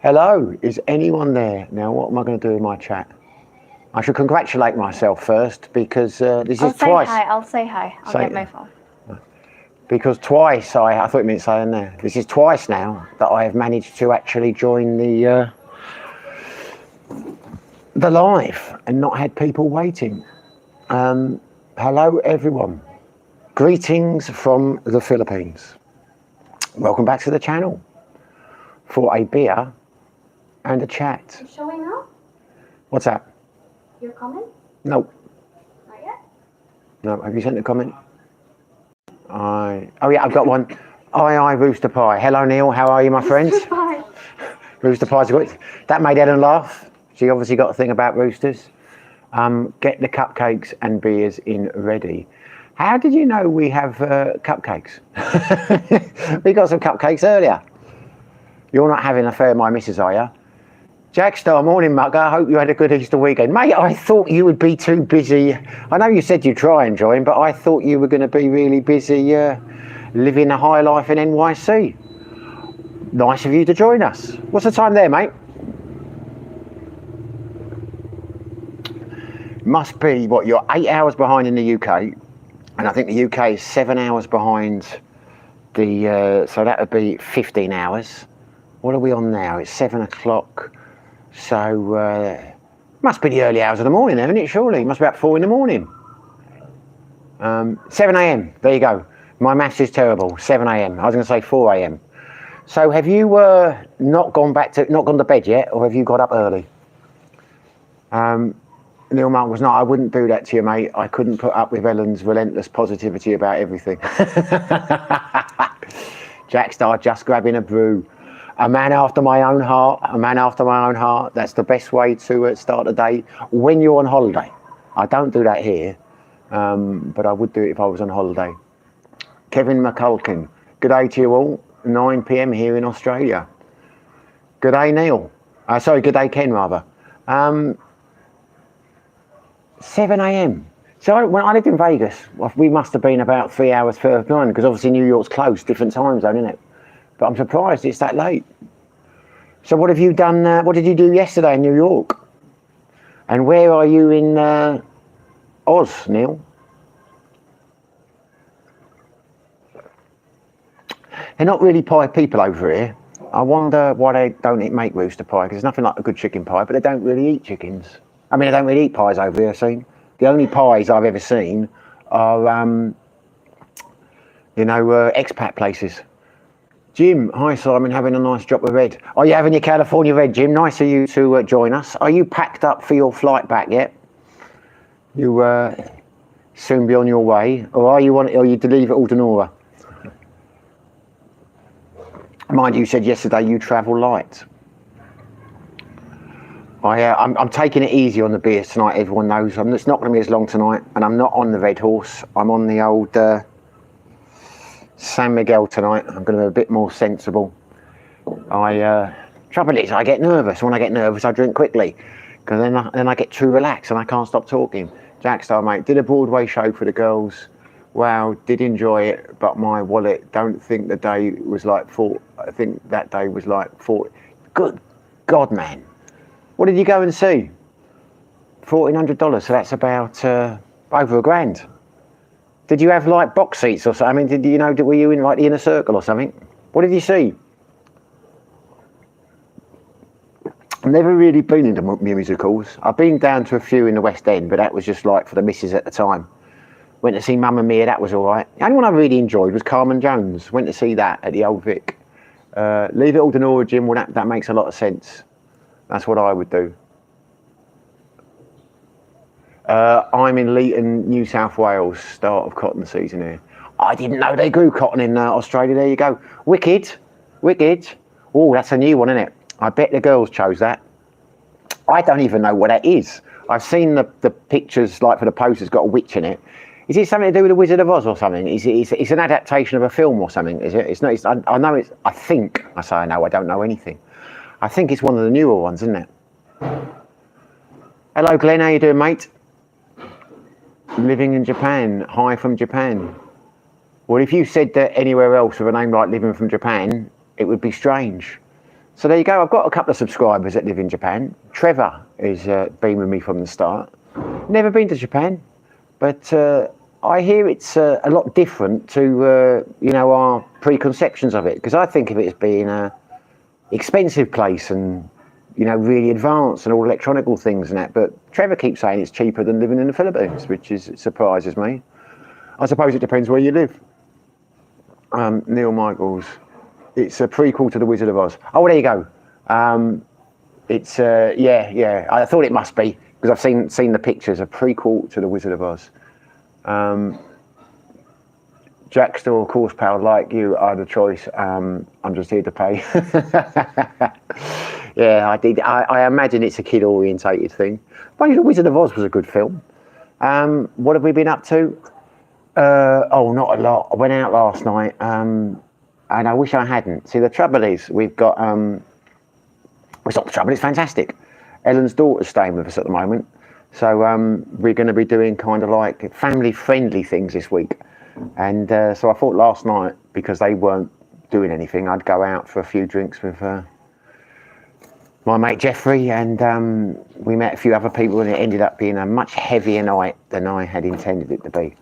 Hello, is anyone there? Now, what am I going to do in my chat? I should congratulate myself first because this is twice. I'll say hi. I'll get my phone. Because twice, I thought you meant saying there. This is twice now that I have managed to actually join the live and not had people waiting. Hello, everyone. Greetings from the Philippines. Welcome back to the channel for a beer and a chat. You showing up? What's that? Your comment? No. Not yet? No, have you sent a comment? Oh yeah, I've got one. Aye, Rooster Pie. Hello, Neil. How are you, my friends? Rooster Pie. Rooster Pie's good. That made Ellen laugh. She obviously got a thing about roosters. Get the cupcakes and beers in ready. How did you know we have cupcakes? We got some cupcakes earlier. You're not having a fair my missus, are you? Jackstar, morning mugger. I hope you had a good Easter weekend. Mate, I thought you would be too busy. I know you said you'd try and join, but I thought you were going to be really busy living a high life in NYC. Nice of you to join us. What's the time there, mate? Must be, what, you're 8 hours behind in the UK, and I think the UK is 7 hours behind the, so that would be 15 hours. What are we on now? It's 7 o'clock. So, must be the early hours of the morning, isn't it? Surely, it must be about 4 in the morning. 7 a.m. There you go. My maths is terrible. 7 a.m. I was going to say 4 a.m. So, have you not gone to bed yet, or have you got up early? Neil Mark was not. I wouldn't do that to you, mate. I couldn't put up with Ellen's relentless positivity about everything. Jackstar just grabbing a brew. A man after my own heart, a man after my own heart. That's the best way to start a day when you're on holiday. I don't do that here, but I would do it if I was on holiday. Kevin McCulkin, good day to you all. 9 p.m. here in Australia. Good day, Neil. Sorry, good day, Ken, rather. 7 a.m. So when I lived in Vegas, we must have been about 3 hours further behind because obviously New York's close, different time zone, isn't it? But I'm surprised it's that late. So what have you done? What did you do yesterday in New York? And where are you in Oz, Neil? They're not really pie people over here. I wonder why they don't make rooster pie, because there's nothing like a good chicken pie, but they don't really eat chickens. I mean, they don't really eat pies over here, I've seen. The only pies I've ever seen are, expat places. Jim, hi Simon, having a nice drop of red. Are you having your California red, Jim? Nice of you to join us. Are you packed up for your flight back yet? You soon be on your way, or are you to leave it all to Nora? Mind you, said yesterday you travel light. I'm taking it easy on the beers tonight. Everyone knows it's not going to be as long tonight, and I'm not on the Red Horse. I'm on the old San Miguel tonight. I'm going to be a bit more sensible. Trouble is, I get nervous. When I get nervous, I drink quickly, because then I get too relaxed and I can't stop talking. Jackstar, mate, did a Broadway show for the girls. Wow, did enjoy it, but my wallet. Don't think the day was like 4. I think that day was like 4. Good God, man. What did you go and see? $1,400, so that's about over $1,000. Did you have like box seats or something? I mean, were you in like the inner circle or something? What did you see? I've never really been into musicals. I've been down to a few in the West End, but that was just like for the missus at the time. Went to see Mamma Mia, that was all right. The only one I really enjoyed was Carmen Jones. Went to see that at the Old Vic. Leave It All to Nora, Jim, well, that makes a lot of sense. That's what I would do. I'm in Leeton, New South Wales, start of cotton season here. I didn't know they grew cotton in Australia. There you go. Wicked. Oh, that's a new one, isn't it? I bet the girls chose that. I don't even know what that is. I've seen the pictures, like for the posters, got a witch in it. Is it something to do with the Wizard of Oz or something? It's an adaptation of a film or something, is it? It's not. I know it's. I think. I say I know. I don't know anything. I think it's one of the newer ones, isn't it? Hello, Glenn. How you doing, mate? Living in Japan. Hi from Japan. Well, if you said that anywhere else with a name like living from Japan, it would be strange. So there you go. I've got a couple of subscribers that live in Japan. Trevor has been with me from the start. Never been to Japan, but I hear it's a lot different to our preconceptions of it, because I think of it as being a expensive place and really advanced and all electronical things and that. But Trevor keeps saying it's cheaper than living in the Philippines, which surprises me. I suppose it depends where you live. Neil Michaels. It's a prequel to The Wizard of Oz. Oh, there you go. It's yeah. I thought it must be, because I've seen the pictures. A prequel to The Wizard of Oz. Jack Store, course pal, like you are the choice. I'm just here to pay. Yeah, I did. I imagine it's a kid-orientated thing. But The Wizard of Oz was a good film. What have we been up to? Not a lot. I went out last night, and I wish I hadn't. See, the trouble is, we've got. It's not the trouble. It's fantastic. Ellen's daughter's staying with us at the moment, so we're going to be doing kind of like family-friendly things this week. And so I thought last night, because they weren't doing anything, I'd go out for a few drinks with my mate Jeffrey, and we met a few other people, and it ended up being a much heavier night than I had intended it to be.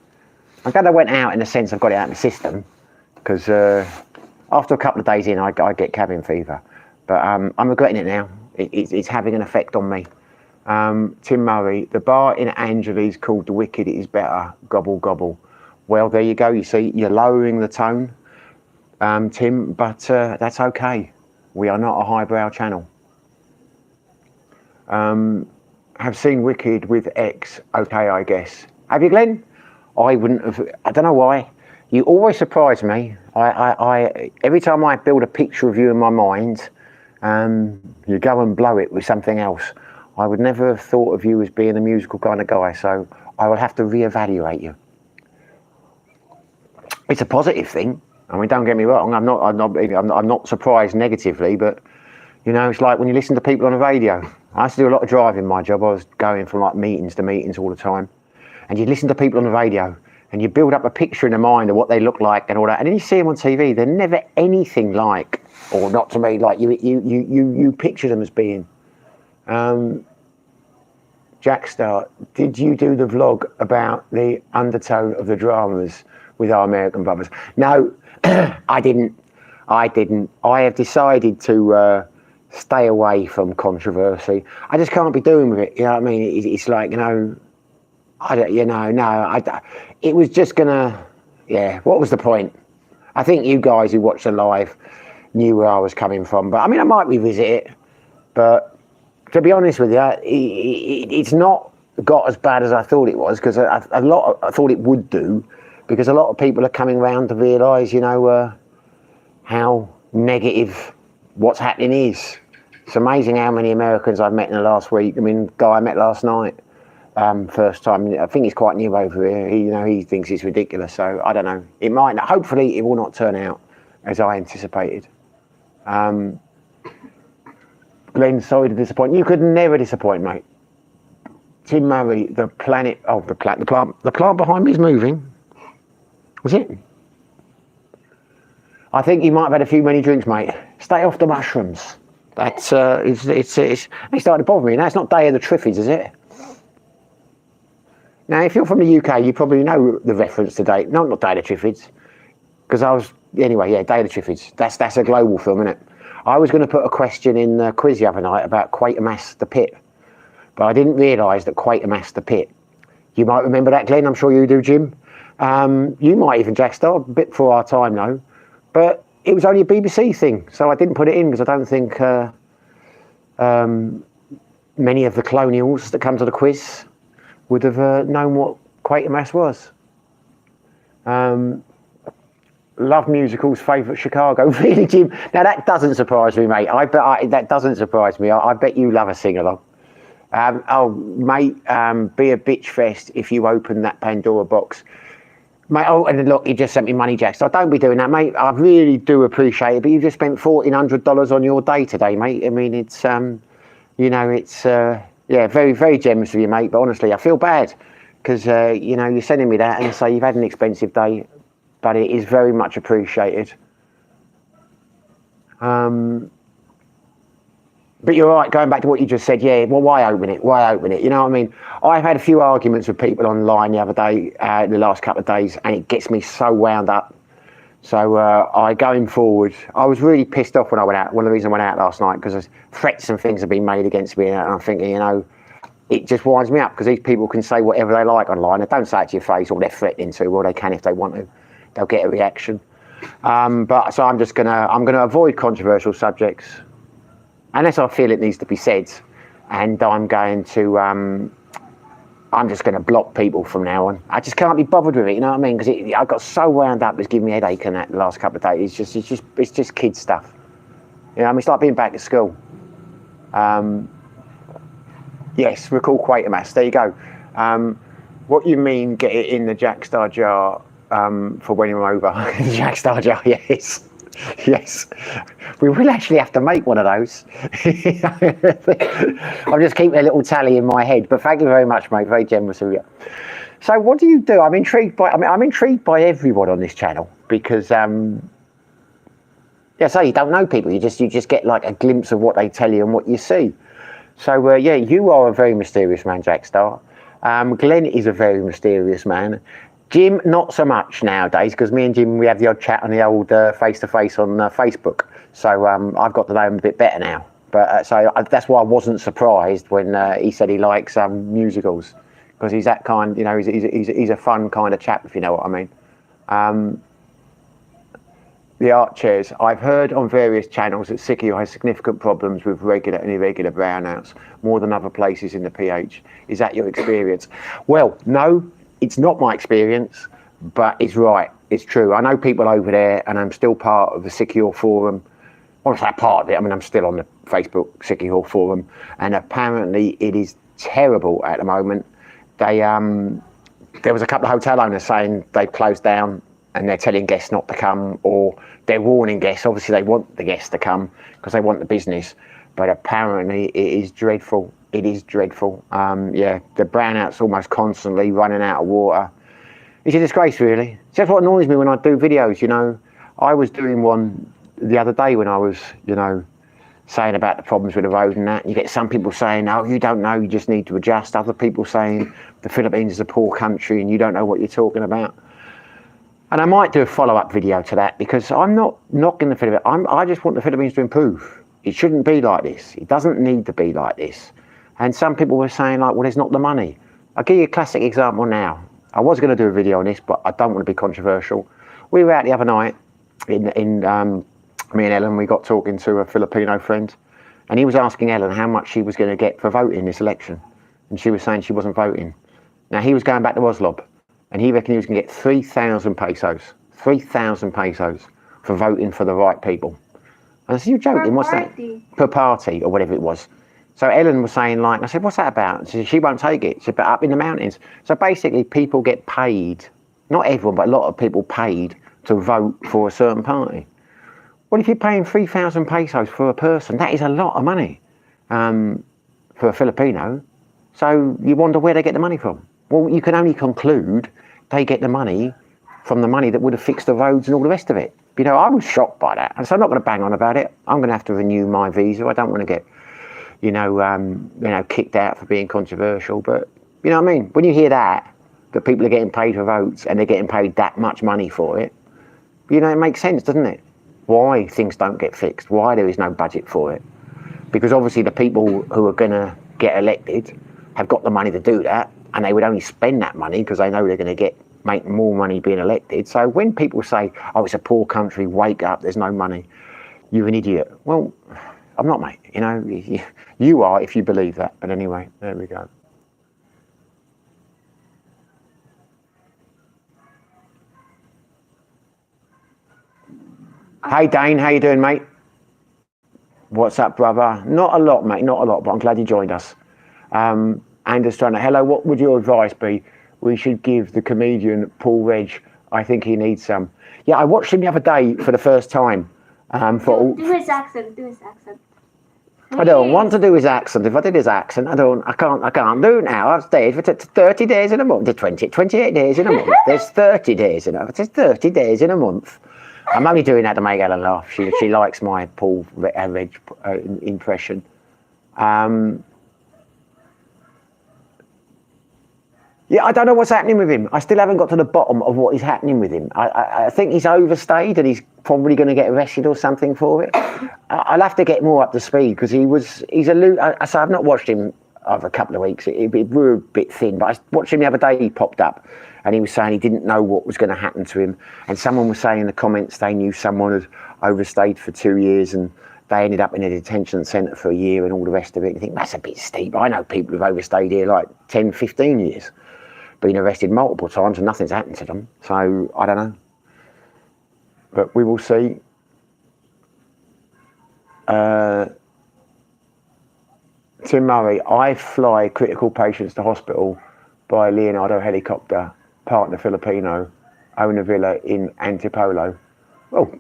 I'm glad I went out in the sense I've got it out of my system, because after a couple of days in, I get cabin fever. But I'm regretting it now. It's having an effect on me. Tim Murray, the bar in Angeli's called The Wicked is better, gobble gobble. Well, there you go. You see, you're lowering the tone, Tim, but that's okay. We are not a highbrow channel. Have seen Wicked with X. Okay, I guess. Have you, Glenn? I wouldn't have. I don't know why. You always surprise me. I every time I build a picture of you in my mind, you go and blow it with something else. I would never have thought of you as being a musical kind of guy. So I will have to reevaluate you. It's a positive thing. I mean, don't get me wrong. I'm not surprised negatively, but it's like when you listen to people on the radio. I used to do a lot of driving in my job. I was going from like meetings to meetings all the time, and you listen to people on the radio, and you build up a picture in the mind of what they look like and all that, and then you see them on TV. They're never anything like, or not to me, like you picture them as being. Jack Star, did you do the vlog about the undertone of the dramas with our American brothers? No, I didn't. I have decided to stay away from controversy. I just can't be doing with it. You know what I mean? It's like, it was just gonna, what was the point? I think you guys who watched the live knew where I was coming from, but I mean, I might revisit it, but to be honest with you, it's not got as bad as I thought it was, because I thought it would do, because a lot of people are coming around to realise, how negative what's happening is. It's amazing how many Americans I've met in the last week. I mean, the guy I met last night, first time, I think he's quite new over here. He thinks it's ridiculous. So I don't know. It might not. Hopefully, it will not turn out as I anticipated. Glenn, sorry to disappoint. You could never disappoint, mate. Tim Murray, the plant behind me is moving. Was it? I think you might have had a few many drinks, mate. Stay off the mushrooms. That's it's starting to bother me. Now it's not Day of the Triffids, is it? Now, if you're from the UK, you probably know the reference to Day. No, not Day of the Triffids, because Day of the Triffids. That's a global film, isn't it? I was going to put a question in the quiz the other night about Quatermass the Pit, but I didn't realise that Quatermass the Pit. You might remember that, Glenn. I'm sure you do, Jim. You might even, Jack Star, a bit before our time, though. But it was only a BBC thing, so I didn't put it in, because I don't think many of the colonials that come to the quiz would have known what Quatermass was. Love musicals, favourite Chicago. Really, Jim? Now, that doesn't surprise me, mate. That doesn't surprise me. I bet you love a sing-along. Mate, be a bitch fest if you open that Pandora box. Mate, and look, you just sent me money, Jack, so don't be doing that, mate. I really do appreciate it, but you just spent $1,400 on your day today, mate. I mean, it's, very, very generous of you, mate, but honestly, I feel bad, because, you're sending me that and say you've had an expensive day, but it is very much appreciated. But you're right, going back to what you just said, yeah, well, why open it? Why open it? You know what I mean? I've had a few arguments with people online the other day, the last couple of days, and it gets me so wound up. So going forward, I was really pissed off when I went out. One of the reasons I went out last night, because threats and things have been made against me, and I'm thinking, you know, it just winds me up, because these people can say whatever they like online. They don't say it to your face, or they're threatening to, or they can if they want to. They'll get a reaction. But so I'm gonna avoid controversial subjects unless I feel it needs to be said, and I'm just going to block people from now on. I just can't be bothered with it, you know what I mean? Because I got so wound up, it's giving me a headache in that the last couple of days. It's just kids stuff. You know, I mean, it's like being back at school. Yes, recall Quatermass. There you go. What you mean? Get it in the Jack Star jar for when you're over? The Jack Star jar, yes. Yes, we will actually have to make one of those. I'm just keeping a little tally in my head, but thank you very much, mate. Very generous of you. So, what do you do? I'm intrigued by everyone on this channel, because so you don't know people. You just get like a glimpse of what they tell you and what you see. So, yeah, you are a very mysterious man, Jack Star. Glenn is a very mysterious man. Jim, not so much nowadays, because me and Jim, we have the odd chat on the old face-to-face on Facebook. So I've got to know him a bit better now. But that's why I wasn't surprised when he said he likes musicals, because he's that kind, you know, he's a fun kind of chap, if you know what I mean. The art chairs. I've heard on various channels that Sikio has significant problems with regular and irregular brownouts, more than other places in the PH. Is that your experience? Well, no. It's not my experience, but it's right. It's true. I know people over there, and I'm still part of the Sikio forum. Well, I say part of it. I mean, I'm still on the Facebook Sikio forum, and apparently it is terrible at the moment. There was a couple of hotel owners saying they've closed down, and they're telling guests not to come, or they're warning guests. Obviously, they want the guests to come because they want the business, but apparently it is dreadful. It is dreadful. Yeah, the brownouts almost constantly running out of water. It's a disgrace, really. So that's what annoys me when I do videos, you know. I was doing one the other day when I was, you know, saying about the problems with the road and that. You get some people saying, oh, you don't know, you just need to adjust. Other people saying the Philippines is a poor country and you don't know what you're talking about. And I might do a follow-up video to that, because I'm not knocking the Philippines. I just want the Philippines to improve. It shouldn't be like this. It doesn't need to be like this. And some people were saying, like, well, there's not the money. I'll give you a classic example now. I was going to do a video on this, but I don't want to be controversial. We were out the other night in me and Ellen, we got talking to a Filipino friend, and he was asking Ellen how much she was going to get for voting this election. And she was saying she wasn't voting. Now, he was going back to Oslob, and he reckoned he was going to get 3,000 pesos. 3,000 pesos for voting for the right people. And I said, you're joking, what's that? Per party, or whatever it was. So Ellen was saying, like, I said, what's that about? She won't take it. She said, but up in the mountains. So basically, people get paid, not everyone, but a lot of people paid to vote for a certain party. Well, if you're paying 3,000 pesos for a person, that is a lot of money for a Filipino. So you wonder where they get the money from. Well, you can only conclude they get the money from the money that would have fixed the roads and all the rest of it. You know, I was shocked by that. And so I'm not going to bang on about it. I'm going to have to renew my visa. I don't want to get, you know, kicked out for being controversial. But, you know what I mean? When you hear that people are getting paid for votes and they're getting paid that much money for it, you know, it makes sense, doesn't it? Why things don't get fixed, why there is no budget for it. Because obviously the people who are going to get elected have got the money to do that, and they would only spend that money because they know they're going to make more money being elected. So when people say, oh, it's a poor country, wake up, there's no money, you're an idiot. Well, I'm not, mate. You know, you are if you believe that. But anyway, there we go. Hey, Dane, how you doing, mate? What's up, brother? Not a lot, mate, not a lot, but I'm glad you joined us. Anders Turner, hello, what would your advice be? We should give the comedian Paul Reg, I think he needs some. Yeah, I watched him the other day for the first time. Do his accent, do his accent. I don't want to do his accent. If I did his accent, I can't do it now. I've stayed for 30 days in a month. There's 28 days in a month. There's 30 days in a month. There's 30 days in a month. I'm only doing that to make Ellen laugh. She likes my Paul Reg impression. Yeah, I don't know what's happening with him. I still haven't got to the bottom of what is happening with him. I think he's overstayed and he's probably going to get arrested or something for it. I'll have to get more up to speed because he's I've not watched him over a couple of weeks. We were a bit thin, but I watched him the other day. He popped up and he was saying he didn't know what was going to happen to him. And someone was saying in the comments they knew someone had overstayed for 2 years and they ended up in a detention centre for a year and all the rest of it. You think that's a bit steep. I know people who've overstayed here like 10, 15 years. Been arrested multiple times and nothing's happened to them. So I don't know, but we will see. Tim Murray, I fly critical patients to hospital by Leonardo helicopter, partner Filipino, own a villa in Antipolo. Well,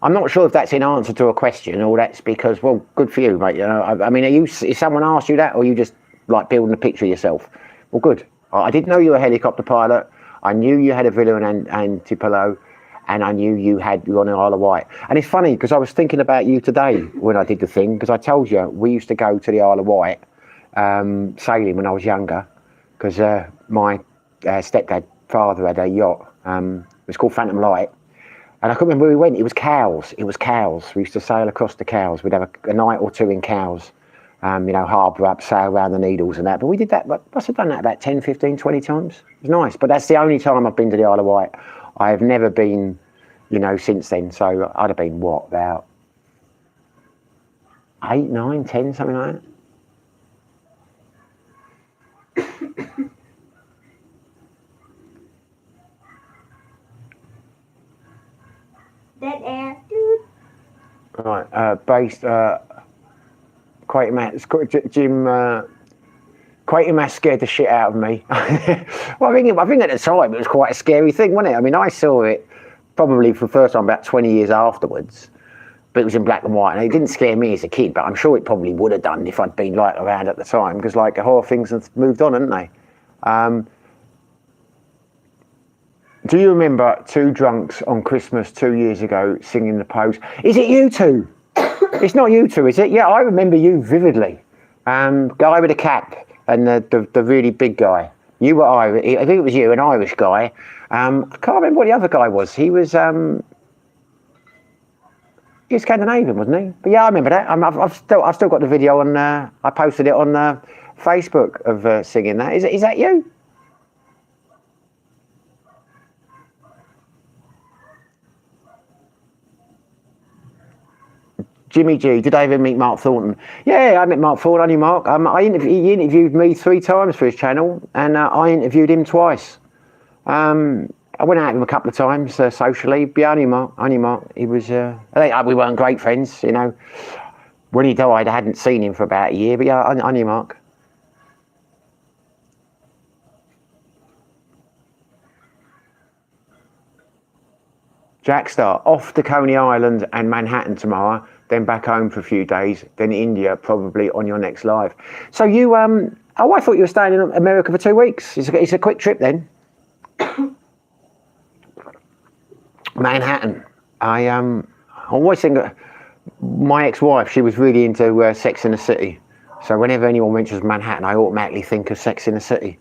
I'm not sure if that's in answer to a question or that's because, well, good for you, mate. You know, I mean, is someone asked you that or you just like building a picture of yourself? Well, good. I didn't know you were a helicopter pilot. I knew you had a villa in Antipolo, and I knew you were on the Isle of Wight. And it's funny because I was thinking about you today when I did the thing, because I told you we used to go to the Isle of Wight sailing when I was younger, because my stepdad father had a yacht. It was called Phantom Light. And I couldn't remember where we went. It was Cowes. We used to sail across the Cowes. We'd have a night or two in Cowes. Harbour up, sail around the Needles and that. But we did that, I must have done that about 10, 15, 20 times. It was nice. But that's the only time I've been to the Isle of Wight. I have never been, since then. So I'd have been, about 8, 9, 10, something like that. Dead air, dude. Right, based... Jim, Quatermass scared the shit out of me. Well, I think at the time it was quite a scary thing, wasn't it? I mean, I saw it probably for the first time about 20 years afterwards, but it was in black and white, and it didn't scare me as a kid, but I'm sure it probably would have done if I'd been around at the time, because horror things have moved on, haven't they? Do you remember two drunks on Christmas 2 years ago singing The Pose? Is it you two? It's not you two, is it? Yeah, I remember you vividly. Guy with a cap and the really big guy. You were Irish. I think it was you, an Irish guy. I can't remember what the other guy was. He was Scandinavian, wasn't he? But yeah, I remember that. I've still got the video on. I posted it on Facebook of singing that. Is that you? Jimmy G, did I ever meet Mark Thornton? Yeah, I met Mark Thornton. I knew Mark. He interviewed me 3 times for his channel, and I interviewed him twice. I went out with him a couple of times socially. But yeah, I knew Mark. He was. We weren't great friends, When he died, I hadn't seen him for about a year, but yeah, I knew Mark. Jackstar, off to Coney Island and Manhattan tomorrow, then back home for a few days, then India probably on your next live. So you, I thought you were staying in America for 2 weeks. It's a quick trip then. Manhattan. I always think that my ex-wife, she was really into Sex in the City. So whenever anyone mentions Manhattan, I automatically think of Sex in the City.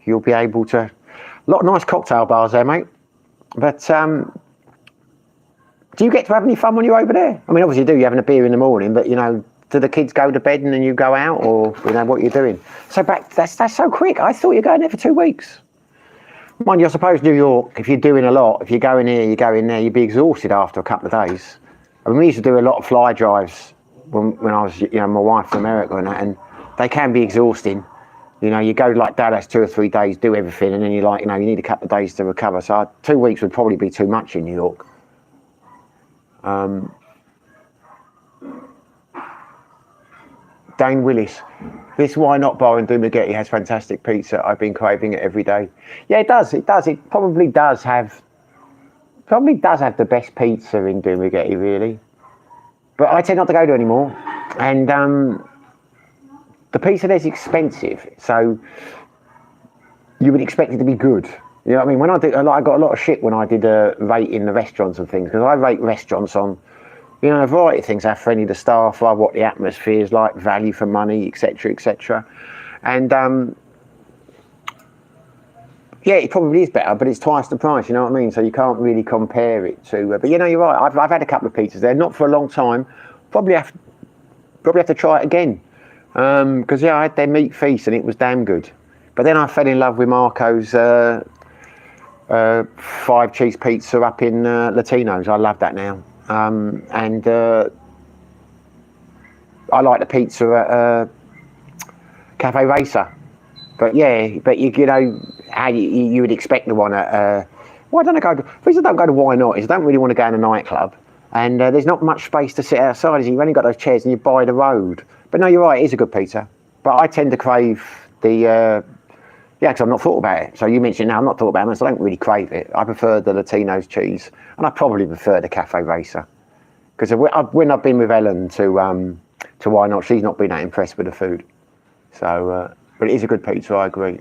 You'll be able to, a lot of nice cocktail bars there, mate. But do you get to have any fun when you're over there? I mean, obviously you do, you're having a beer in the morning, but do the kids go to bed and then you go out, or what you're doing? So that's so quick. I thought you were going there for 2 weeks. Mind you, I suppose New York, if you're doing a lot, if you go in here, you go in there, you'd be exhausted after a couple of days. I mean, we used to do a lot of fly drives when I was, my wife from America and that, and they can be exhausting. You go like Dallas 2 or 3 days, do everything, and then you're like, you need a couple of days to recover. So 2 weeks would probably be too much in New York. Dane Willis, this Why Not bar in Dumaguete has fantastic pizza. I've been craving it every day. Yeah, it does. It probably does have the best pizza in Dumaguete, really. But I tend not to go there anymore. And the pizza there's expensive, so you would expect it to be good. You know what I mean? When I got a lot of shit when I did rating the restaurants and things, because I rate restaurants on You know, a variety of things, how friendly the staff are, what the atmosphere is like, value for money, etc., etc. And yeah, it probably is better, but it's twice the price, you know what I mean? So you can't really compare it to, but you know, you're right, I've had a couple of pizzas there, not for a long time, probably have to try it again. Because yeah, I had their meat feast and it was damn good. But then I fell in love with Marco's 5-cheese pizza up in Latino's. I love that now. And I like the pizza at Cafe Racer. But yeah, but you know how you would expect the one at. Well, I don't know. First, I don't go to Why Not. Is I don't really want to go in a nightclub, and there's not much space to sit outside. You've only got those chairs, and you buy the road. But no, you're right. It is a good pizza. But I tend to crave the. Yeah, because I've not thought about it. So you mentioned now, I've not thought about it, so I don't really crave it. I prefer the Latino's cheese, and I probably prefer the Cafe Racer. Because when I've been with Ellen to Why Not, she's not been that impressed with the food. So, but it is a good pizza, I agree.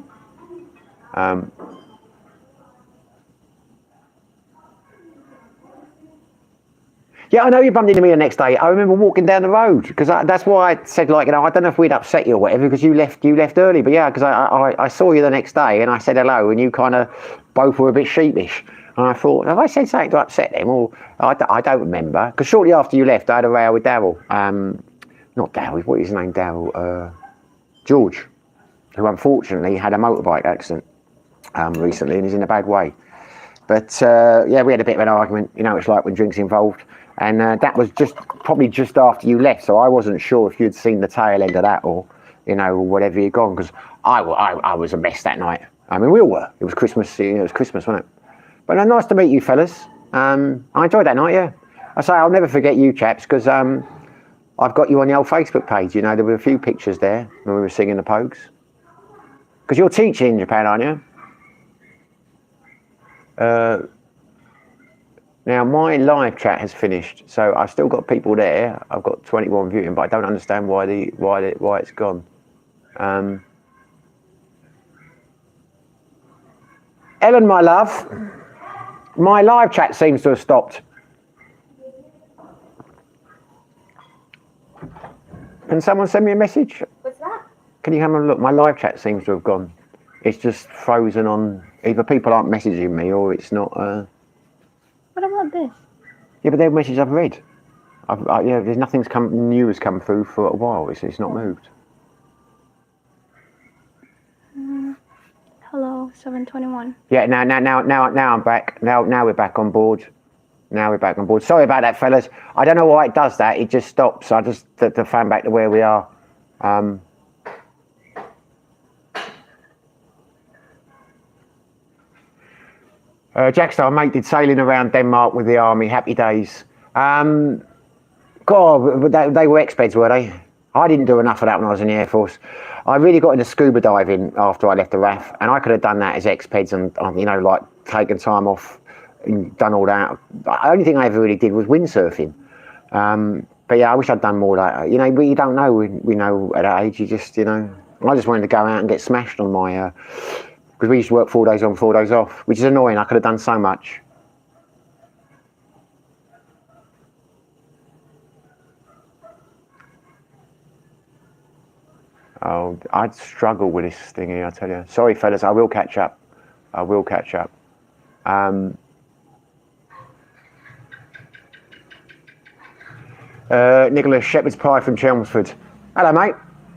Yeah, I know you bumped into me the next day. I remember walking down the road because that's why I said, like, you know, I don't know if we'd upset you or whatever because you left early. But yeah, because I saw you the next day and I said hello and you kind of both were a bit sheepish. And I thought, have I said something to upset them? Or I don't remember. Because shortly after you left, I had a row with Daryl. Not Daryl, what is his name? Daryl? George, who unfortunately had a motorbike accident recently and is in a bad way. But yeah, we had a bit of an argument. You know, it's like when drink's involved. And that was probably just after you left, so I wasn't sure if you'd seen the tail end of that or, you know, whatever you'd gone, because I was a mess that night. I mean, we all were. It was Christmas, it was Christmas, wasn't it? But nice to meet you fellas. I enjoyed that night, yeah. I say I'll never forget you chaps, because I've got you on the old Facebook page, you know, there were a few pictures there when we were singing the Pogues. Because you're teaching in Japan, aren't you? Now, my live chat has finished, so I've still got people there. I've got 21 viewing, but I don't understand why it's gone. Ellen, my love, my live chat seems to have stopped. Can someone send me a message? What's that? Can you have a look? My live chat seems to have gone. It's just frozen on. Either people aren't messaging me or it's not. What about this? Yeah, but they're messages I've read. Yeah, there's nothing's new has come through for a while. It's not moved. Hello, 721. Yeah, now I'm back. Now we're back on board. Now we're back on board. Sorry about that, fellas. I don't know why it does that. It just stops. I just to fan back to where we are. Jackstar, mate, did sailing around Denmark with the army. Happy days. God, they were expeds, were they? I didn't do enough of that when I was in the Air Force. I really got into scuba diving after I left the RAF, and I could have done that as expeds and you know, like taken time off and done all that. The only thing I ever really did was windsurfing. But yeah, I wish I'd done more like that. You know, but you don't know. We know at that age, you just, you know, I just wanted to go out and get smashed on my. Because we used to work 4 days on, 4 days off, which is annoying. I could have done so much. Oh, I'd struggle with this thing here, I tell you. Sorry, fellas, I will catch up. I will catch up. Nicholas, Shepherd's Pie from Chelmsford. Hello, mate.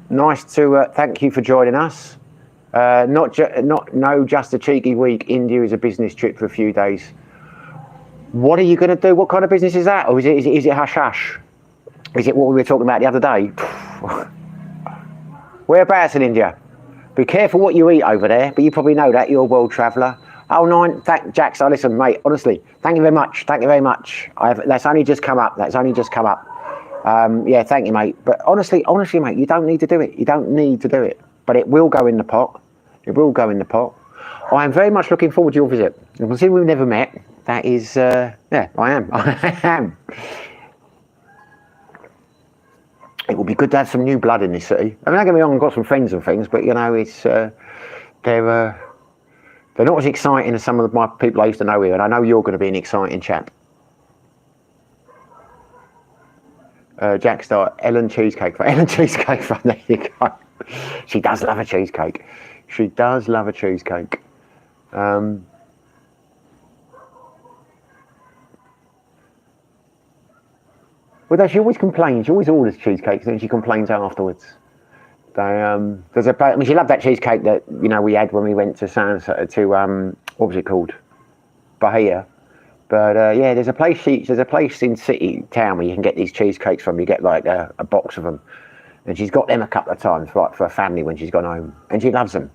Nice to thank you for joining us. Just a cheeky week. India is a business trip for a few days. What are you going to do? What kind of business is that? Or is it hush hush? Is it what we were talking about the other day? Whereabouts in India? Be careful what you eat over there, but you probably know that, you're a world traveller. Oh, nine, Jack, so listen, mate, honestly, thank you very much. Thank you very much. That's only just come up. Yeah, thank you, mate. But honestly, mate, you don't need to do it. You don't need to do it. But it will go in the pot. It will go in the pot. I am very much looking forward to your visit. And considering we've never met, that is, yeah, I am. I am. It will be good to have some new blood in this city. I mean, don't get me wrong, I've got some friends and things, but you know, it's they're not as exciting as some of my people I used to know here, and I know you're going to be an exciting chap. Jack Star, Ellen Cheesecake Fan. Ellen Cheesecake Fan, there you go. She does love a cheesecake. She does love a cheesecake. Although she always complains, she always orders cheesecakes and then she complains afterwards. There's a, I mean, she loved that cheesecake that we had when we went to what was it called, Bahia. But yeah, there's a place in City Town where you can get these cheesecakes from. You get like a box of them, and she's got them a couple of times for her family when she's gone home, and she loves them.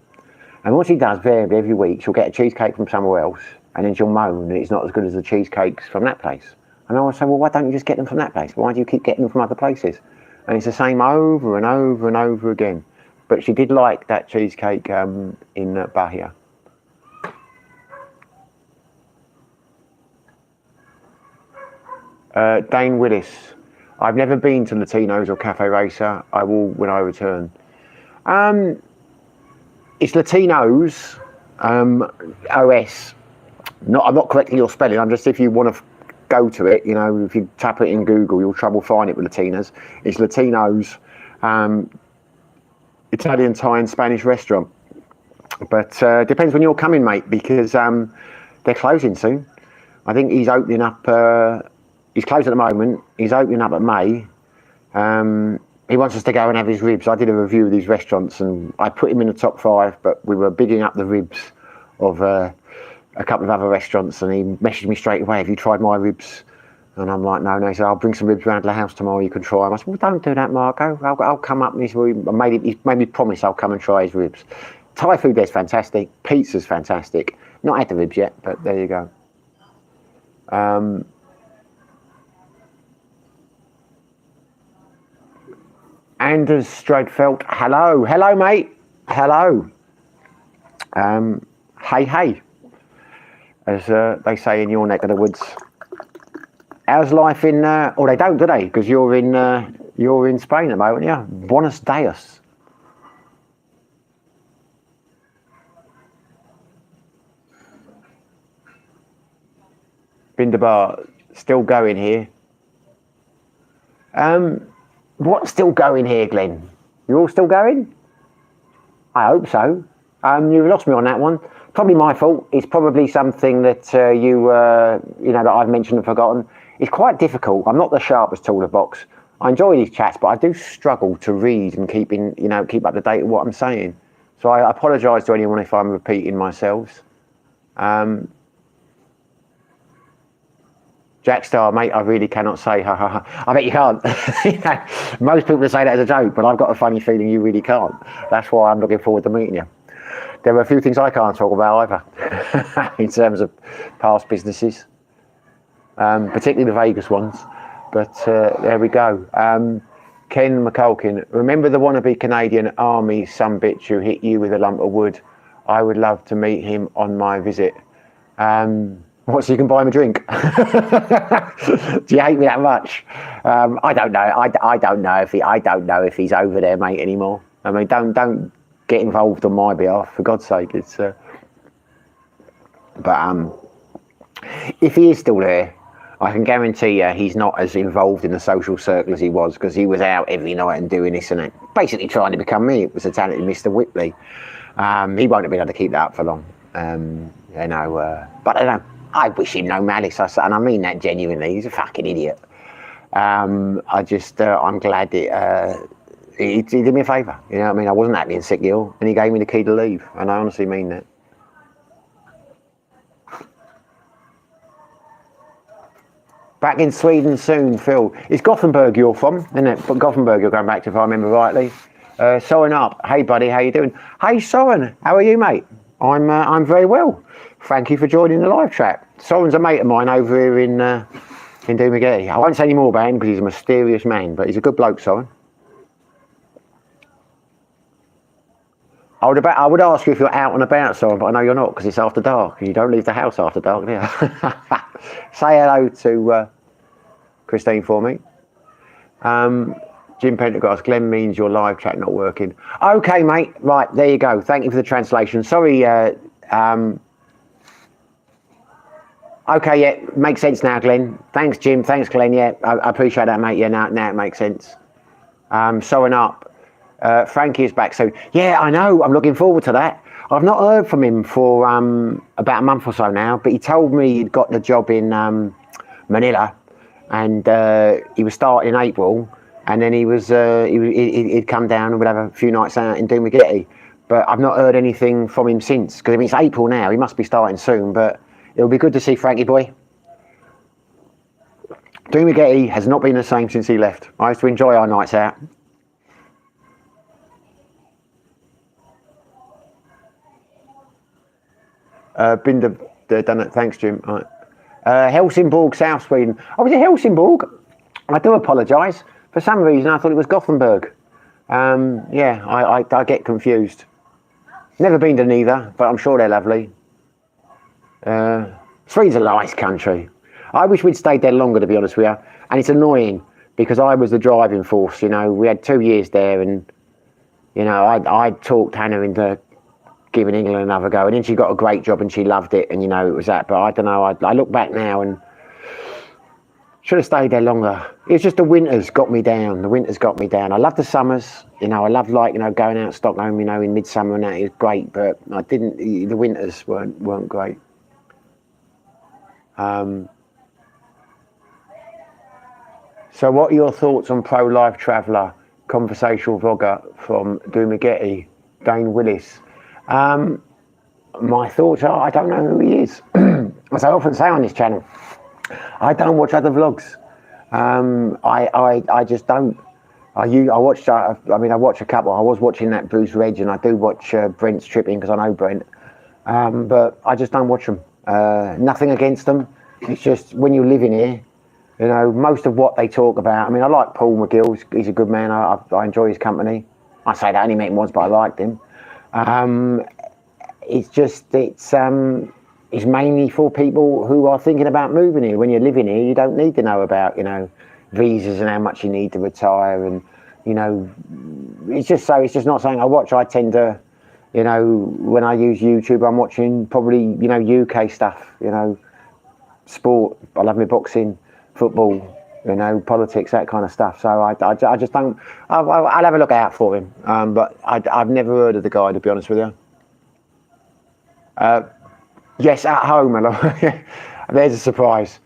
And what she does every week, she'll get a cheesecake from somewhere else, and then she'll moan that it's not as good as the cheesecakes from that place. And I always say, well, why don't you just get them from that place? Why do you keep getting them from other places? And it's the same over and over and over again. But she did like that cheesecake in Bahia. Dane Willis. I've never been to Latinos or Cafe Racer. I will when I return. It's Latinos, OS. I'm not correcting your spelling. I'm just, if you want to go to it, if you tap it in Google, you'll trouble find it with Latinas. It's Latinos, Italian, Thai and Spanish restaurant. But depends when you're coming, mate, because they're closing soon. I think he's opening up, he's closed at the moment, he's opening up at May. He wants us to go and have his ribs. I did a review of these restaurants and I put him in the top 5, but we were bigging up the ribs of a couple of other restaurants, and he messaged me straight away, have you tried my ribs? And I'm like, no. He said, I'll bring some ribs round to the house tomorrow, you can try them. I said, well, don't do that, Marco. I'll come up. And he made me promise I'll come and try his ribs. Thai food there's fantastic. Pizza's fantastic. Not had the ribs yet, but there you go. Anders Stradfelt, hello mate, hello. Hey, as they say in your neck of the woods. How's life in? They don't, do they? Because you're in Spain at the moment, yeah. Buenos Dias. Bindabar, still going here. What's still going here, Glenn? You're all still going? I hope so. You lost me on that one. Probably my fault. It's probably something that that I've mentioned and forgotten. It's quite difficult. I'm not the sharpest tool of box. I enjoy these chats, but I do struggle to read and keep up to date with what I'm saying. So I apologise to anyone if I'm repeating myself. Jack Star, mate, I really cannot say ha ha ha. I bet you can't. Most people say that as a joke, but I've got a funny feeling you really can't. That's why I'm looking forward to meeting you. There are a few things I can't talk about either, in terms of past businesses, particularly the Vegas ones. But there we go. Ken McCulkin, remember the wannabe Canadian Army sumbitch who hit you with a lump of wood? I would love to meet him on my visit. What, so you can buy him a drink? Do you hate me that much? I don't know. I don't know if he's over there, mate, anymore. I mean, don't get involved on my behalf, for God's sake. It's but if he is still there, I can guarantee you he's not as involved in the social circle as he was, because he was out every night and doing this and that, basically trying to become me. It was the talented Mr. Whitley. He won't have been able to keep that up for long. But I don't know. I wish him no malice, and I mean that genuinely. He's a fucking idiot. I'm glad he did me a favour. You know what I mean? I wasn't acting sick ill, and he gave me the key to leave, and I honestly mean that. Back in Sweden soon, Phil. It's Gothenburg you're from, isn't it? But Gothenburg you're going back to, if I remember rightly. Soren up. Hey, buddy, how you doing? Hey, Soren, how are you, mate? I'm very well. Thank you for joining the live chat. Soren's a mate of mine over here in Dumaguete. I won't say any more about him because he's a mysterious man, but he's a good bloke, Soren. I would ask you if you're out and about, Soren, but I know you're not because it's after dark. You don't leave the house after dark, do you? Say hello to Christine for me. Jim Pendergrass, Glenn means your live chat not working. Okay, mate. Right, there you go. Thank you for the translation. Sorry, Okay, yeah, makes sense now, Glenn. Thanks, Jim. Thanks, Glenn. Yeah, I appreciate that, mate. Yeah, now it makes sense. Sewing up. Frankie is back soon. Yeah, I know. I'm looking forward to that. I've not heard from him for about a month or so now, but he told me he'd got the job in Manila, and he was starting in April, and then he'd come down and we'd have a few nights out in Dumaguete. But I've not heard anything from him since, because I mean, it's April now. He must be starting soon, but it'll be good to see Frankie boy. Dumaguete has not been the same since he left. I used to enjoy our nights out. Been done it. Thanks, Jim. Right. Helsingborg, South Sweden. Oh, was it Helsingborg? I do apologise. For some reason, I thought it was Gothenburg. Yeah, I get confused. Never been to neither, but I'm sure they're lovely. Sweden's a nice country. I wish we'd stayed there longer, to be honest with you. And it's annoying because I was the driving force. You know, we had 2 years there, and you know, I talked Hannah into giving England another go, and then she got a great job and she loved it, and you know, it was that. But I don't know, I look back now and should have stayed there longer. It's just the winters got me down. I love the summers, you know, I love, like, you know, going out to Stockholm, you know, in midsummer, and that is great, but I didn't, the winters weren't great. So what are your thoughts on pro-life traveller, conversational vlogger from Dumaguete, Dane Willis? My thoughts are, I don't know who he is. As I often say on this channel, I don't watch other vlogs. I just don't. I watch a couple. I was watching that Bruce Reg, and I do watch Brent's Tripping because I know Brent. But I just don't watch them. Nothing against them. It's just when you live in here, you know, most of what they talk about. I mean, I like Paul McGill. He's a good man. I enjoy his company. I say that, I only met him once, but I liked him. It's mainly for people who are thinking about moving here. When you're living here, you don't need to know about, you know, visas and how much you need to retire, and you know, it's just not something I watch. I tend to, you know, when I use YouTube, I'm watching probably, you know, UK stuff, you know, sport. I love my boxing, football, you know, politics, that kind of stuff. So I just don't. I'll have a look out for him, but I've never heard of the guy, to be honest with you. Yes, at home. There's a surprise.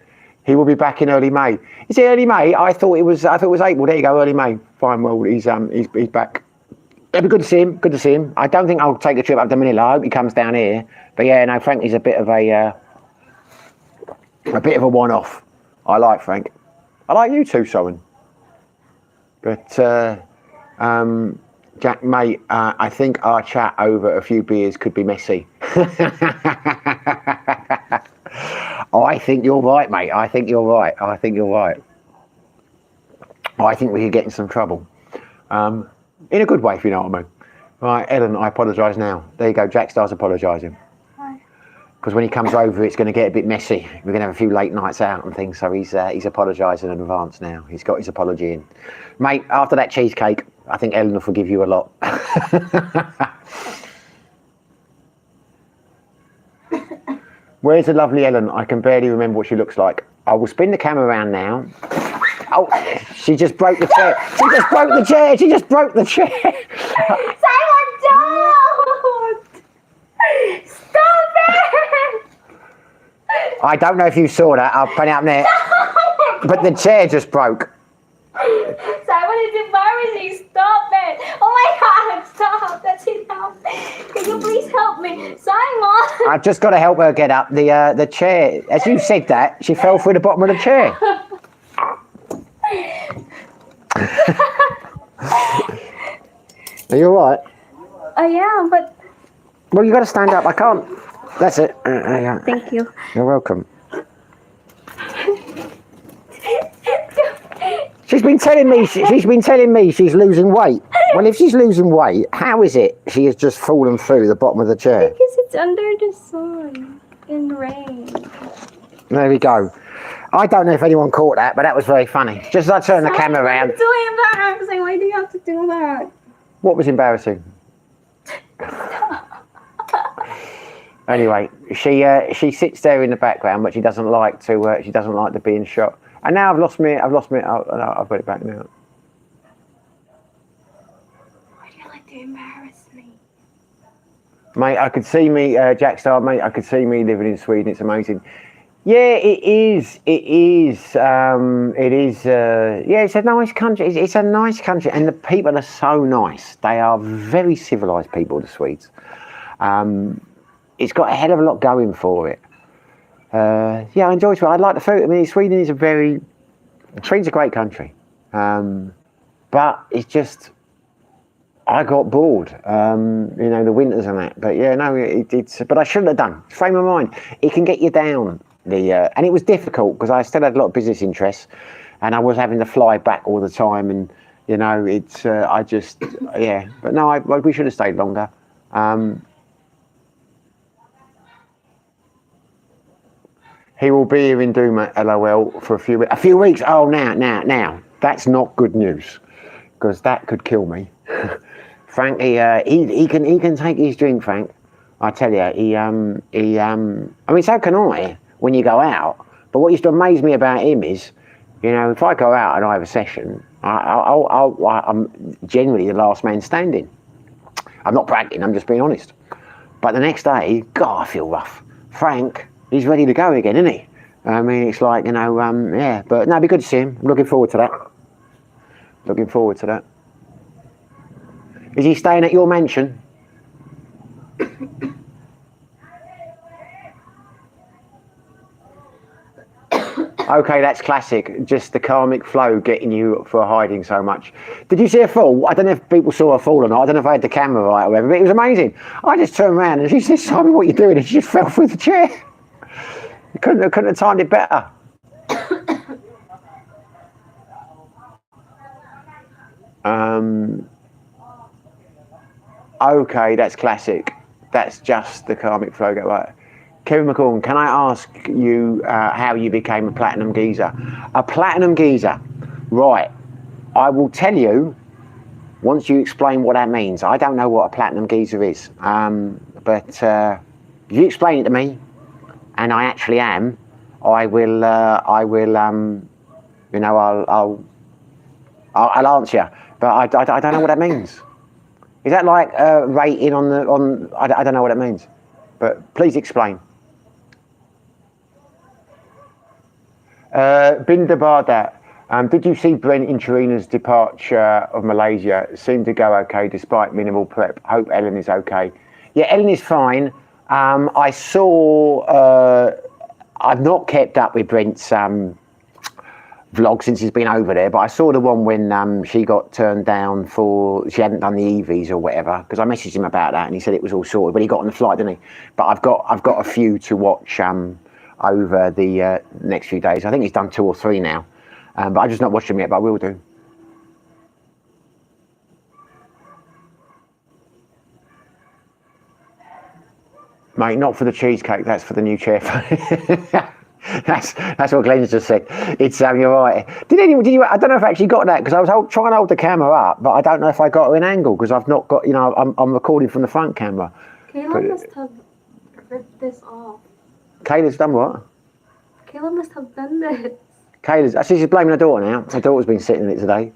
He will be back in early May. Is it early May? I thought it was April. There you go, early May. Fine. Well, he's back. It'll be good to see him. Good to see him. I don't think I'll take a trip up to Manila. I hope he comes down here. But yeah, no, Frankie's a bit of a one-off. I like Frank. I like you too, Soren. But Jack, mate, I think our chat over a few beers could be messy. I think you're right, mate. I think you're right. I think we could get in some trouble. In a good way, if you know what I mean. Right, Ellen, I apologise now. There you go, Jack starts apologising. Because when he comes over, it's going to get a bit messy. We're going to have a few late nights out and things, so he's apologising in advance now. He's got his apology in. Mate, after that cheesecake, I think Ellen will forgive you a lot. Where's the lovely Ellen? I can barely remember what she looks like. I will spin the camera around now. Oh, she just broke the chair. She just broke the chair. Simon, don't! Stop it! I don't know if you saw that. I'll put it up there. But the chair just broke. Simon, it's embarrassing. Stop it. Oh my God, stop. That's enough. Can you please help me? Simon! I've just got to help her get up. The chair, as you said that, she fell through the bottom of the chair. Are you all right? I am, but... Well, you got to stand up. I can't. That's it. Thank you. You're welcome. She's been telling me she's losing weight. Well, if she's losing weight, how is it she has just fallen through the bottom of the chair? Because it's under the sun in rain. There we go. I don't know if anyone caught that, but that was very funny. Just as I turned the camera around. It's so embarrassing. Why do you have to do that? What was embarrassing? Anyway, she sits there in the background, but she doesn't like to. She doesn't like to being shot. And now I've lost me. I've got it back now. Why do you like to embarrass me? Mate, I could see me, Jack Star, mate. I could see me living in Sweden. It's amazing. Yeah, it is. It is. It is. Yeah, it's a nice country. It's a nice country, and the people are so nice. They are very civilised people, the Swedes. It's got a hell of a lot going for it. Yeah, I enjoy Sweden. I like the food. I mean, Sweden's a great country, but it's just. I got bored, you know, the winters and that. But yeah, no, it's. But I shouldn't have done. Frame of mind. It can get you down. And it was difficult because I still had a lot of business interests, and I was having to fly back all the time. And you know, it's. I just, yeah. But no, we should have stayed longer. He will be here in Duma, LOL, for a few weeks. A few weeks. Oh, now. That's not good news, because that could kill me. Frank, he can take his drink, Frank. I tell you, I mean, so can I when you go out. But what used to amaze me about him is, you know, if I go out and I have a session, I'm generally the last man standing. I'm not bragging, I'm just being honest. But the next day, God, I feel rough. Frank, he's ready to go again, isn't he? I mean, it's like, you know, yeah. But no, it'd be good to see him. I'm looking forward to that. Looking forward to that. Is he staying at your mansion? Okay, that's classic. Just the karmic flow getting you for hiding so much. Did you see a fall? I don't know if people saw a fall or not. I don't know if I had the camera right or whatever, but it was amazing. I just turned around and she said, Simon, what are you doing? And she just fell through the chair. You couldn't have timed it better. Okay, that's classic. That's just the karmic flow. Right. Kevin McCorn, can I ask you how you became a platinum geezer? A platinum geezer, right. I will tell you once you explain what that means. I don't know what a platinum geezer is, but if you explain it to me, and I actually am, I will, you know, I'll answer you, but I don't know what that means. Is that like rating on I don't know what it means, but please explain. Binda Bardat, did you see Brent in Tarina's departure of Malaysia? Seemed to go okay despite minimal prep. Hope Ellen is okay. Yeah, Ellen is fine. I saw, I've not kept up with Brent's vlog since he's been over there, but I saw the one when she got turned down for, she hadn't done the EVs or whatever, because I messaged him about that and he said it was all sorted, but he got on the flight, didn't he? But I've got a few to watch over the next few days. I think he's done 2 or 3 now, but I've just not watched them yet, but I will do. Mate, not for the cheesecake, that's for the new chair. That's what Glenn's just said. It's you're right. Did you? I don't know if I actually got that because I was trying to hold the camera up, but I don't know if I got an angle because I've not got. You know, I'm recording from the front camera. Kayla must have ripped this off. Kayla's done what? Kayla must have done this. She's blaming her daughter now. Her daughter's been sitting in it today.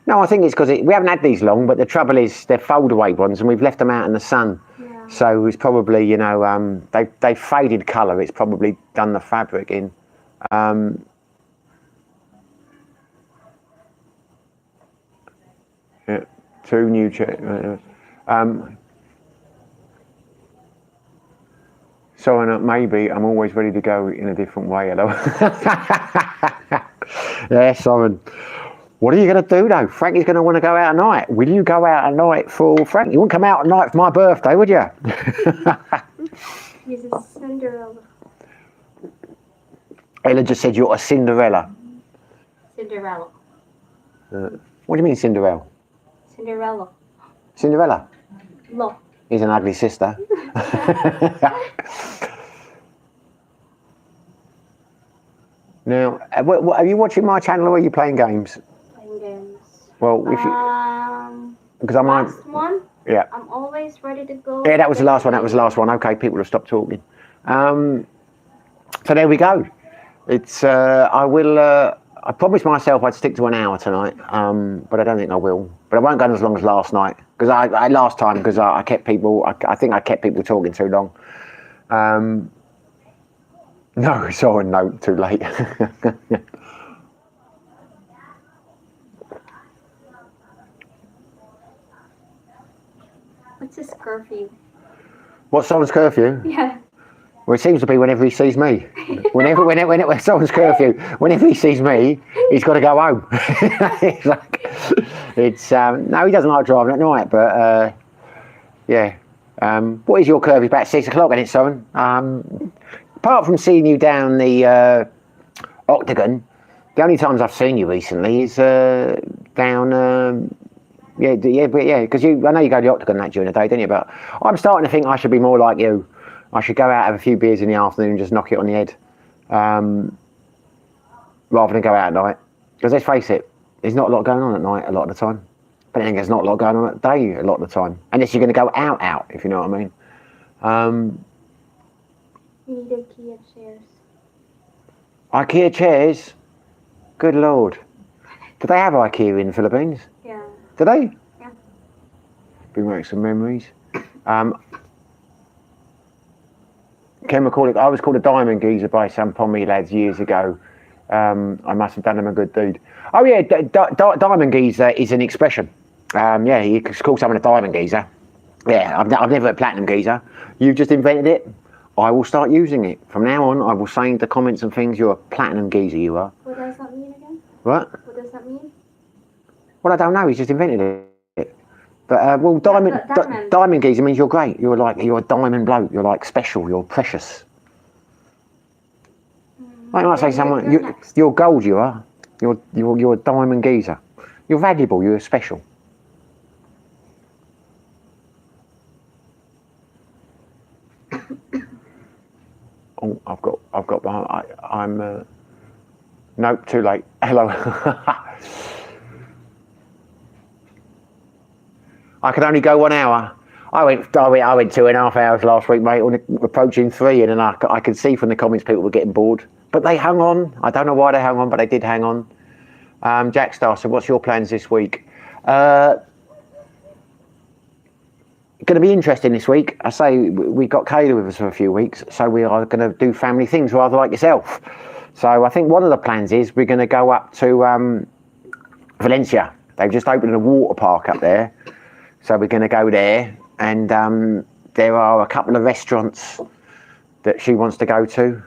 No, I think it's because we haven't had these long, but the trouble is they're fold-away ones and we've left them out in the sun. Yeah. So it's probably, you know, they faded colour. It's probably done the fabric in. Yeah, 2 new chairs. So maybe I'm always ready to go in a different way. Hello. Yeah, Soren. What are you going to do though? Frankie's going to want to go out at night. Will you go out at night for Frank? You wouldn't come out at night for my birthday, would you? He's a Cinderella. Ella just said you're a Cinderella. Cinderella. What do you mean Cinderella? Cinderella. Cinderella? Look. He's an ugly sister. Now, are you watching my channel or are you playing games? Playing games. Well, if you... Because last one? Yeah. I'm always ready to go. Yeah, that was the last one. That was the last one. Okay, people have stopped talking. So there we go. It's. I will. I promised myself I'd stick to an hour tonight, but I don't think I will. But I won't go as long as last night because I last time because I kept people. I think I kept people talking too long. No, sorry, no, too late. What's his curfew? What's someone's curfew? Yeah. Well, it seems to be whenever he sees me. Whenever someone's curfew, whenever he sees me, he's got to go home. No, he doesn't like driving at night, but yeah. What is your curfew? About 6 o'clock, isn't it, son? Apart from seeing you down the Octagon, the only times I've seen you recently is down. Because I know you go to the Octagon that during the day, don't you? But I'm starting to think I should be more like you. I should go out, have a few beers in the afternoon and just knock it on the head, rather than go out at night. Because let's face it, there's not a lot going on at night a lot of the time. But I think there's not a lot going on at day a lot of the time. Unless you're going to go out, if you know what I mean. You need IKEA chairs. IKEA chairs? Good Lord. Do they have IKEA in the Philippines? Yeah. Do they? Yeah. Bring back some memories. Ken McCall, I was called a diamond geezer by some Pommy lads years ago. I must have done them a good deed. Oh yeah, diamond geezer is an expression. Yeah, you could call someone a diamond geezer. Yeah, I've never a platinum geezer. You've just invented it. I will start using it. From now on, I will say in the comments and things, you're a platinum geezer, you are. What does that mean again? What? What does that mean? Well, I don't know. He's just invented it. But well, diamond geezer means you're great. You're a diamond bloke. You're like special. You're precious. I might say someone. You're gold. You are. You're a diamond geezer. You're valuable. You're special. Oh, I'm. Nope. Too late. Hello. I could only go 1 hour. I went 2.5 hours last week, mate, approaching 3, and then I could see from the comments people were getting bored. But they hung on. I don't know why they hung on, but they did hang on. Jack Star said, what's your plans this week? Going to be interesting this week. I say we got Kayla with us for a few weeks, so we are going to do family things rather like yourself. So I think one of the plans is we're going to go up to Valencia. They've just opened a water park up there. So we're going to go there, and there are a couple of restaurants that she wants to go to.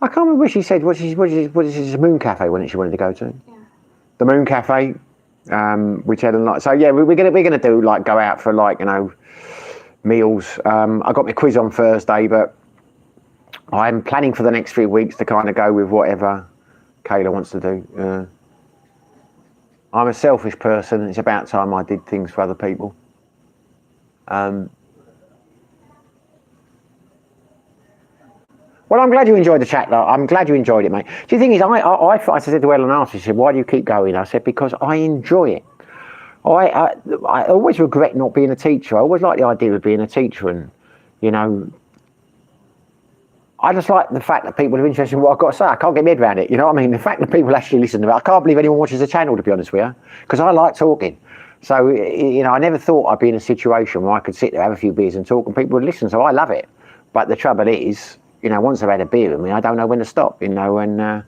I can't remember what she said. What is this Moon Cafe? Wasn't it she wanted to go to? Yeah. The Moon Cafe, which had a lot. So yeah, we're gonna do like go out for like meals. I got my quiz on Thursday, but I'm planning for the next 3 weeks to kind of go with whatever Kayla wants to do. I'm a selfish person. It's about time I did things for other people. Well, I'm glad you enjoyed the chat, though. I'm glad you enjoyed it, mate. The thing is, I said to Ellen after, she said, why do you keep going? I said, because I enjoy it. I always regret not being a teacher. I always like the idea of being a teacher, and, I just like the fact that people are interested in what I've got to say. I can't get my head around it, you know what I mean? The fact that people actually listen to it. I can't believe anyone watches the channel, to be honest with you, because I like talking. So, I never thought I'd be in a situation where I could sit there, have a few beers and talk and people would listen. So I love it. But the trouble is, once I've had a beer with me, I don't know when to stop, and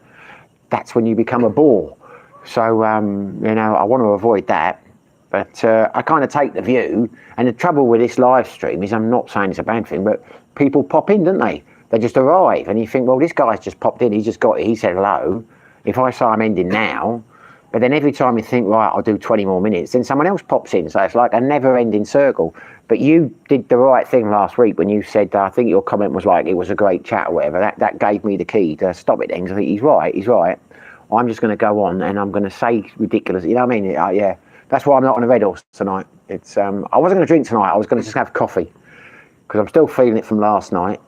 that's when you become a bore. So, I want to avoid that. But I kind of take the view, and the trouble with this live stream is, I'm not saying it's a bad thing, but people pop in, don't they? They just arrive, and you think, well, this guy's just popped in, he said hello. If I say I'm ending now, but then every time you think, right, I'll do 20 more minutes, then someone else pops in. So it's like a never-ending circle. But you did the right thing last week when you said, I think your comment was like, it was a great chat or whatever. That gave me the key to stop it then, because I think he's right. I'm just going to go on and I'm going to say ridiculous, you know what I mean? Yeah, that's why I'm not on a red horse tonight. It's I wasn't going to drink tonight. I was going to just have coffee because I'm still feeling it from last night.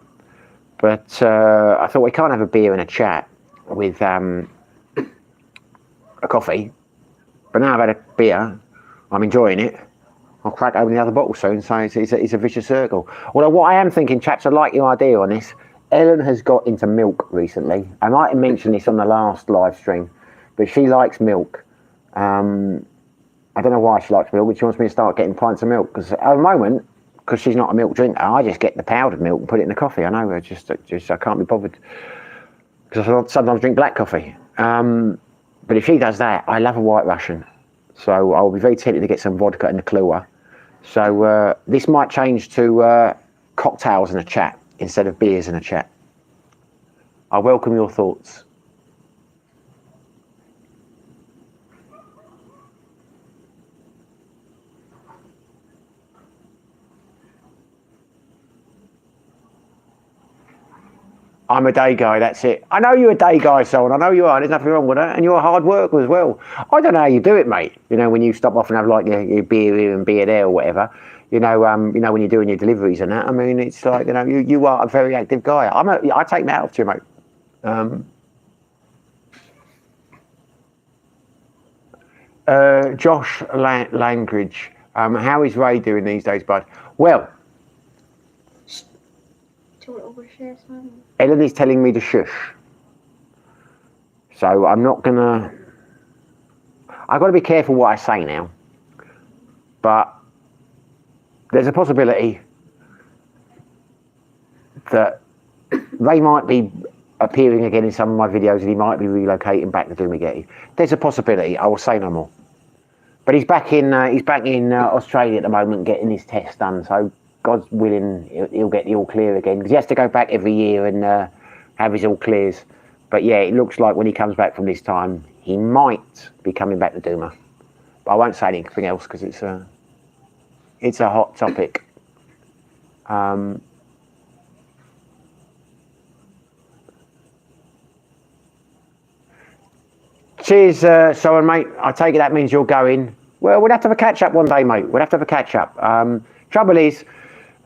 But I thought we can't have a beer and a chat with a coffee. But now I've had a beer, I'm enjoying it. I'll crack open the other bottle soon, so it's a vicious circle. Although what I am thinking, chaps, I like your idea on this. Ellen has got into milk recently. I might have mentioned this on the last live stream, but she likes milk. I don't know why she likes milk, but she wants me to start getting pints of milk. Because at the moment, because she's not a milk drinker, I just get the powdered milk and put it in the coffee. I know, I can't be bothered. Because I sometimes drink black coffee. But if she does that, I love a White Russian. So I'll be very tempted to get some vodka and a Kahlua. So this might change to cocktails in a chat instead of beers in a chat. I welcome your thoughts. I'm a day guy, that's it. I know you're a day guy, Sol, I know you are, there's nothing wrong with that, and you're a hard worker as well. I don't know how you do it, mate. You know, when you stop off and have like your beer here and beer there or whatever, you know, when you're doing your deliveries and that, I mean, it's like, you know, you are a very active guy. I take that off to you, mate. Josh Langridge, how is Ray doing these days, bud? Well, Ellen is telling me to shush. So I'm not gonna... I've got to be careful what I say now. But there's a possibility that Ray might be appearing again in some of my videos and he might be relocating back to Dumaguete. There's a possibility, I will say no more. But he's back in Australia at the moment getting his test done, so God's willing, he'll get the all clear again, because he has to go back every year and have his all clears. But yeah, it looks like when he comes back from this time, he might be coming back to Duma. But I won't say anything else because it's a hot topic. Cheers, Soren, mate. I take it that means you're going. Well, we'll have to have a catch up one day, mate. We'll have to have a catch up. Trouble is,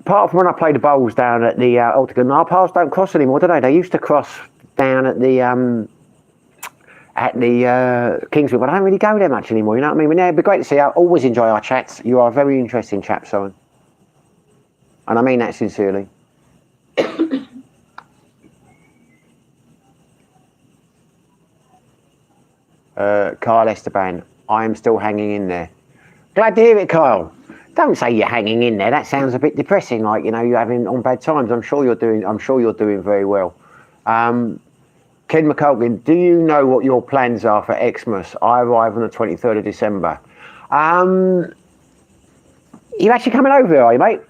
apart from when I play the bowls down at the Octagon, our paths don't cross anymore, do they? They used to cross down at the Kingswood, but I don't really go there much anymore, you know what I mean? It'd be great to see you. I always enjoy our chats. You are a very interesting chap, Soren. And I mean that sincerely. Kyle Esteban, I am still hanging in there. Glad to hear it, Kyle. Don't say you're hanging in there. That sounds a bit depressing. Like, you know, you're having on bad times. I'm sure you're doing very well. Ken McCulkin, do you know what your plans are for Xmas? I arrive on the 23rd of December. You actually coming over here, are you, mate?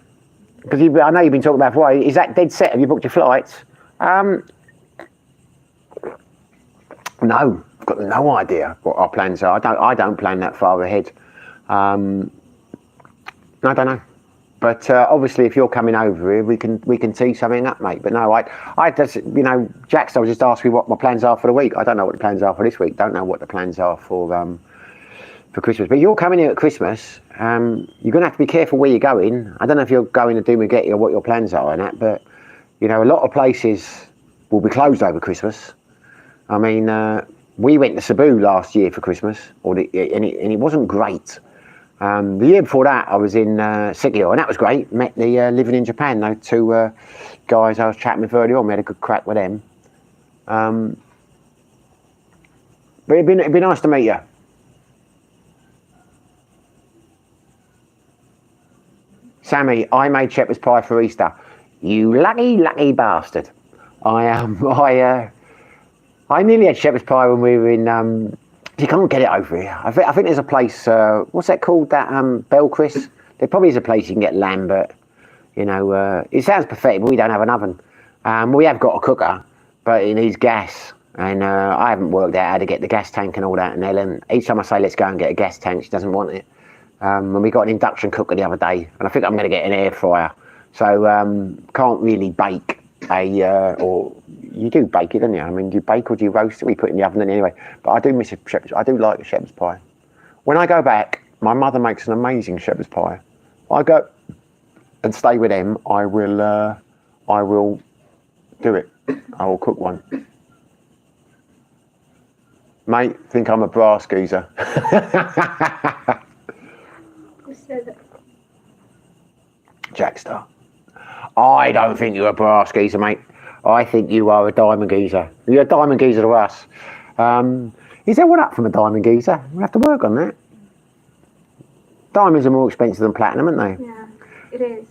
Because I know you've been talking about Hawaii. Is that dead set? Have you booked your flights? No, I've got no idea what our plans are. I don't plan that far ahead. I don't know, but obviously, if you're coming over here, we can tee something up, mate. But no, I just, you know, Jack's was just asking me what my plans are for the week. I don't know what the plans are for this week. Don't know what the plans are for Christmas. But you're coming here at Christmas. You're gonna have to be careful where you're going. I don't know if you're going to Dumaguete or what your plans are on that, but you know, a lot of places will be closed over Christmas. I mean, we went to Cebu last year for Christmas, and it wasn't great. The year before that, I was in Sikio, and that was great. Met the living in Japan, those two guys I was chatting with earlier on. We had a good crack with them. But it'd be nice to meet you. Sammy, I made shepherd's pie for Easter. You lucky bastard. I nearly had shepherd's pie when we were in. You can't get it over here. I think there's a place. What's that called? That Belchris. There probably is a place you can get lamb, but you know, it sounds pathetic. But we don't have an oven. We have got a cooker, but it needs gas, and I haven't worked out how to get the gas tank and all that. And Ellen, each time I say let's go and get a gas tank, she doesn't want it. And we got an induction cooker the other day, and I think I'm going to get an air fryer. So can't really bake or you do bake it, don't you? I mean, do you bake or do you roast it? We put it in the oven anyway. But I do miss a shepherd's. I do like a shepherd's pie. When I go back, my mother makes an amazing shepherd's pie. I go and stay with them. I will do it. I will cook one. Mate, think I'm a brass geezer. Who said that? Jackstar. I don't think you're a brass geezer, mate. I think you are a diamond geezer. You're a diamond geezer to us. Is there one up from a diamond geezer? We'll have to work on that. Diamonds are more expensive than platinum, aren't they? Yeah, it is.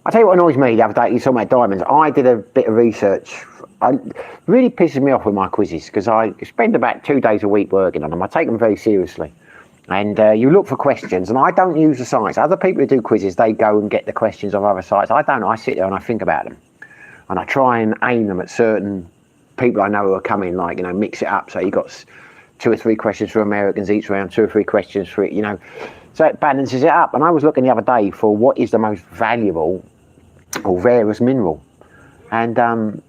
I'll tell you what annoys me the other day. You talking about diamonds. I did a bit of research. It really pisses me off with my quizzes because I spend about 2 days a week working on them. I take them very seriously. And you look for questions, and I don't use the sites. Other people who do quizzes, they go and get the questions of other sites. I don't. I sit there and I think about them. And I try and aim them at certain people I know who are coming, like, you know, mix it up. So you got 2 or 3 questions for Americans each round, 2 or 3 questions for, you know. So it balances it up. And I was looking the other day for what is the most valuable or rarest mineral. And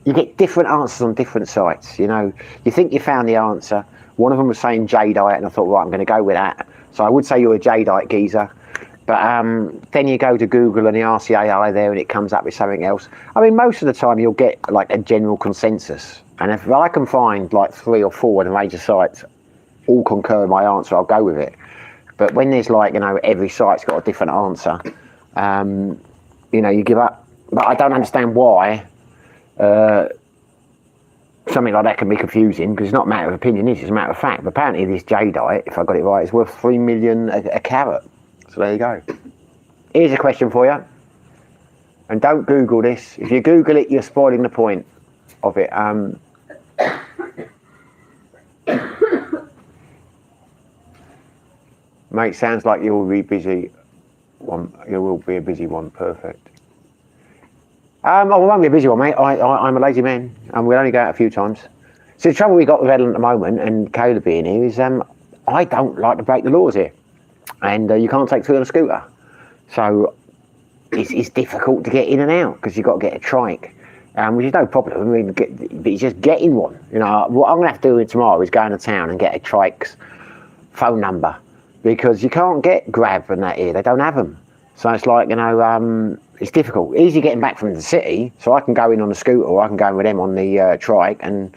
you get different answers on different sites. You know, you think you found the answer. One of them was saying jadeite, and I thought, right, I'm going to go with that. So I would say you're a jadeite geezer. But then you go to Google and the RCAI there, and it comes up with something else. I mean, most of the time you'll get like a general consensus. And if I can find like 3 or 4 of the major sites all concur with my answer, I'll go with it. But when there's like, you know, every site's got a different answer, you know, you give up. But I don't understand why something like that can be confusing, because it's not a matter of opinion, it's a matter of fact. But apparently this jadeite, if I got it right, is worth 3 million a carat. So there you go. Here's a question for you. And don't Google this. If you Google it, you're spoiling the point of it. Mate, sounds like you will be busy. You will be a busy one. Perfect. I won't be a busy one, mate. I'm a lazy man, and we'll only go out a few times. So the trouble we got with Ellen at the moment, and Caleb being here, is I don't like to break the laws here, and you can't take 2 on a scooter. So it's difficult to get in and out because you've got to get a trike, which is no problem. I mean, but it's just getting one. You know, what I'm going to have to do tomorrow is go into town and get a trike's phone number, because you can't get Grab and that here. They don't have them. So it's like, you know, it's difficult. Easy getting back from the city, so I can go in on the scooter, or I can go in with them on the trike, and,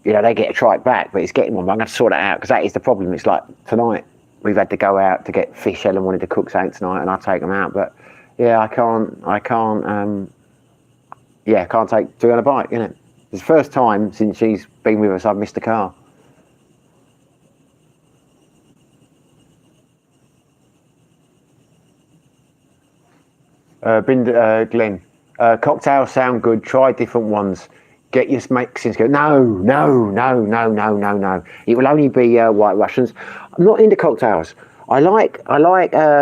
you know, they get a trike back, but it's getting one. But I'm going to sort it out, because that is the problem. It's like tonight, we've had to go out to get fish. Ellen wanted to cook something tonight, and I take them out. But yeah, I can't take 2 on a bike, you know. It's the first time since she's been with us I've missed a car. Glenn, cocktails sound good. Try different ones. Get your Mexicans go. No. It will only be White Russians. I'm not into cocktails. I like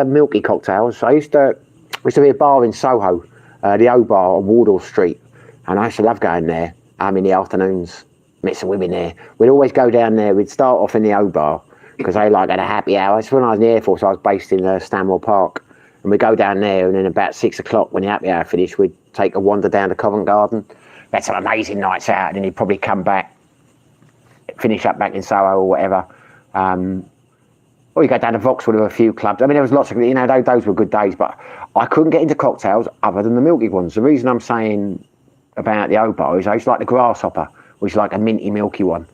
milky cocktails. I used to be a bar in Soho, the O Bar on Wardour Street, and I used to love going there. In the afternoons, met some women there. We'd always go down there. We'd start off in the O Bar because they like had a happy hour. It's when I was in the Air Force. I was based in Stanmore Park. And we'd go down there, and then about 6 o'clock, when the happy hour finished, we'd take a wander down to Covent Garden. We had some amazing nights out, and then you'd probably come back, finish up back in Soho or whatever. Or you go down to Vauxhall with a few clubs. I mean, there was lots of, you know, those were good days, but I couldn't get into cocktails other than the milky ones. The reason I'm saying about the O-Bar is I used to like the Grasshopper, which is like a minty milky one.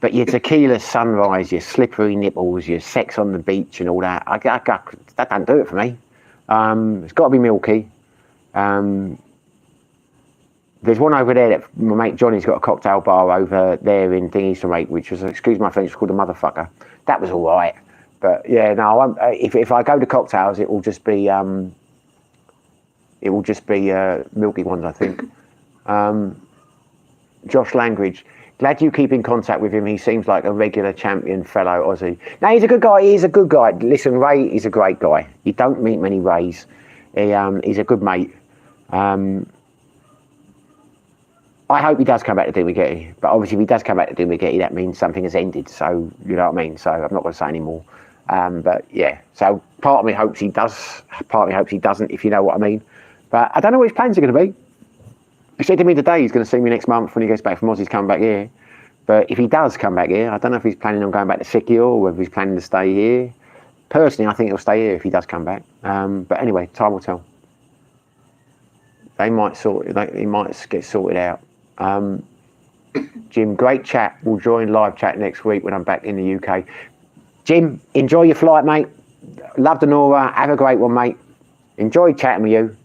But your tequila sunrise, your slippery nipples, your sex on the beach and all that, that don't do it for me. It's got to be milky. There's one over there that my mate Johnny's got a cocktail bar over there in Thingies to make, which was, excuse my French, called the Motherfucker. That was all right. But yeah, no, if I go to cocktails, it will just be milky ones, I think. Josh Langridge, glad you keep in contact with him. He seems like a regular champion fellow Aussie. No, he's a good guy. He's a good guy. Listen, Ray is a great guy. You don't meet many Rays. He's a good mate. I hope he does come back to Dumaguete. But obviously, if he does come back to Dumaguete, that means something has ended. So, you know what I mean? So, I'm not going to say any more. But yeah, so part of me hopes he does. Part of me hopes he doesn't, if you know what I mean. But I don't know what his plans are going to be. He said to me today he's going to see me next month when he gets back from Aussie. He's coming back here. But if he does come back here, I don't know if he's planning on going back to Sikio or whether he's planning to stay here. Personally, I think he'll stay here if he does come back. But anyway, time will tell. They might he might get sorted out. Jim, great chat. We'll join live chat next week when I'm back in the UK. Jim, enjoy your flight, mate. Love the Nora. Have a great one, mate. Enjoyed chatting with you.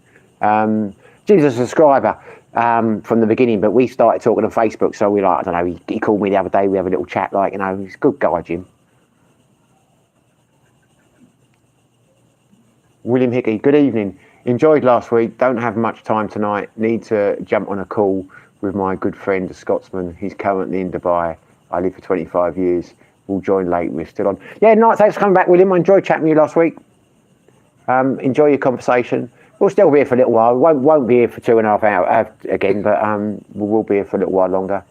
Jim's a subscriber from the beginning, but we started talking on Facebook, so we like, I don't know, he called me the other day, we have a little chat, like, you know, he's a good guy, Jim. William Hickey, good evening. Enjoyed last week, don't have much time tonight, need to jump on a call with my good friend, the Scotsman. He's currently in Dubai. I lived for 25 years. We'll join late, we're still on. Yeah, nice, thanks for coming back, William. I enjoyed chatting with you last week. Enjoy your conversation. We'll still be here for a little while. Won't be here for 2.5 hours again, but we will be here for a little while longer.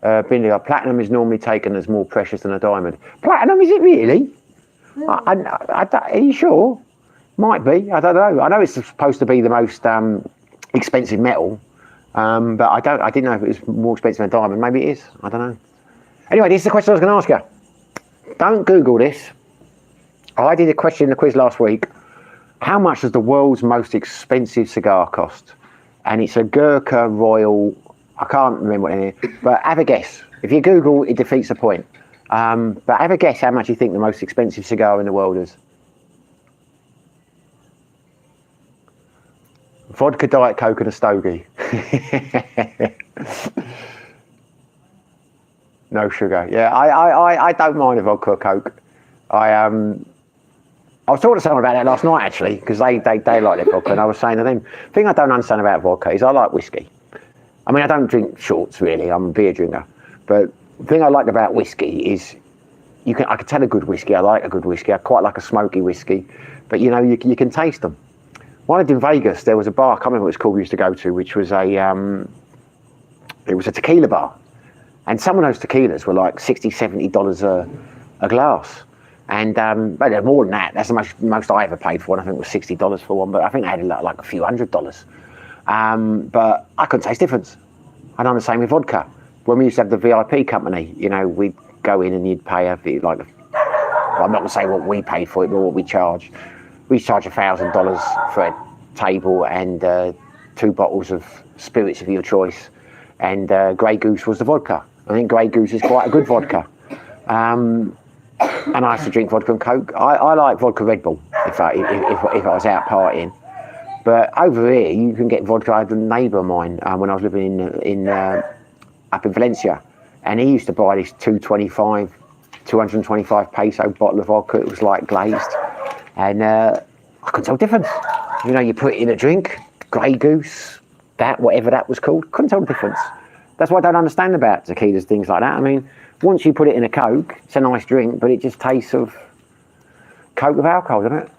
Platinum is normally taken as more precious than a diamond. Platinum, is it really? Are you sure? Might be. I don't know. I know it's supposed to be the most expensive metal, but I didn't know if it was more expensive than a diamond. Maybe it is. I don't know. Anyway, this is the question I was going to ask you. Don't Google this. I did a question in the quiz last week. How much does the world's most expensive cigar cost? And it's a Gurkha Royal. I can't remember what it is, but have a guess. If you Google, it defeats the point. But have a guess how much you think the most expensive cigar in the world is. Vodka, Diet Coke and a stogie. No sugar. Yeah, I don't mind a vodka or Coke. I was talking to someone about that last night, actually, because they like their vodka, and I was saying to them, the thing I don't understand about vodka is I like whiskey. I mean, I don't drink shorts, really. I'm a beer drinker. But the thing I like about whiskey is I can tell a good whiskey. I like a good whiskey. I quite like a smoky whiskey. But, you know, you can taste them. When I lived in Vegas, there was a bar, I can't remember what it's called, we used to go to, which was it was a tequila bar. And some of those tequilas were like $60, $70 a glass. And but they're more than that. That's the most I ever paid for one. I think it was $60 for one, but I think they had like a few $100s. But I couldn't taste difference. I done the same with vodka. When we used to have the VIP company, you know, we'd go in and you'd pay I'm not going to say what we paid for it, but what we charge. We charge $1,000 for a table and 2 bottles of spirits of your choice. And Grey Goose was the vodka. I think Grey Goose is quite a good vodka. And I used to drink vodka and Coke. I like vodka Red Bull if I was out partying. But over here, you can get vodka. I had a neighbour of mine when I was living up in Valencia, and he used to buy this 225 peso bottle of vodka. It was like glazed, and I couldn't tell the difference. You know, you put it in a drink, Grey Goose, whatever that was called, couldn't tell the difference. That's what I don't understand about tequilas, things like that. I mean, once you put it in a Coke, it's a nice drink, but it just tastes of Coke with alcohol, doesn't it?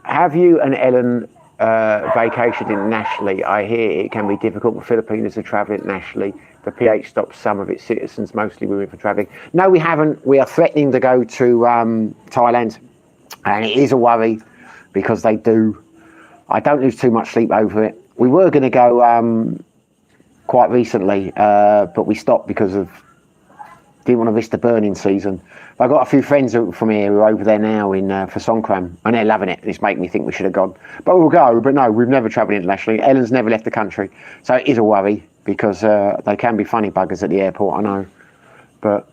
Have you and Ellen vacationed internationally? I hear it can be difficult for Filipinos to travel internationally. The PH stops some of its citizens, mostly women, from travelling. No, we haven't. We are threatening to go to Thailand, and it is a worry because they do. I don't lose too much sleep over it. We were going to go quite recently, but we stopped because didn't want to risk the burning season. I've got a few friends from here who are over there now for Songkran, and they're loving it. It's making me think we should have gone. But we'll go. But no, we've never travelled internationally. Ellen's never left the country. So it is a worry because they can be funny buggers at the airport, I know. But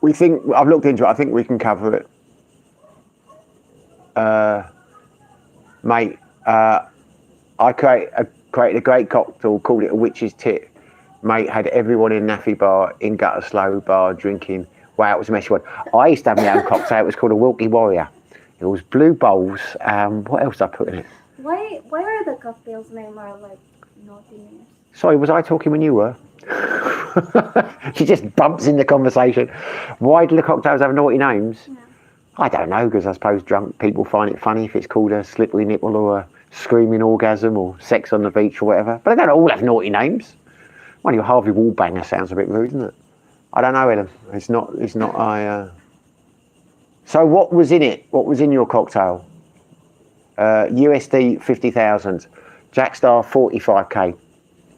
we think, I've looked into it, I think we can cover it. Mate, I created a great cocktail, called it a witch's tit. Mate, had everyone in Naffy Bar, in Gutter Slow Bar, drinking. Wow, it was a messy one. I used to have my own cocktail. It was called a Wilkie Warrior. It was blue bowls. What else did I put in it? Why are the cocktails named more like naughty names? Sorry, was I talking when you were? She just bumps in the conversation. Why do the cocktails have naughty names? Yeah. I don't know, because I suppose drunk people find it funny if it's called a slippery nipple or a screaming orgasm or sex on the beach or whatever. But they don't all have naughty names. Well, your Harvey Wallbanger sounds a bit rude, doesn't it? I don't know, Ellen. It's not. So what was in it? What was in your cocktail? USD 50,000. Jackstar 45k.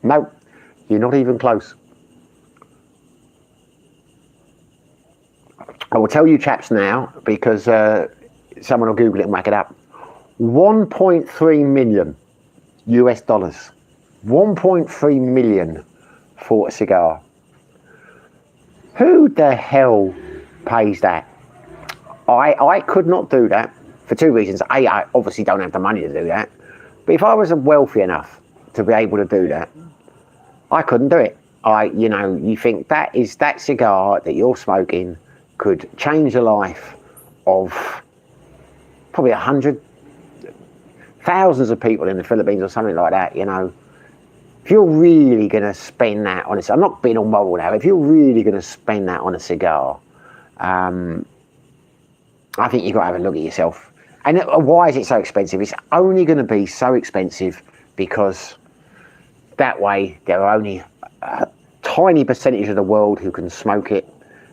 No, you're not even close. I will tell you chaps now, because someone will Google it and whack it up. 1.3 million US dollars. 1.3 million for a cigar. Who the hell pays that? I could not do that for two reasons. A, I obviously don't have the money to do that. But if I was wealthy enough to be able to do that, I couldn't do it. You know, you think that cigar that you're smoking could change the life of probably 100, thousands of people in the Philippines or something like that, you know. If you're really going to spend that on I'm not being all moral now, if you're really going to spend that on a cigar, I think you've got to have a look at yourself. And why is it so expensive? It's only going to be so expensive because that way there are only a tiny percentage of the world who can smoke it,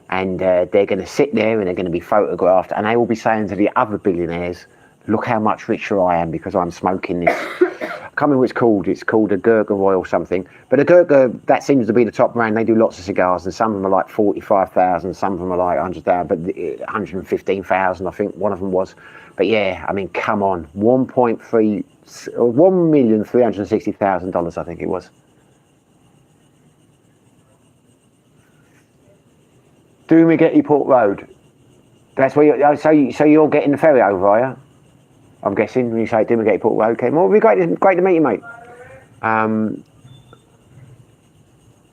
and they're going to sit there and they're going to be photographed, and they will be saying to the other billionaires, look how much richer I am because I'm smoking this. I can't remember what it's called. It's called a Gurkha Royal something. But a Gurkha, that seems to be the top brand. They do lots of cigars, and some of them are like 45,000, some of them are like 100,000, but 115,000, I think one of them was. But yeah, I mean, come on, $1,360,000, I think it was. Dumaguete Port Road. That's where so you're getting the ferry over, are you? I'm guessing when you say Dumaguete Port Road. Okay, well, it'll be great to meet you, mate.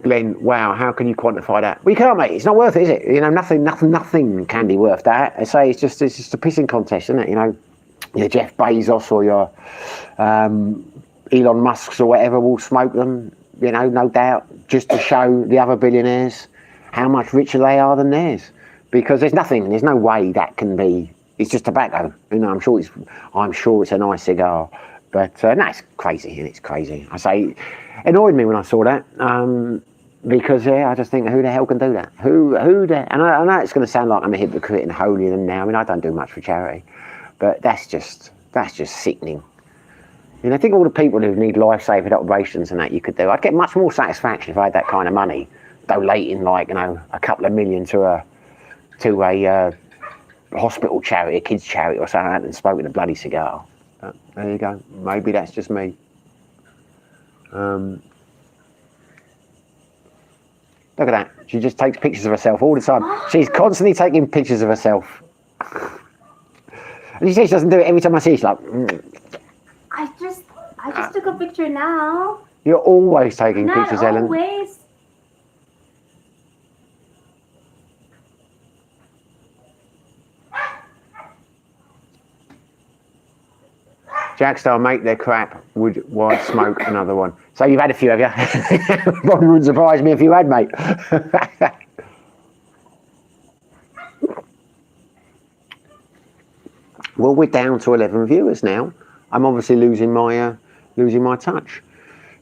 Glenn, wow, how can you quantify that? Well, you can't, mate. It's not worth it, is it? You know, nothing can be worth that. I say it's just a pissing contest, isn't it? You know, your Jeff Bezos or your Elon Musk's or whatever will smoke them. You know, no doubt, just to show the other billionaires how much richer they are than theirs. Because there's no way that can be. It's just tobacco. You know, I'm sure it's a nice cigar, but no, it's crazy. It's crazy. I say, it annoyed me when I saw that because I just think, who the hell can do that? And I know it's going to sound like I'm a hypocrite and holier than now. I mean, I don't do much for charity, but that's just sickening. You know, think of all the people who need life-saving operations and that you could do. I'd get much more satisfaction if I had that kind of money, donating like, you know, a couple of million to a hospital charity, a kids charity or something like that, and smoking a bloody cigar. But there you go. Maybe that's just me. Look at that. She just takes pictures of herself all the time. She's constantly taking pictures of herself. And she says she doesn't do it every time I see her. She's like, I just took a picture now. You're always taking pictures, Ellen. Not always. Jackstar make their crap, would why smoke another one? So you've had a few, have you? Probably wouldn't surprise me if you had, mate. Well, we're down to 11 viewers now. I'm obviously losing my touch.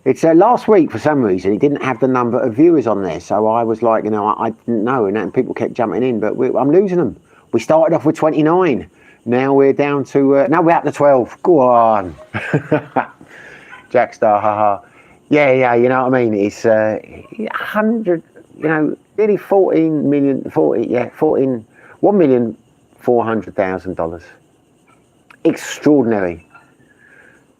It's last week for some reason it didn't have the number of viewers on there, so I was like, you know, I didn't know, and people kept jumping in, but I'm losing them. We started off with 29. Now we're down to, now we're up to 12. Go on. Jackstar, haha. Yeah, you know what I mean? It's 100, you know, nearly 1,400,000. Extraordinary.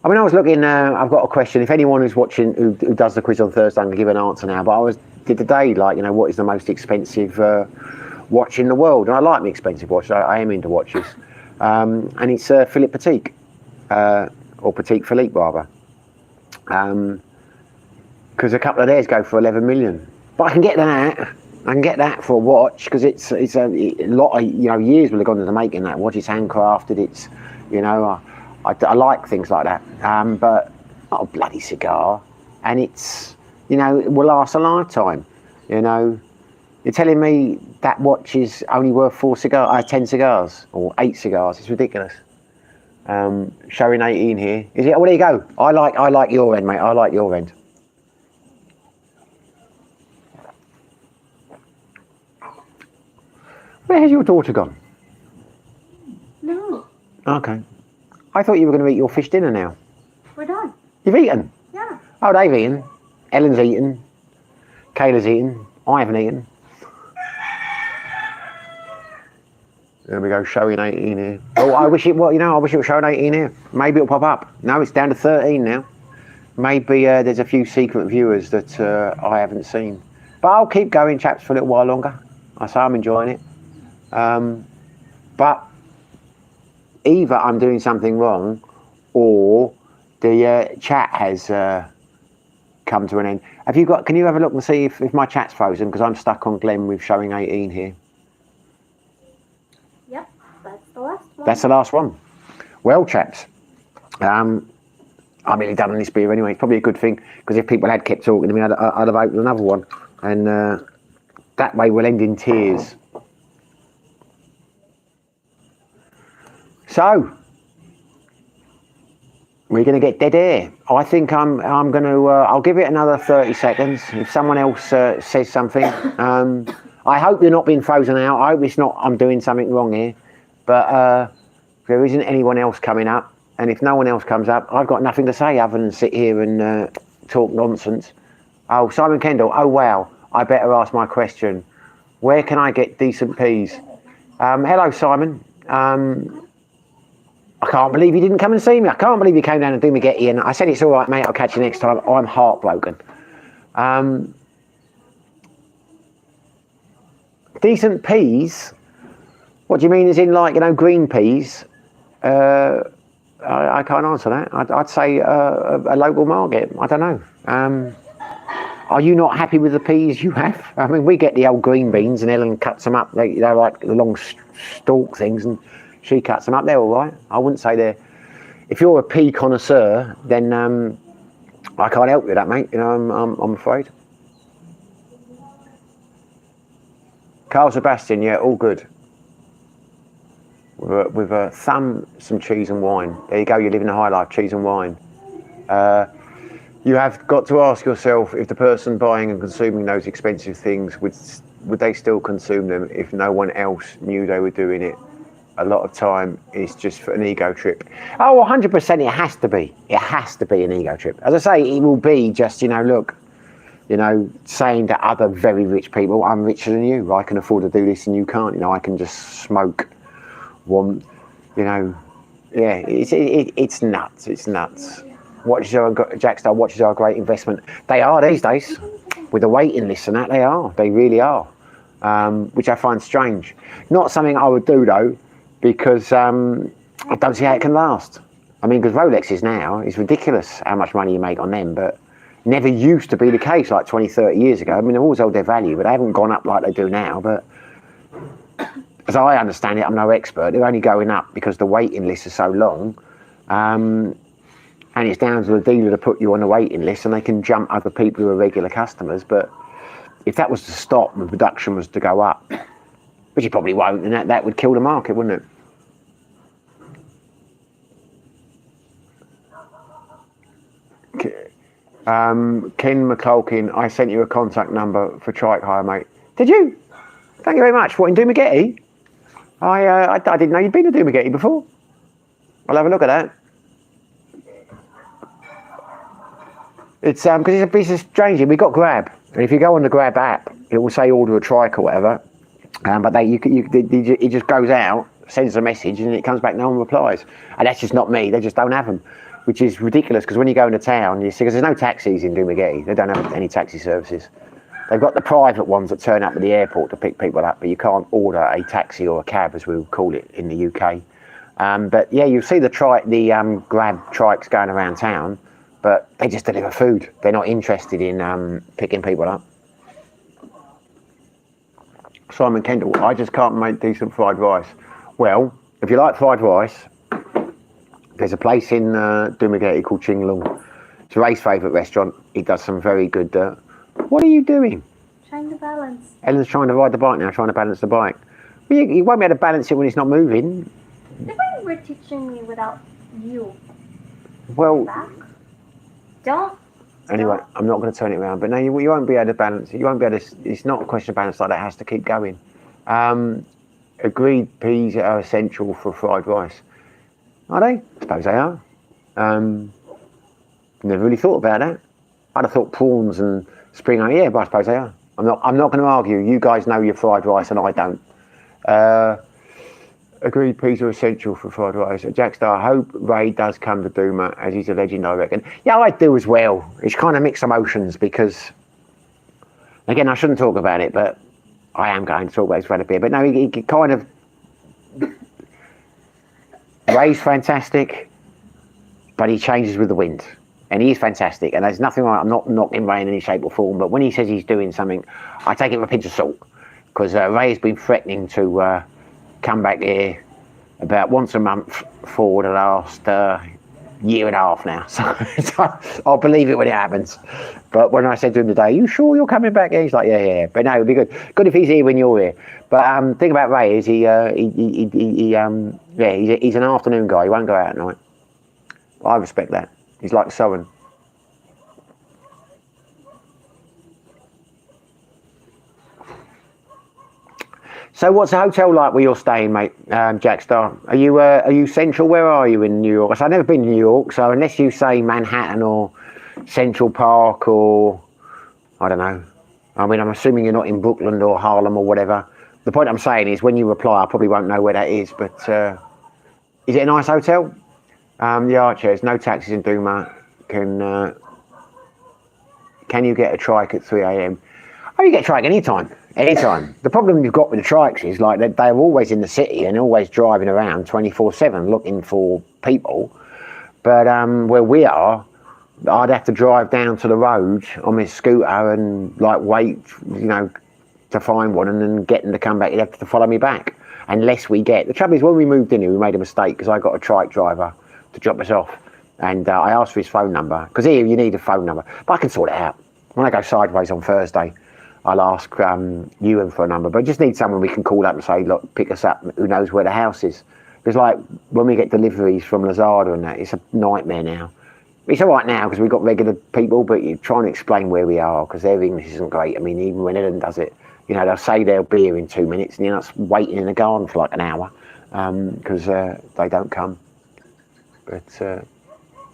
I mean, I was looking, I've got a question. If anyone who's watching, who does the quiz on Thursday, I'm going to give an answer now. But did today, like, you know, what is the most expensive watch in the world? And I like my expensive watch. I am into watches. And it's Philippe Petit, or Petit Philippe rather, because a couple of theirs go for 11 million. But I can get that for a watch because it's a lot of, you know, years will have gone into making that watch. It's handcrafted. It's, you know, I like things like that. But not a bloody cigar, and it's, you know, it will last a lifetime. You know. You're telling me that watch is only worth 10 cigars or 8 cigars? It's ridiculous. Showing 18 here. Is it? Oh, well, there you go. I like your end, mate. I like your end. Where has your daughter gone? No. Okay. I thought you were going to eat your fish dinner now. We're done. You've eaten? Yeah. Oh, they've eaten. Ellen's eaten. Kayla's eaten. I haven't eaten. There we go, showing 18 here. Oh, I wish it was showing 18 here. Maybe it'll pop up. No, it's down to 13 now. Maybe there's a few secret viewers that I haven't seen. But I'll keep going, chaps, for a little while longer. I say I'm enjoying it. But either I'm doing something wrong, or the chat has come to an end. Have you got? Can you have a look and see if my chat's frozen? Because I'm stuck on Glenn with showing 18 here. Yep, that's the last one. That's the last one. Well, chaps, I'm nearly done on this beer anyway. It's probably a good thing, because if people had kept talking to me, I'd have opened another one, and that way we'll end in tears. So we're going to get dead air. I think I'm going to. I'll give it another 30 seconds. If someone else says something, I hope you're not being frozen out. I hope it's not. I'm doing something wrong here, but if there isn't anyone else coming up, and if no one else comes up, I've got nothing to say other than sit here and talk nonsense. Oh, Simon Kendall. Oh wow. I better ask my question. Where can I get decent peas? Hello, Simon. I can't believe you didn't come and see me. I can't believe you came down to Dumaguete, and I said it's all right, mate. I'll catch you next time. I'm heartbroken. Decent peas? What do you mean? As in, like, green peas? I can't answer that. I'd say a local market. I don't know. Are you not happy with the peas you have? I mean, we get the old green beans, and Ellen cuts them up. They're like the long stalk things, and she cuts them up. They're all right. I wouldn't say they're. If you're a pea connoisseur, then I can't help you with that, mate. I'm afraid. Carl Sebastian, yeah, all good. With a thumb, some cheese and wine. There you go. You're living a high life. Cheese and wine. You have got to ask yourself, if the person buying and consuming those expensive things would they still consume them if no one else knew they were doing it? A lot of time it's just for an ego trip. Oh, 100%, it has to be. It has to be an ego trip. As I say, it will be just, look, saying to other very rich people, I'm richer than you. I can afford to do this and you can't. I can just smoke one, yeah, it's nuts. It's nuts. Jackstar watches are a great investment. They are these days. With the waiting lists and that, they are. They really are. Which I find strange. Not something I would do, though, because I don't see how it can last. I mean, because Rolexes now, it's ridiculous how much money you make on them, but never used to be the case like 20, 30 years ago. I mean, they've always held their value, but they haven't gone up like they do now. But as I understand it, I'm no expert, they're only going up because the waiting lists are so long. And it's down to the dealer to put you on the waiting list, and they can jump other people who are regular customers. But if that was to stop and production was to go up, which it probably won't, and that would kill the market, wouldn't it? Ken McCulkin, I sent you a contact number for trike hire, mate. Did you? Thank you very much. What, in Dumaguete? I didn't know you'd been to Dumaguete before. I'll have a look at that. It's because it's a piece of strange. We got Grab, and if you go on the Grab app, it will say order a trike or whatever. But it just goes out, sends a message, and it comes back. No one replies, and that's just not me. They just don't have them, which is ridiculous. Because when you go into town, you see, because there's no taxis in Dumaguete. They don't have any taxi services. They've got the private ones that turn up at the airport to pick people up, but you can't order a taxi or a cab, as we would call it in the UK. But yeah, you see the Grab trikes going around town. But they just deliver food. They're not interested in picking people up. Simon Kendall, I just can't make decent fried rice. Well, if you like fried rice, there's a place in Dumaguete called Ching Lung. It's Ray's favourite restaurant. He does some very good... What are you doing? Trying to balance. Ellen's trying to ride the bike now, trying to balance the bike. Well, you won't be able to balance it when it's not moving. If you were teaching me without you. Well... Back? Don't. Anyway, I'm not going to turn it around, but no, you won't be able to balance it. You won't be able to. It's not a question of balance like that. It has to keep going. Agreed, peas are essential for fried rice. Are they? I suppose they are. Never really thought about that. I'd have thought prawns and spring onion. Yeah, but I suppose they are. I'm not going to argue. You guys know your fried rice, and I don't. Agreed, peas are essential for fried rice. Jackstar, I hope Ray does come to Duma, as he's a legend, I reckon. Yeah, I do as well. It's kind of mixed emotions because, again, I shouldn't talk about it, but I am going to talk about his friend a bit. But no, he kind of, Ray's fantastic, but he changes with the wind. And he is fantastic, and there's nothing wrong. I'm not knocking Ray in any shape or form, but when he says he's doing something, I take it with a pinch of salt, because Ray's been threatening to come back here about once a month for the last year and a half now. So I'll believe it when it happens. But when I said to him today, "Are you sure you're coming back here?" He's like, yeah. But no, it'd be good. Good if he's here when you're here. But thing about Ray is he's an afternoon guy. He won't go out at night. I respect that. He's like Soren. So what's the hotel like where you're staying, mate, Jackstar? Are you central? Where are you in New York? So I've never been to New York, so unless you say Manhattan or Central Park or, I don't know. I mean, I'm assuming you're not in Brooklyn or Harlem or whatever. The point I'm saying is when you reply, I probably won't know where that is, but is it a nice hotel? The Archers, no taxis in Duma. Can you get a trike at 3 a.m? Oh, you get a trike anytime. The problem you've got with the trikes is like they're always in the city and always driving around 24/7 looking for people. But where we are, I'd have to drive down to the road on my scooter and like wait, to find one and then get them to come back. You'd have to follow me back. Unless we get... The trouble is when we moved in here, we made a mistake because I got a trike driver to drop us off. And I asked for his phone number because here you need a phone number. But I can sort it out. When I go sideways on Thursday, I'll ask Ewan for a number, but I just need someone we can call up and say, look, pick us up, who knows where the house is. Because like when we get deliveries from Lazada and that, it's a nightmare now. It's all right now because we've got regular people, but you're trying to explain where we are because their English isn't great. I mean, even when Ellen does it, they'll say they'll be here in 2 minutes and you're not waiting in the garden for like an hour because they don't come. But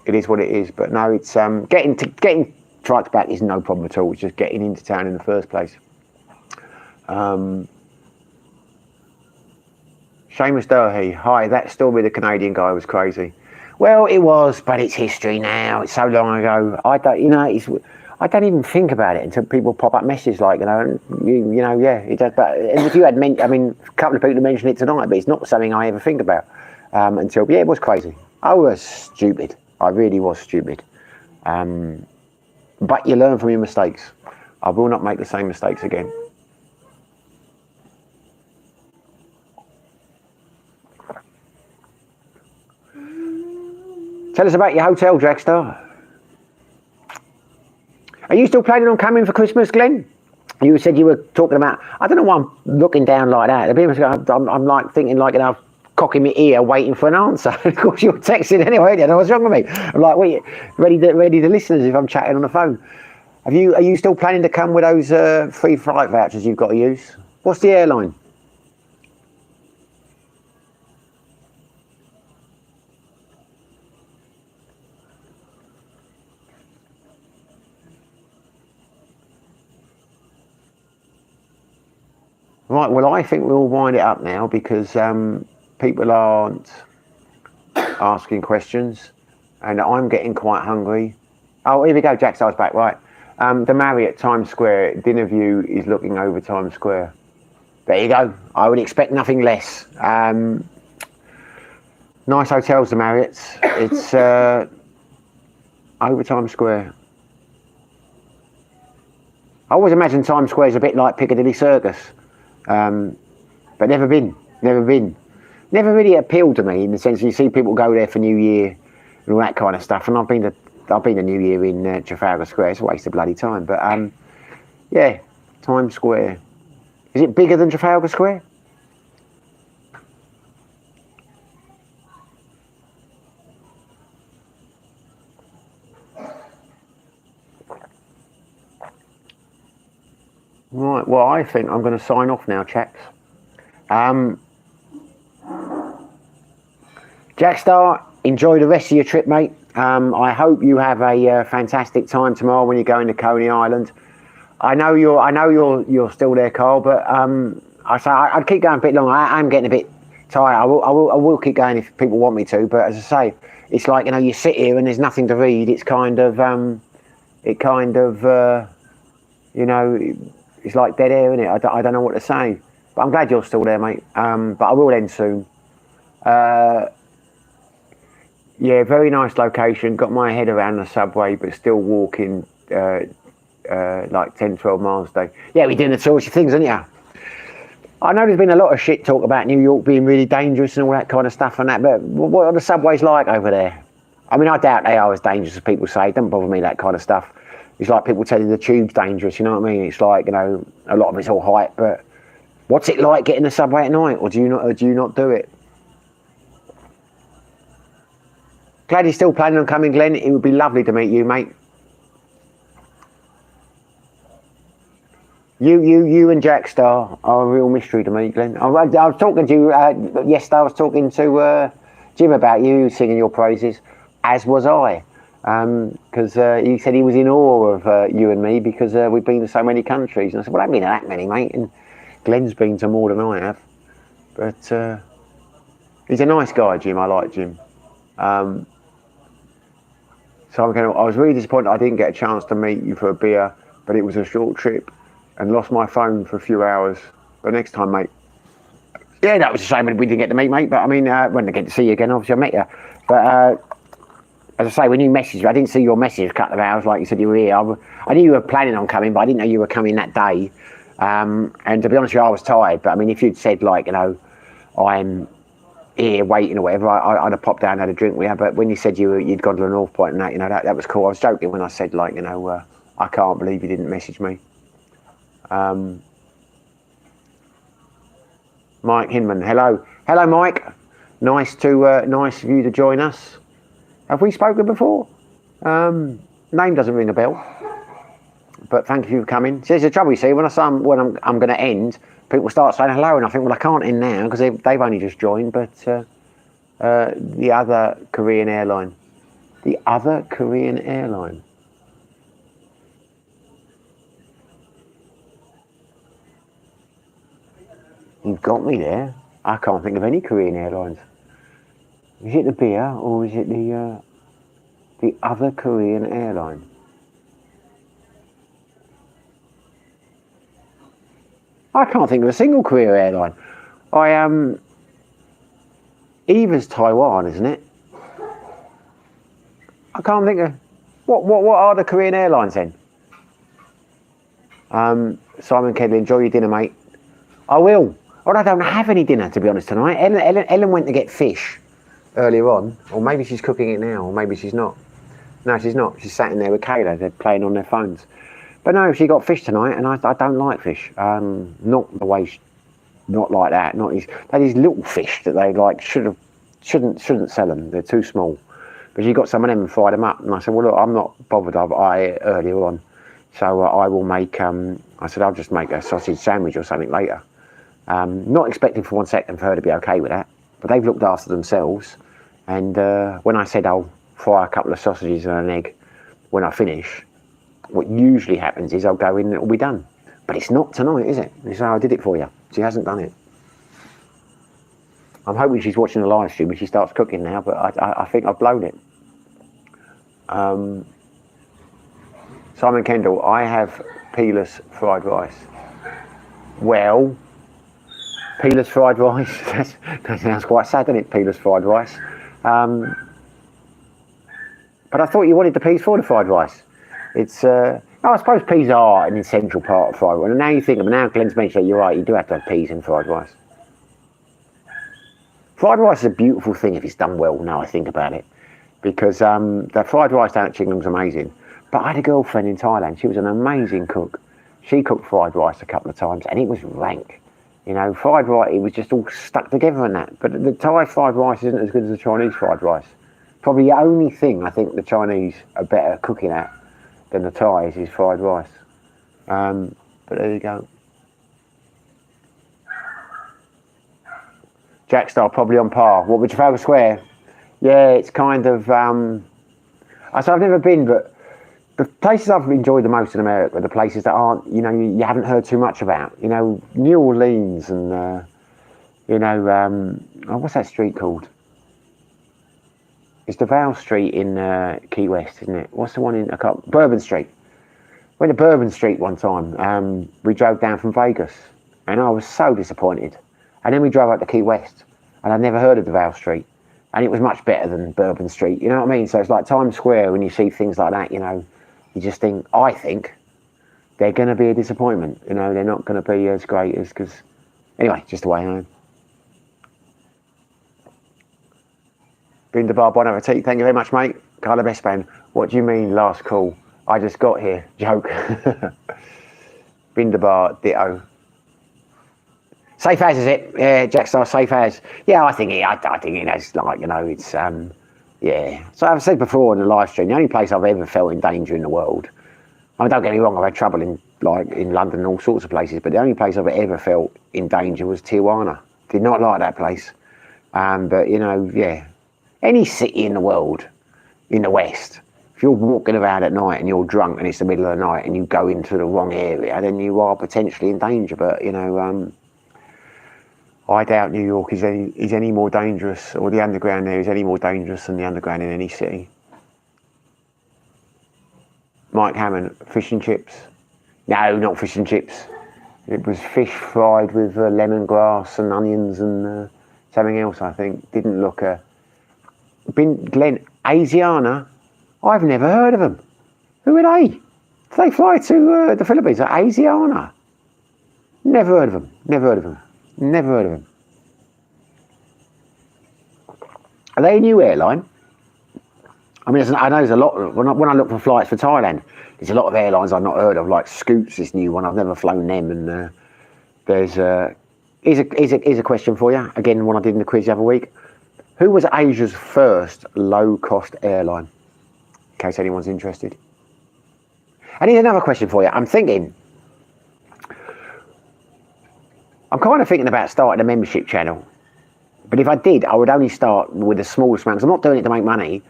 it is what it is. But no, it's getting trikes back is no problem at all. It's just getting into town in the first place. Seamus Durhey, hi, that story with the Canadian guy was crazy. Well, it was, but it's history now. It's so long ago. I don't even think about it until people pop up messages like, yeah, it does. But if you had a couple of people mentioned it tonight, but it's not something I ever think about until, yeah, it was crazy. I was stupid. I really was stupid. But you learn from your mistakes. I will not make the same mistakes again. Tell us about your hotel, Dragstar. Are you still planning on coming for Christmas, Glenn? You said you were talking about... I don't know why I'm looking down like that. I'm like thinking like, cocking my ear waiting for an answer. Of course you're texting anyway, you know what's wrong with me? I'm like, wait, ready to listen as if I'm chatting on the phone. Are you still planning to come with those free flight vouchers you've got to use? What's the airline? Right, well I think we'll wind it up now because people aren't asking questions and I'm getting quite hungry. Oh, here we go, Jack Star's back, right. The Marriott Times Square dinner view is looking over Times Square. There you go. I would expect nothing less. Nice hotels, the Marriott's. It's over Times Square. I always imagine Times Square is a bit like Piccadilly Circus, but never been. Never really appealed to me in the sense you see people go there for New Year and all that kind of stuff. And I've been to New Year in Trafalgar Square. It's a waste of bloody time. But yeah, Times Square. Is it bigger than Trafalgar Square? Right, well, I think I'm going to sign off now, chaps. Jackstar, enjoy the rest of your trip, mate. I hope you have a fantastic time tomorrow when you're going to Coney Island. I know you're still there, Carl, but I'd keep going a bit longer. I'm getting a bit tired. I will keep going if people want me to, but as I say, it's like, you sit here and there's nothing to read. It's kind of, it's like dead air, isn't it? I don't know what to say. But I'm glad you're still there, mate. But I will end soon. Yeah, very nice location. Got my head around the subway, but still walking like 10, 12 miles a day. Yeah, we're doing the touristy things, aren't you? I know there's been a lot of shit talk about New York being really dangerous and all that kind of stuff and that, but what are the subways like over there? I mean, I doubt they are as dangerous as people say. It doesn't bother me, that kind of stuff. It's like people telling the tube's dangerous, you know what I mean? It's like, you know, a lot of it's all hype, but what's it like getting the subway at night, or do you not do it? Glad you're still planning on coming, Glenn. It would be lovely to meet you, mate. You and Jack Star are a real mystery to me, Glenn. I was talking to you yesterday. I was talking to Jim about you singing your praises, as was I, because he said he was in awe of you and me because we've been to so many countries. And I said, well, I haven't been to that many, mate. And Glenn's been to more than I have. But he's a nice guy, Jim. I like Jim. So I was really disappointed I didn't get a chance to meet you for a beer, but it was a short trip. And lost my phone for a few hours. But next time, mate. Yeah, that was a shame we didn't get to meet, mate. But I mean, when I get to see you again, obviously I met you. But as I say, when you messaged me, I didn't see your message a couple of hours like you said you were here. I knew you were planning on coming, but I didn't know you were coming that day. And to be honest with you, I was tired. But I mean, if you'd said like, you know, I'm here waiting or whatever, I'd have popped down and had a drink with you. But when you said you'd gone to the North Point and that, you know, that was cool. I was joking when I said like, you know, I can't believe you didn't message me. Mike Hinman, hello, Mike. Nice of you to join us. Have we spoken before? Name doesn't ring a bell, but thank you for coming. See, there's the trouble, you see, when I'm going to end, people start saying hello, and I think, well, I can't end now because they've only just joined. But the other Korean airline. You've got me there. I can't think of any Korean airlines. Is it the beer or is it the other Korean airline? I can't think of a single Korean airline. Eva's Taiwan, isn't it? I can't think of what are the Korean airlines then? Simon Kedley, enjoy your dinner, mate. I will. Well, I don't have any dinner, to be honest, tonight. Ellen went to get fish earlier on, or maybe she's cooking it now, or maybe she's not. No, she's not. She's sat in there with Kayla. They're playing on their phones. But no, she got fish tonight, and I don't like fish. Not the way, not like that. They're these little fish that they like shouldn't sell them. They're too small. But she got some of them and fried them up, and I said, well, look, I'm not bothered. I ate it earlier on, so I will make. I said I'll just make a sausage sandwich or something later. Not expecting for 1 second for her to be okay with that, but they've looked after themselves. And when I said I'll fry a couple of sausages and an egg when I finish, what usually happens is I'll go in and it'll be done. But it's not tonight, is it? So I did it for you. She hasn't done it. I'm hoping she's watching the live stream and she starts cooking now, but I think I've blown it. Simon Kendall, I have peeless fried rice. Well, peeless fried rice, that sounds quite sad, doesn't it, peeless fried rice? But I thought you wanted the peas for the fried rice. It's, I suppose peas are an essential part of fried rice. And now you think of it, now Glenn's mentioned it, you're right, you do have to have peas in fried rice. Fried rice is a beautiful thing if it's done well, now I think about it. Because the fried rice down at Chingham's amazing. But I had a girlfriend in Thailand, she was an amazing cook. She cooked fried rice a couple of times and it was rank. You know, fried rice, it was just all stuck together and that. But the Thai fried rice isn't as good as the Chinese fried rice. Probably the only thing I think the Chinese are better cooking at than the Thais is fried rice. But there you go. Jack Star probably on par. What would Trafalgar Square? Yeah, it's kind of. I've never been, but the places I've enjoyed the most in America are the places that aren't, you know, you haven't heard too much about. You know, New Orleans and, what's that street called? It's Duval Street in Key West, isn't it? What's the one in Bourbon Street? Went to Bourbon Street one time. We drove down from Vegas, and I was so disappointed. And then we drove out to Key West, and I'd never heard of Duval Street. And it was much better than Bourbon Street, you know what I mean? So it's like Times Square, when you see things like that, you know, you just think, I think they're going to be a disappointment. You know, they're not going to be as great as, because, anyway, just the way I am. Been to bar, bon appetit. Thank you very much, mate. Carla Bestband. What do you mean, last call? I just got here. Joke. Been to bar, ditto. Safe as, is it? Yeah, Jackstar, safe as. Yeah, I think it has, like, you know, it's, yeah. So I've said before in the live stream, the only place I've ever felt in danger in the world, I mean, don't get me wrong, I've had trouble in, like, in London and all sorts of places, but the only place I've ever felt in danger was Tijuana. Did not like that place. But, you know, yeah. Any city in the world, in the West, if you're walking around at night and you're drunk and it's the middle of the night and you go into the wrong area, then you are potentially in danger. But, you know, I doubt New York is any more dangerous, or the underground there is any more dangerous than the underground in any city. Mike Hammond, fish and chips. No, not fish and chips. It was fish fried with lemongrass and onions and something else, I think. Didn't look Glenn, Asiana? I've never heard of them. Who are they? Do they fly to the Philippines? Asiana? Never heard of them. Never heard of them. Never heard of them. Are they a new airline? I mean, I know there's a lot. When I look for flights for Thailand, there's a lot of airlines I've not heard of, like Scoots, this new one. I've never flown them. And here's a question for you. Again, one I did in the quiz the other week. Who was Asia's first low-cost airline? In case anyone's interested. And here's another question for you. I'm kind of thinking about starting a membership channel. But if I did, I would only start with the smallest amount, because I'm not doing it to make money.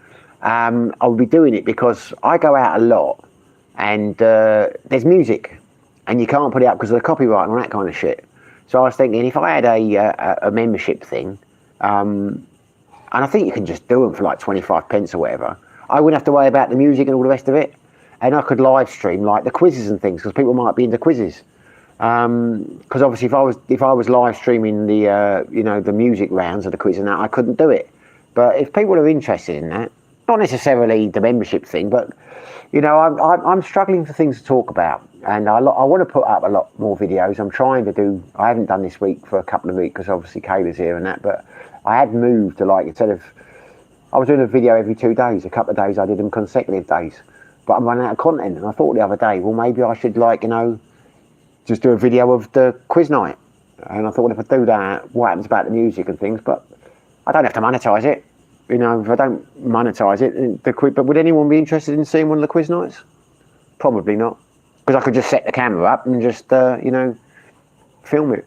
I would be doing it because I go out a lot and there's music and you can't put it up because of the copyright and all that kind of shit. So I was thinking, if I had a membership thing, and I think you can just do them for like 25 pence or whatever, I wouldn't have to worry about the music and all the rest of it. And I could live stream like the quizzes and things, because people might be into quizzes. Because obviously if I was live streaming the you know, the music rounds of the quiz and that, I couldn't do it. But if people are interested in that, not necessarily the membership thing, but you know, I'm struggling for things to talk about, and I want to put up a lot more videos. I'm trying to do. I haven't done this week for a couple of weeks because obviously Kayla's here and that, but I had moved to, like, instead of, I was doing a video every 2 days. A couple of days I did them consecutive days, but I'm running out of content. And I thought the other day, well, maybe I should, like, you know, just do a video of the quiz night. And I thought, well, if I do that, what happens about the music and things? But I don't have to monetize it. You know, if I don't monetize it, but would anyone be interested in seeing one of the quiz nights? Probably not, because I could just set the camera up and just, you know, film it.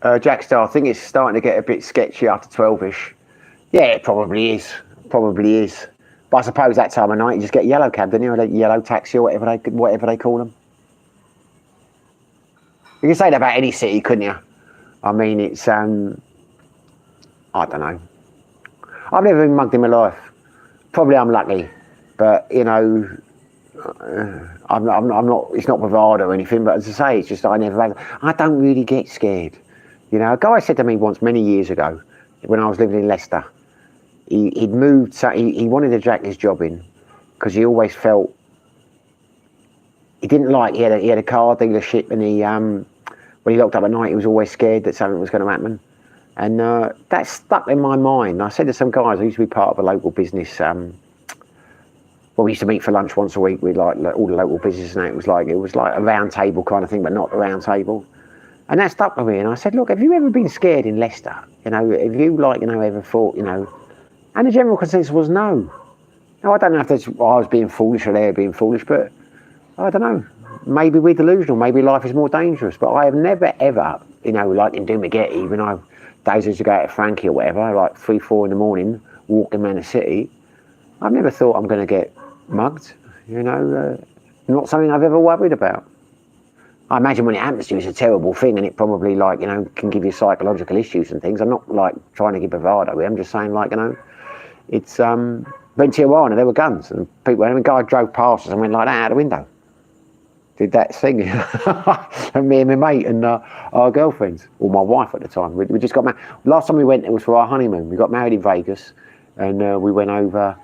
Jackstar, I think it's starting to get a bit sketchy after 12ish. Yeah, it probably is. Probably is. But I suppose that time of night you just get yellow cab, don't you? Or yellow taxi or whatever they call them. You can say that about any city, couldn't you? I mean, it's I don't know. I've never been mugged in my life. Probably I'm lucky, but you know, I'm not. It's not bravado or anything. But as I say, it's just I don't really get scared. You know, a guy said to me once many years ago when I was living in Leicester. He'd moved, so he wanted to jack his job in because he always felt he didn't like. He had a car dealership, and when he locked up at night, he was always scared that something was going to happen, and that stuck in my mind. I said to some guys, I used to be part of a local business. Well, we used to meet for lunch once a week with like all the local businesses, and it was like a round table kind of thing, but not a round table. And that stuck with me. And I said, look, have you ever been scared in Leicester? You know, have you, like, you know, ever thought, you know? And the general consensus was no. Now, I don't know if I was being foolish or they were being foolish, but I don't know. Maybe we're delusional. Maybe life is more dangerous. But I have never, ever, you know, like in Dumaguete, when I days used to go out to Frankie or whatever, like 3, 4 in the morning, walking around the city, I've never thought I'm going to get mugged. You know, not something I've ever worried about. I imagine when it happens to you, it's a terrible thing, and it probably, like, you know, can give you psychological issues and things. I'm not, like, trying to give bravado. I'm just saying, like, you know, it's, but in Tijuana, there were guns, and people, and a guy drove past us and went like that out the window. did that thing. And me and my mate and our girlfriends, or my wife at the time, we just got married. Last time we went, it was for our honeymoon. We got married in Vegas, and we went over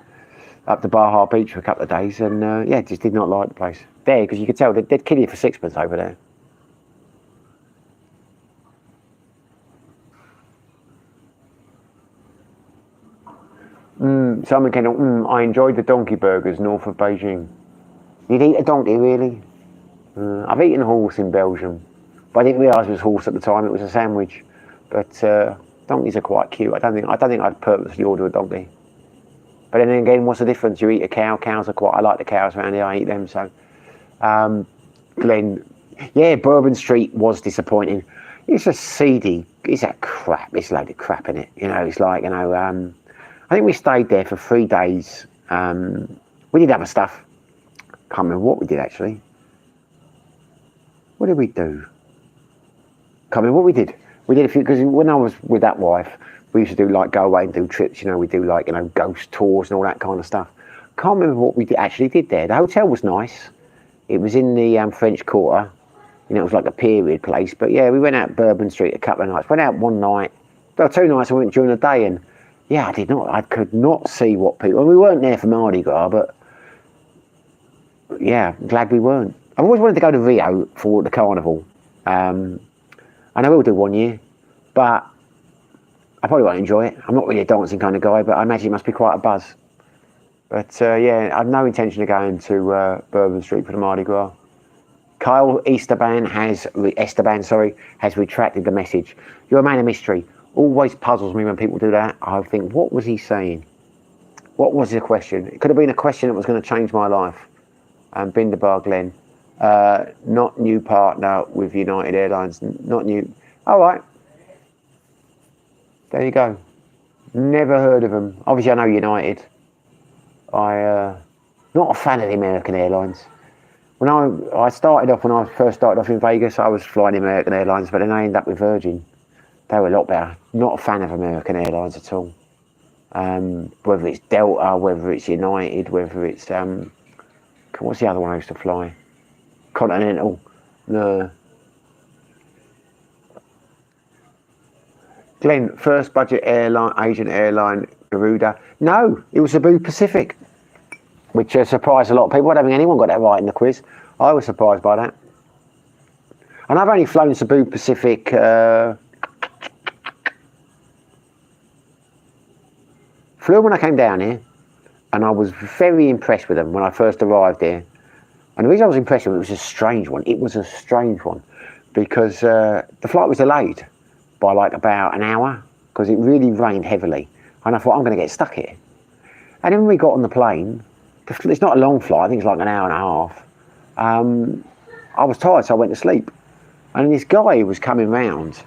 up to Baja Beach for a couple of days, and yeah, just did not like the place there, because you could tell they'd kill you for sixpence over there. Simon Kendall, I enjoyed the donkey burgers north of Beijing. You'd eat a donkey, really? I've eaten a horse in Belgium, but I didn't realise it was horse at the time. It was a sandwich. But donkeys are quite cute. I don't think I'd purposely order a donkey. But then again, what's the difference? You eat a cow. Cows are quite. I like the cows around here. I eat them. So, Glenn, yeah, Bourbon Street was disappointing. It's a seedy. It's a crap. It's a load of crap in it. You know, it's like, you know. I think we stayed there for 3 days. We did other stuff. Can't remember what we did actually. What did we do? Can't remember what we did. We did a few, because when I was with that wife, we used to do like go away and do trips. You know, we do like, you know, ghost tours and all that kind of stuff. Can't remember what we actually did there. The hotel was nice. It was in the French Quarter. You know, it was like a period place. But yeah, we went out Bourbon Street a couple of nights. Went out one night. Well, 2 nights I went during the day, and yeah, I could not see what people. Well, we weren't there for Mardi Gras, but yeah, I'm glad we weren't. I've always wanted to go to Rio for the carnival. And I will do one year, but I probably won't enjoy it. I'm not really a dancing kind of guy, but I imagine it must be quite a buzz. But yeah, I have no intention of going to Bourbon Street for the Mardi Gras. Kyle Esteban has retracted the message. You're a man of mystery. Always puzzles me when people do that. I think, what was he saying? What was the question? It could have been a question that was going to change my life. Binderbar Glenn. Not new partner with United Airlines. Not new. All right. There you go. Never heard of them. Obviously, I know United. Not a fan of the American Airlines. When I started off, when I first started off in Vegas, I was flying American Airlines, but then I ended up with Virgin. They were a lot better. Not a fan of American Airlines at all. Whether it's Delta, whether it's United, whether it's what's the other one I used to fly? Continental. No. Glenn, first budget airline, Asian airline, Garuda. No, it was Cebu Pacific, which surprised a lot of people. I don't think anyone got that right in the quiz. I was surprised by that. And I've only flown Cebu Pacific. Flew when I came down here, and I was very impressed with them when I first arrived here. And the reason I was impressed with it was a strange one. It was a strange one because the flight was delayed by like about an hour because it really rained heavily. And I thought, I'm going to get stuck here. And then when we got on the plane, it's not a long flight, I think it's like an hour and a half. I was tired, so I went to sleep. And this guy who was coming round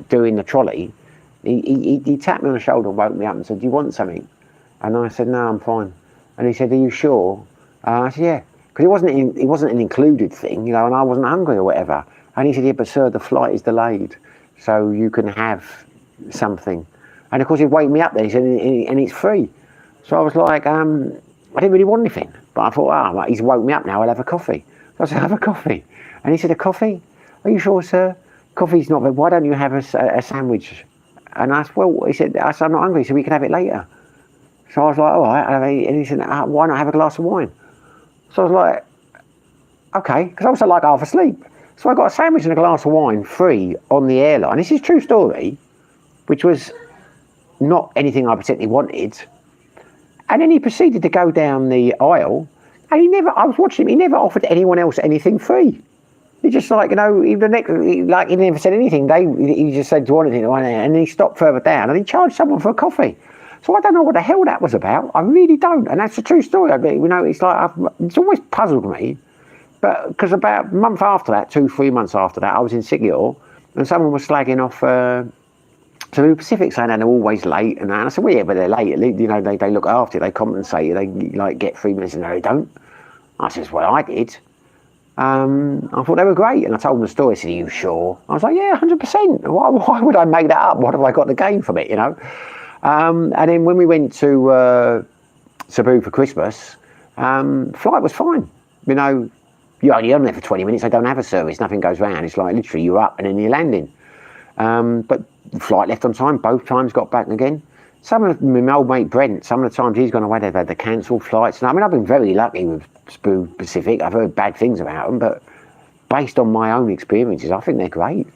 doing the trolley, he tapped me on the shoulder and woke me up and said, do you want something? And I said, no, I'm fine. And he said, are you sure? I said, yeah. Because it wasn't an included thing, you know, and I wasn't hungry or whatever. And he said, yeah, but sir, the flight is delayed, so you can have something. And of course, he'd wake me up then, he said, and it's free. So I was like, I didn't really want anything. But I thought, he's woke me up now, I'll have a coffee. So I said, have a coffee. And he said, a coffee? Are you sure, sir? Coffee's not, why don't you have a sandwich? And I said, well, he said, I'm not hungry, so we can have it later. So I was like, all right. And he said, why not have a glass of wine? So I was like, okay, because I was like half asleep. So I got a sandwich and a glass of wine free on the airline. This is a true story, which was not anything I particularly wanted. And then he proceeded to go down the aisle, and I was watching him, he never offered anyone else anything free. He just he never said anything. He just said, do you want anything? And he stopped further down and he charged someone for a coffee. So I don't know what the hell that was about. I really don't. And that's a true story. It's always puzzled me. But because about a month after that, 2-3 months after that, I was in Sigil and someone was slagging off Cebu Pacific, saying that they're always late and that. And I said, well, yeah, but they're late. You know, they look after it. They compensate. They get 3 minutes and no, they don't. I said, well, I did. I thought they were great, and I told them the story. I said, are you sure? I was like, yeah, 100%. Why would I make that up? What have I got to gain from it, you know? And then when we went to Cebu for Christmas, flight was fine. You know, You're only on there for 20 minutes. They don't have a service. Nothing goes round. It's like literally you're up and then you're landing. But the flight left on time. Both times got back again. Some of my old mate Brent, some of the times he's gone away, they've had the cancelled flights. And I mean, I've been very lucky with Spoo Pacific. I've heard bad things about them, but based on my own experiences, I think they're great.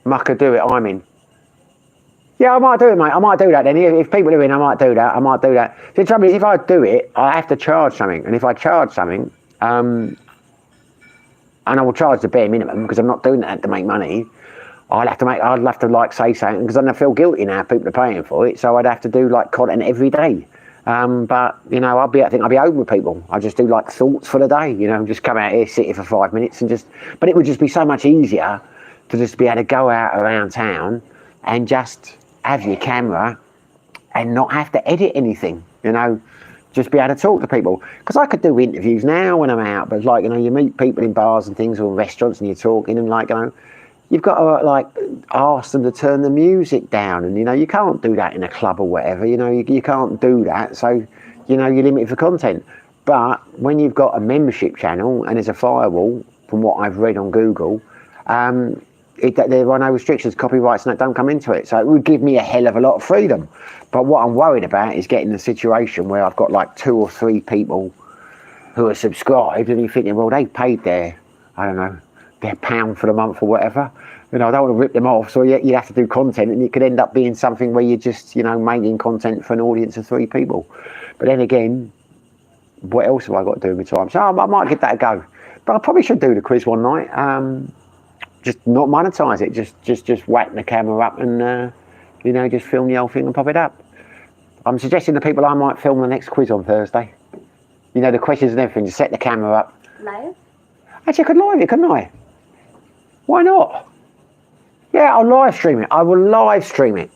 Mucker, do it, I'm in. Yeah, I might do it, mate. I might do that then. If people are in, I might do that. I might do that. The trouble is, if I do it, I have to charge something. And if I charge something, and I will charge the bare minimum because I'm not doing that to make money, I'd have to like say something because then I feel guilty now. People are paying for it, so I'd have to do like content every day. But you know, I think I'll be open with people. I just do like thoughts for the day. You know, just come out here, sit here for 5 minutes, and just. But it would just be so much easier to just be able to go out around town and just have your camera and not have to edit anything. You know. Just be able to talk to people, because I could do interviews now when I'm out, but like, you know, you meet people in bars and things or restaurants and you're talking and like, you know, you've got to like ask them to turn the music down, and you know, you can't do that in a club or whatever, you know, you can't do that, so you know, you're limited for content. But when you've got a membership channel and there's a firewall, from what I've read on Google, there are no restrictions, copyrights and that don't come into it, so it would give me a hell of a lot of freedom. But what I'm worried about is getting a situation where I've got like 2 or 3 people who are subscribed, and you're thinking, well, they paid their, I don't know, their £1 for the month or whatever. You know, I don't want to rip them off, so you have to do content, and it could end up being something where you're just, you know, making content for an audience of 3 people. But then again, what else have I got to do with time? So I might give that a go. But I probably should do the quiz one night. Just not monetize it. Just whack the camera up and you know, just film the whole thing and pop it up. I'm suggesting to people I might film the next quiz on Thursday. You know, the questions and everything. Just set the camera up. Live? Actually, I could live it, couldn't I? Why not? Yeah, I'll live stream it. I will live stream it.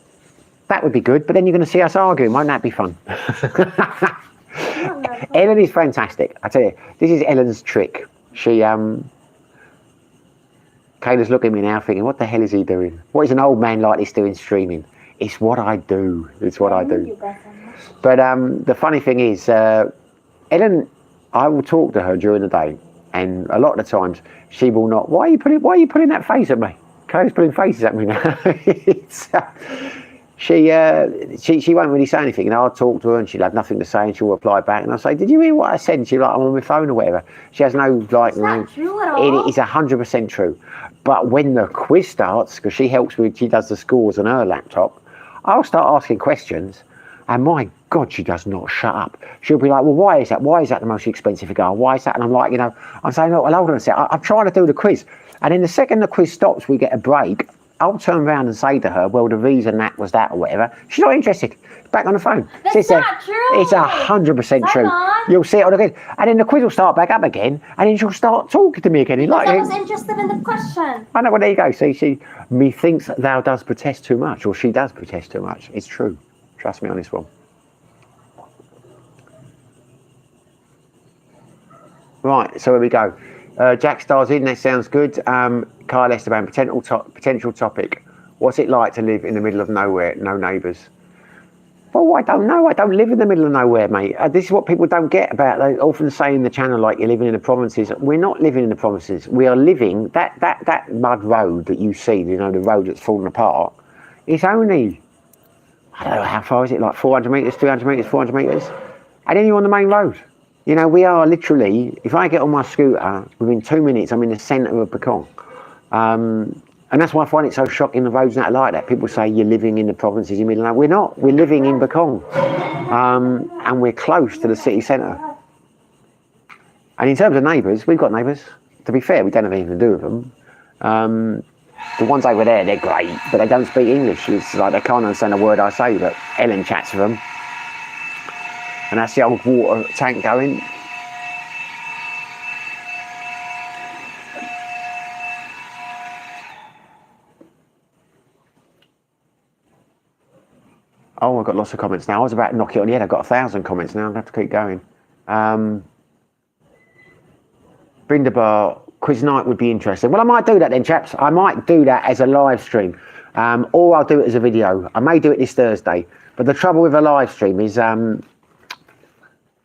That would be good. But then you're going to see us arguing. Won't that be fun? Ellen is fantastic. I tell you, this is Ellen's trick. She Kayla's looking at me now thinking, what the hell is he doing? What is an old man like this doing streaming? It's what I do. It's what I do. But the funny thing is, Ellen, I will talk to her during the day, and a lot of the times she will not. Why are you putting that face at me? Kayla's putting faces at me now. She won't really say anything, and I'll talk to her and she'll have nothing to say, and she'll reply back and I'll say, did you hear what I said? And she's like, I'm on my phone or whatever. She has no like, not true at all. It is 100% true. But when the quiz starts, because she does the scores on her laptop, I'll start asking questions, and my God, she does not shut up. She'll be like, well, why is that? Why is that the most expensive cigar? Why is that? And I'm like, you know, I'm saying, look, well, hold on a sec. I'm trying to do the quiz. And in the second the quiz stops, we get a break. I'll turn around and say to her, well, the reason that was that or whatever. She's not interested. Back on the phone. That's not true. It's 100% true. On. You'll see it on the quiz. And then the quiz will start back up again, and then she'll start talking to me again. Because I was interested in the question. I know, well, there you go. See, methinks thou does protest too much, or she does protest too much. It's true. Trust me on this one. Right, so here we go. Jack Star's in, that sounds good. Kyle Esteban, potential topic. What's it like to live in the middle of nowhere, no neighbours? Well, I don't know. I don't live in the middle of nowhere, mate. This is what people don't get about. They often say in the channel, like, you're living in the provinces. We're not living in the provinces. We are living, that mud road that you see, you know, the road that's fallen apart, it's only, I don't know, how far is it? Like 400 metres, 300 metres, 400 metres? And then you're on the main road. You know, we are literally, if I get on my scooter, within 2 minutes, I'm in the centre of Pekong. And that's why I find it so shocking the roads not like that. People say you're living in the provinces, you're middle of nowhere. We're not. We're living in Pekong. And we're close to the city centre. And in terms of neighbours, we've got neighbours. To be fair, we don't have anything to do with them. The ones over there, they're great, but they don't speak English. It's like they can't understand a word I say, but Ellen chats with them. And that's the old water tank going. Oh, I've got lots of comments now. I was about to knock it on the head. I've got 1,000 comments now. I'll have to keep going. Brindabar, quiz night would be interesting. Well, I might do that then, chaps. I might do that as a live stream. or I'll do it as a video. I may do it this Thursday, but the trouble with a live stream is I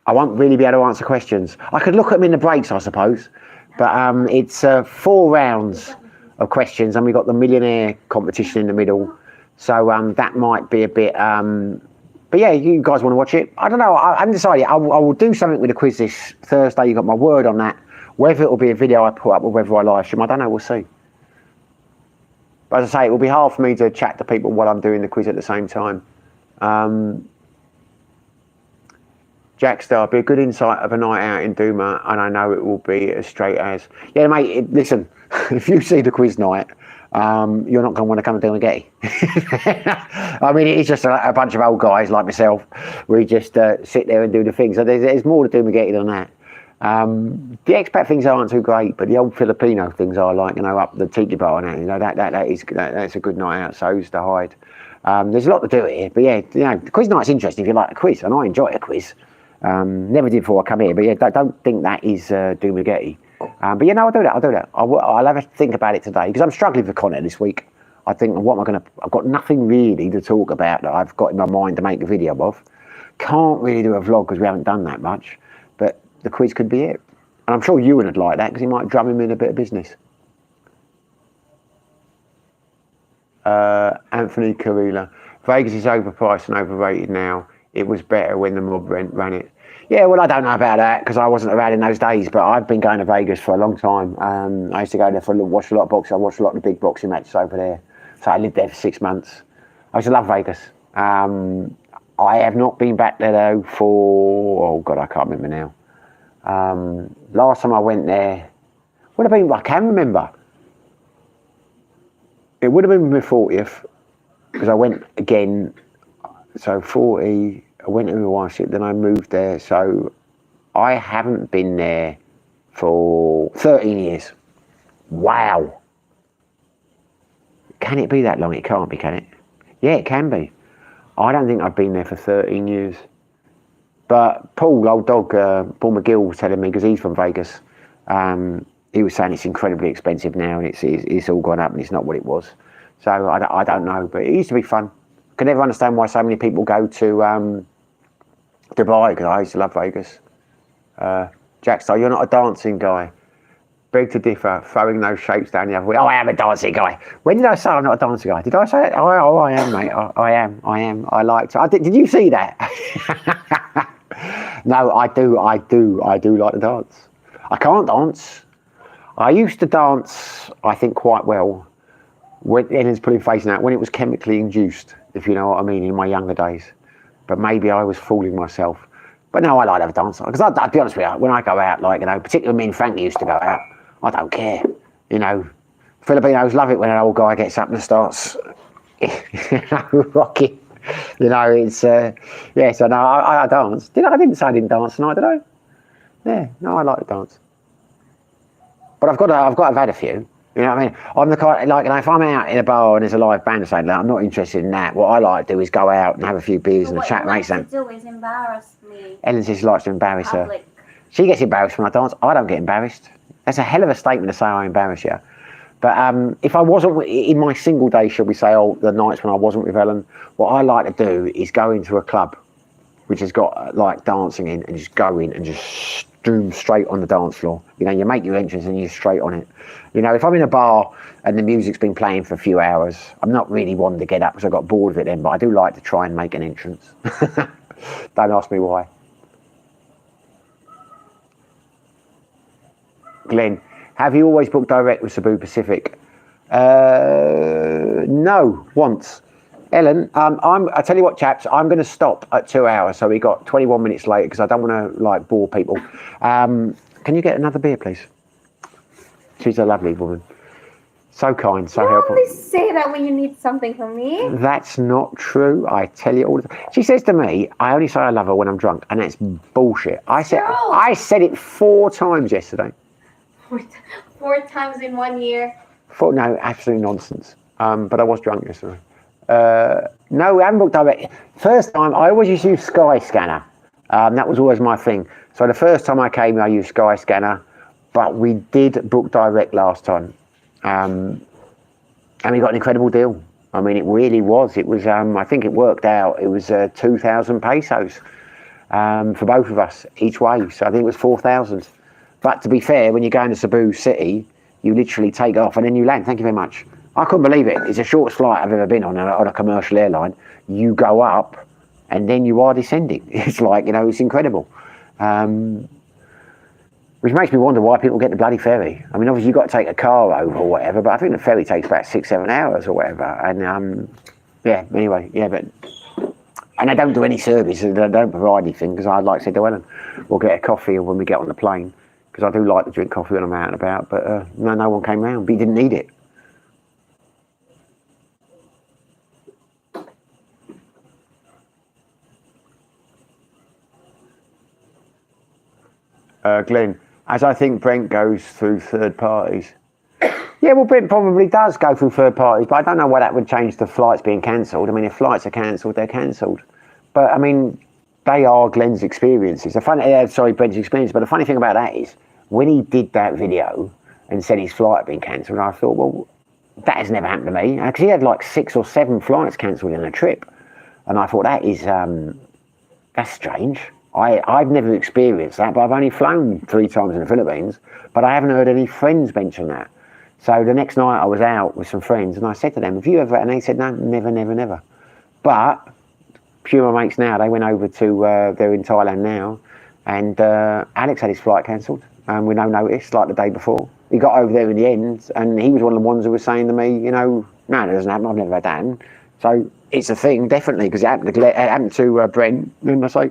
won't really be able to answer questions. I could look at them in the breaks, I suppose, but it's 4 rounds of questions, and we've got the millionaire competition in the middle, so that might be a bit. But yeah, you guys want to watch it? I don't know. I haven't decided. I will do something with the quiz this Thursday. You got my word on that. Whether it will be a video I put up or whether I live stream, I don't know. We'll see. But as I say, it will be hard for me to chat to people while I'm doing the quiz at the same time. Jackstar, be a good insight of a night out in Duma, and I know it will be as straight as. Yeah, mate. Listen, if you see the quiz night, you're not going to want to come to Dumaguete. I mean, it's just a bunch of old guys like myself. We just sit there and do the thing. So there's more to Dumaguete than that. The expat things aren't too great, but the old Filipino things are, like, you know, up the tiki bar and that, you know, that's a good night out. So's the Hide. There's a lot to do here, but yeah, you know, the quiz night's interesting if you like a quiz, and I enjoy a quiz. Never did before I come here, but yeah, don't think that is Dumaguete. But yeah, no, I'll do that. I'll have a think about it today, because I'm struggling for content this week. I think, what am I going to? I've got nothing really to talk about that I've got in my mind to make a video of. Can't really do a vlog because we haven't done that much. But the quiz could be it, and I'm sure Ewan would like that because he might drum him in a bit of business. Anthony Carilla, Vegas is overpriced and overrated now. It was better when the mob ran it. Yeah, well, I don't know about that because I wasn't around in those days, but I've been going to Vegas for a long time. I used to go there watch a lot of boxing. I watched a lot of the big boxing matches over there. So I lived there for 6 months. I used to love Vegas. I have not been back there though for, oh God, I can't remember now. Last time I went there, would have been, I can remember. It would have been my 40th because I went again. So 40, I went to my wife's ship, then I moved there. So I haven't been there for 13 years. Wow. Can it be that long? It can't be, can it? Yeah, it can be. I don't think I've been there for 13 years. But Paul, old dog, Paul McGill was telling me, because he's from Vegas, he was saying it's incredibly expensive now, and it's all gone up and it's not what it was. So I don't know, but it used to be fun. I can never understand why so many people go to Dubai, because I used to love Vegas. Jackstar, you're not a dancing guy. Beg to differ, throwing those shapes down the other way. Oh, I am a dancing guy. When did I say I'm not a dancing guy? Did I say it? Oh, I am, mate. I am. I like to. Did you see that? No, I do like to dance. I can't dance. I used to dance, I think, quite well. When Ellen's putting face out, when it was chemically induced, if you know what I mean, in my younger days. But maybe I was fooling myself. But no, I like to have a dance. Because I'll be honest with you, when I go out, like, you know, particularly me and Frankie used to go out, I don't care. You know, Filipinos love it when an old guy gets up and starts, rocking. You know, it's, yeah, so no, I dance. I didn't say I didn't dance tonight, did I? Yeah, no, I like to dance. But I've got to have had a few. You know what I mean? I'm the kind, like, you know, if I'm out in a bar and there's a live band or something, like, I'm not interested in that. What I like to do is go out and have a few beers and a chat, make something. What you like to do is embarrass me. Ellen says she likes to embarrass her. She gets embarrassed when I dance. I don't get embarrassed. That's a hell of a statement to say I embarrass you. But if I wasn't in my single day, shall we say, the nights when I wasn't with Ellen, what I like to do is go into a club which has got like dancing in, and just go in and just zoom straight on the dance floor. You know, you make your entrance and you're straight on it. You know, if I'm in a bar and the music's been playing for a few hours, I'm not really wanting to get up because I got bored of it then, but I do like to try and make an entrance. Don't ask me why. Glenn, have you always booked direct with Cebu Pacific? No, once. Ellen, I tell you what, chaps, I'm going to stop at 2 hours, so we got 21 minutes late because I don't want to like bore people. Can you get another beer, please? She's a lovely woman, so kind, so helpful. You always say that when you need something from me. That's not true. I tell you all the time. She says to me, "I only say I love her when I'm drunk," and that's bullshit. I said it 4 times yesterday. 4 times in 1 year. No, absolute nonsense. But I was drunk yesterday. No, we haven't booked direct. First time, I always used to use Skyscanner. That was always my thing. So the first time I came, I used Skyscanner, but we did book direct last time. And we got an incredible deal. I mean, it really was. It was, I think it worked out, it was 2,000 pesos for both of us each way. So I think it was 4,000. But to be fair, when you're going to Cebu City, you literally take off and then you land. Thank you very much. I couldn't believe it. It's the shortest flight I've ever been on a commercial airline. You go up and then you are descending. It's like, you know, it's incredible. Which makes me wonder why people get the bloody ferry. I mean, obviously you've got to take a car over or whatever, but I think the ferry takes about 6-7 hours or whatever. And yeah, anyway, yeah, but... And they don't do any service, they don't provide anything, because I'd like to say to Ellen, we'll get a coffee when we get on the plane, because I do like to drink coffee when I'm out and about, but no one came round, but he didn't need it. Glenn, as I think Brent goes through third parties. Yeah, well, Brent probably does go through third parties, but I don't know why that would change the flights being cancelled. I mean, if flights are cancelled, they're cancelled. But, I mean, they are Glenn's experiences. Brent's experience. But the funny thing about that is, when he did that video and said his flight had been cancelled, I thought, well, that has never happened to me. Because he had like 6 or 7 flights cancelled in a trip. And I thought, that is, that's strange. I've never experienced that, but I've only flown 3 times in the Philippines, but I haven't heard any friends mention that. So the next night I was out with some friends and I said to them, have you ever, and they said, no, never. But a few of my mates now, they went over to, they're in Thailand now, and Alex had his flight cancelled with no notice, like the day before. He got over there in the end, and he was one of the ones who was saying to me, you know, no, it doesn't happen, I've never had that happen. So it's a thing, definitely, because it happened to Brent, and I say,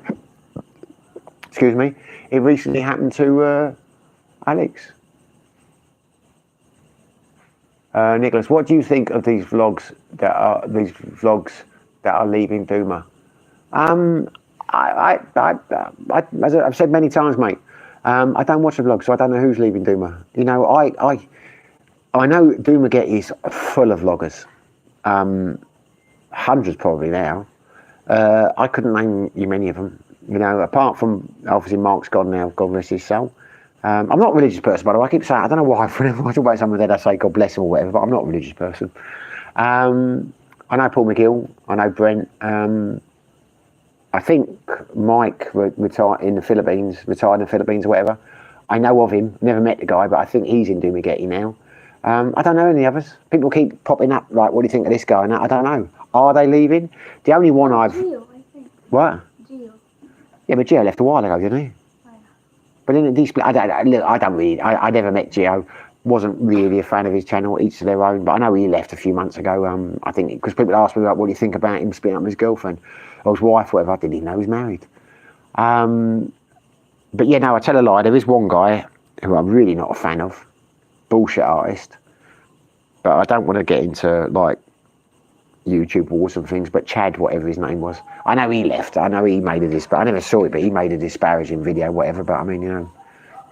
excuse me, it recently happened to Alex. Nicholas, what do you think of these vlogs that are leaving Duma? As I've said many times, mate, I don't watch the vlogs, so I don't know who's leaving Duma. You know, I know Dumaguete is full of vloggers, hundreds probably now. I couldn't name you many of them. You know, apart from obviously Mark's gone now, God bless his soul. I'm not a religious person, by the way. I keep saying, I don't know why, whenever I talk about someone dead, I say God bless him or whatever, but I'm not a religious person. I know Paul McGill, I know Brent. I think Mike retired in the Philippines or whatever. I know of him, never met the guy, but I think he's in Dumaguete now. I don't know any others. People keep popping up, like, what do you think of this guy? And I don't know. Are they leaving? The only one Gio, I think. What? Gio. Yeah, but Gio left a while ago, didn't he? But in these, I never met Gio. Wasn't really a fan of his channel, each to their own. But I know he left a few months ago. I think because people asked me about what do you think about him splitting up with his girlfriend or his wife, whatever. I didn't even know he was married. But yeah, no, I tell a lie. There is one guy who I'm really not a fan of, bullshit artist. But I don't want to get into like YouTube wars and things, but Chad, whatever his name was. I know he left. I know he made I never saw it, but he made a disparaging video, whatever. But I mean, you know,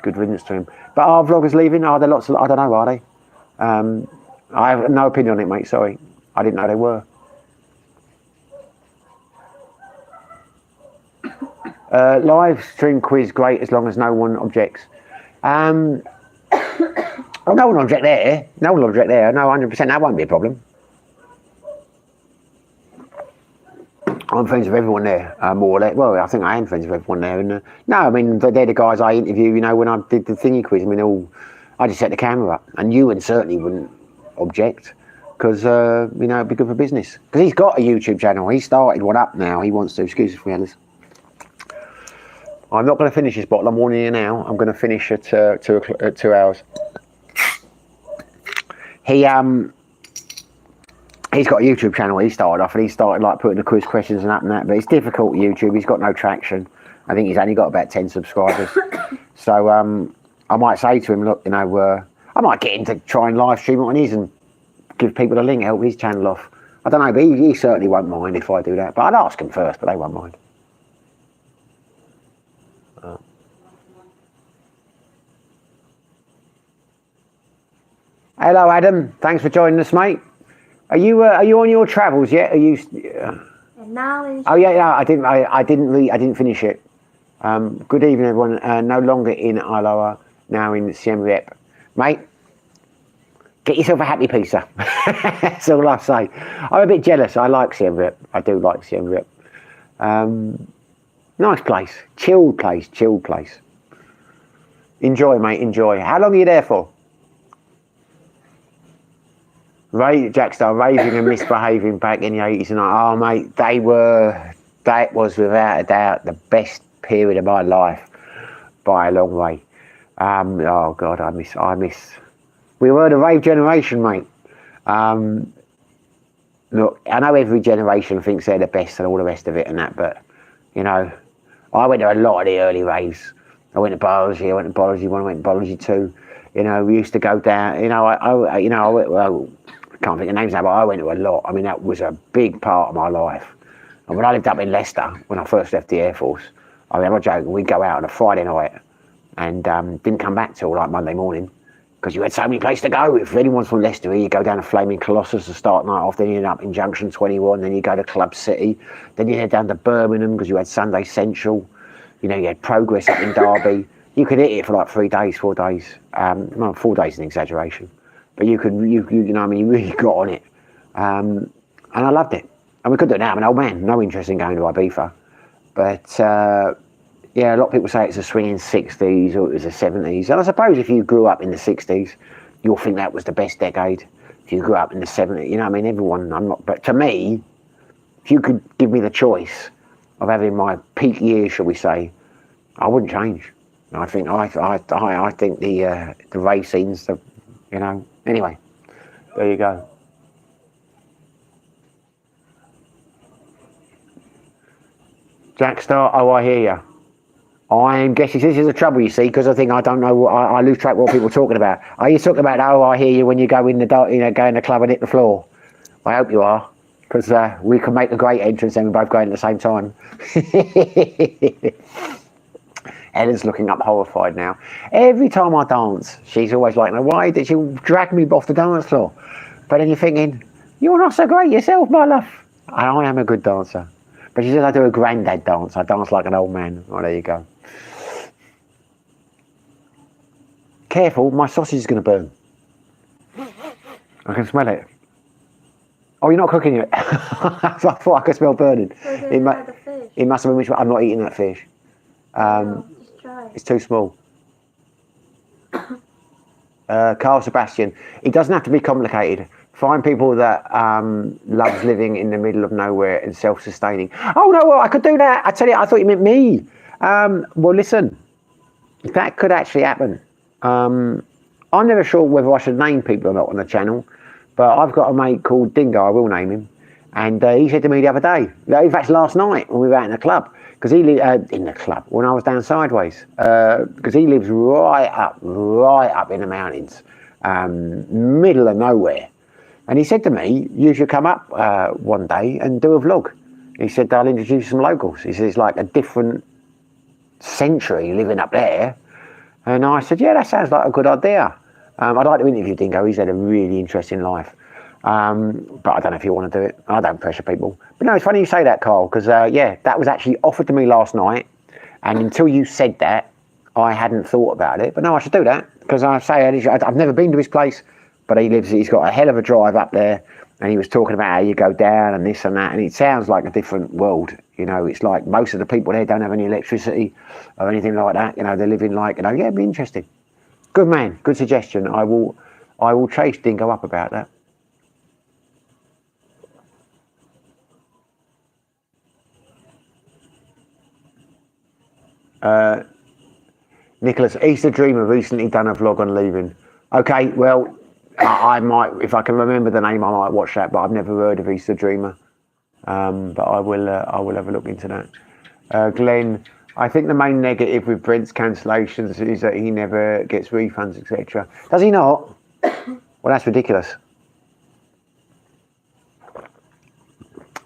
good riddance to him. But are vloggers leaving? Are there lots of, I don't know, are they? I have no opinion on it, mate. Sorry. I didn't know they were. Live stream quiz, great as long as no one objects. Oh, no one will object there. No one will object there. No, 100%. That won't be a problem. I'm friends with everyone there, more or less. Well, I think I am friends with everyone there. And no, I mean, they're the guys I interview, you know, when I did the thingy quiz. I mean, I just set the camera up. And Ewan certainly wouldn't object because, you know, it'd be good for business. Because he's got a YouTube channel. He started one up now. He wants to. Excuse us, fellas. I'm not going to finish this bottle. I'm warning you now. I'm going to finish at 2 hours. He's got a YouTube channel. He started off and he started like putting the quiz questions and that, but it's difficult YouTube. He's got no traction. I think he's only got about 10 subscribers. So I might say to him, look, you know, I might get him to try and live stream it on his and give people a link, help his channel off. I don't know, but he certainly won't mind if I do that. But I'd ask him first, but they won't mind. Hello, Adam. Thanks for joining us, mate. Are you on your travels yet? Are you? And now Oh yeah, I didn't finish it. Good evening, everyone. No longer in Iloa, now in Siem Reap, mate. Get yourself a happy pizza. That's all I say. I'm a bit jealous. I like Siem Reap. I do like Siem Reap. Nice place. Chilled place. Chilled place. Enjoy, mate. Enjoy. How long are you there for? Jackstar, raving and misbehaving back in the 80s. And oh, mate, that was without a doubt the best period of my life by a long way. Oh, God, I miss. We were the rave generation, mate. Look, I know every generation thinks they're the best and all the rest of it and that, but, you know, I went to a lot of the early raves. I went to biology, I went to biology 1, I went to biology 2. You know, we used to go down, you know, I can't think of names now, but I went to a lot. I mean, that was a big part of my life. And when I lived up in Leicester, when I first left the Air Force, I mean, I'm not joking, we'd go out on a Friday night and didn't come back till like Monday morning because you had so many places to go. If anyone's from Leicester, you go down to Flaming Colossus to start night off, then you end up in Junction 21, then you go to Club City, then you head down to Birmingham because you had Sunday Central, you know, you had Progress up in Derby. You could hit it for like 3 days, 4 days. Well, 4 days is an exaggeration. But you know, I mean, you really got on it. And I loved it. And we could do it now. I'm an old man, no interest in going to Ibiza. But yeah, a lot of people say it's a swinging 60s or it was the 70s. And I suppose if you grew up in the 60s, you'll think that was the best decade. If you grew up in the 70s, you know, I mean, everyone, I'm not, but to me, if you could give me the choice of having my peak years, shall we say, I wouldn't change. I think the rave scenes, you know. Anyway, there you go. Jackstar, oh, I hear you. I'm guessing this is the trouble, you see, because I think I don't know what I lose track of what people are talking about. Are you talking about? Oh, I hear you when you go in the dark, you know, go in the club and hit the floor. I hope you are, because we can make a great entrance and we both go in at the same time. Ellen's looking up horrified now. Every time I dance, she's always like, no, why did you drag me off the dance floor? But then you're thinking, you're not so great yourself, my love. I am a good dancer. But she says I do a granddad dance. I dance like an old man. Oh, there you go. Careful, my sausage is going to burn. I can smell it. Oh, you're not cooking it? I thought I could smell burning. It must have been which one. I'm not eating that fish. It's too small. Carl Sebastian. It doesn't have to be complicated. Find people that loves living in the middle of nowhere and self-sustaining. Oh no, well, I could do that. I tell you, I thought you meant me. Well, listen, that could actually happen. I'm never sure whether I should name people or not on the channel, but I've got a mate called Dingo. I will name him, and he said to me the other day, in fact, last night when we were out in the club. Because he lived in the club when I was down sideways. Because he lives right up in the mountains, middle of nowhere. And he said to me, you should come up one day and do a vlog. He said, I'll introduce some locals. He said, it's like a different century living up there. And I said, yeah, that sounds like a good idea. I'd like to interview Dingo. He's had a really interesting life. But I don't know if you want to do it. I don't pressure people. But no, it's funny you say that, Carl, because yeah, that was actually offered to me last night. And until you said that, I hadn't thought about it. But no, I should do that, because I say I've never been to his place, but he's got a hell of a drive up there. And he was talking about how you go down and this and that. And it sounds like a different world. You know, it's like most of the people there don't have any electricity or anything like that. You know, they're living like, you know, yeah, it'd be interesting. Good man, good suggestion. I will chase Dingo up about that. Nicholas, Easter Dreamer recently done a vlog on leaving. Okay, well, I might, if I can remember the name, I might watch that, but I've never heard of Easter Dreamer. But I will have a look into that. Glenn, I think the main negative with Brent's cancellations is that he never gets refunds, etc. Does he not? Well, that's ridiculous.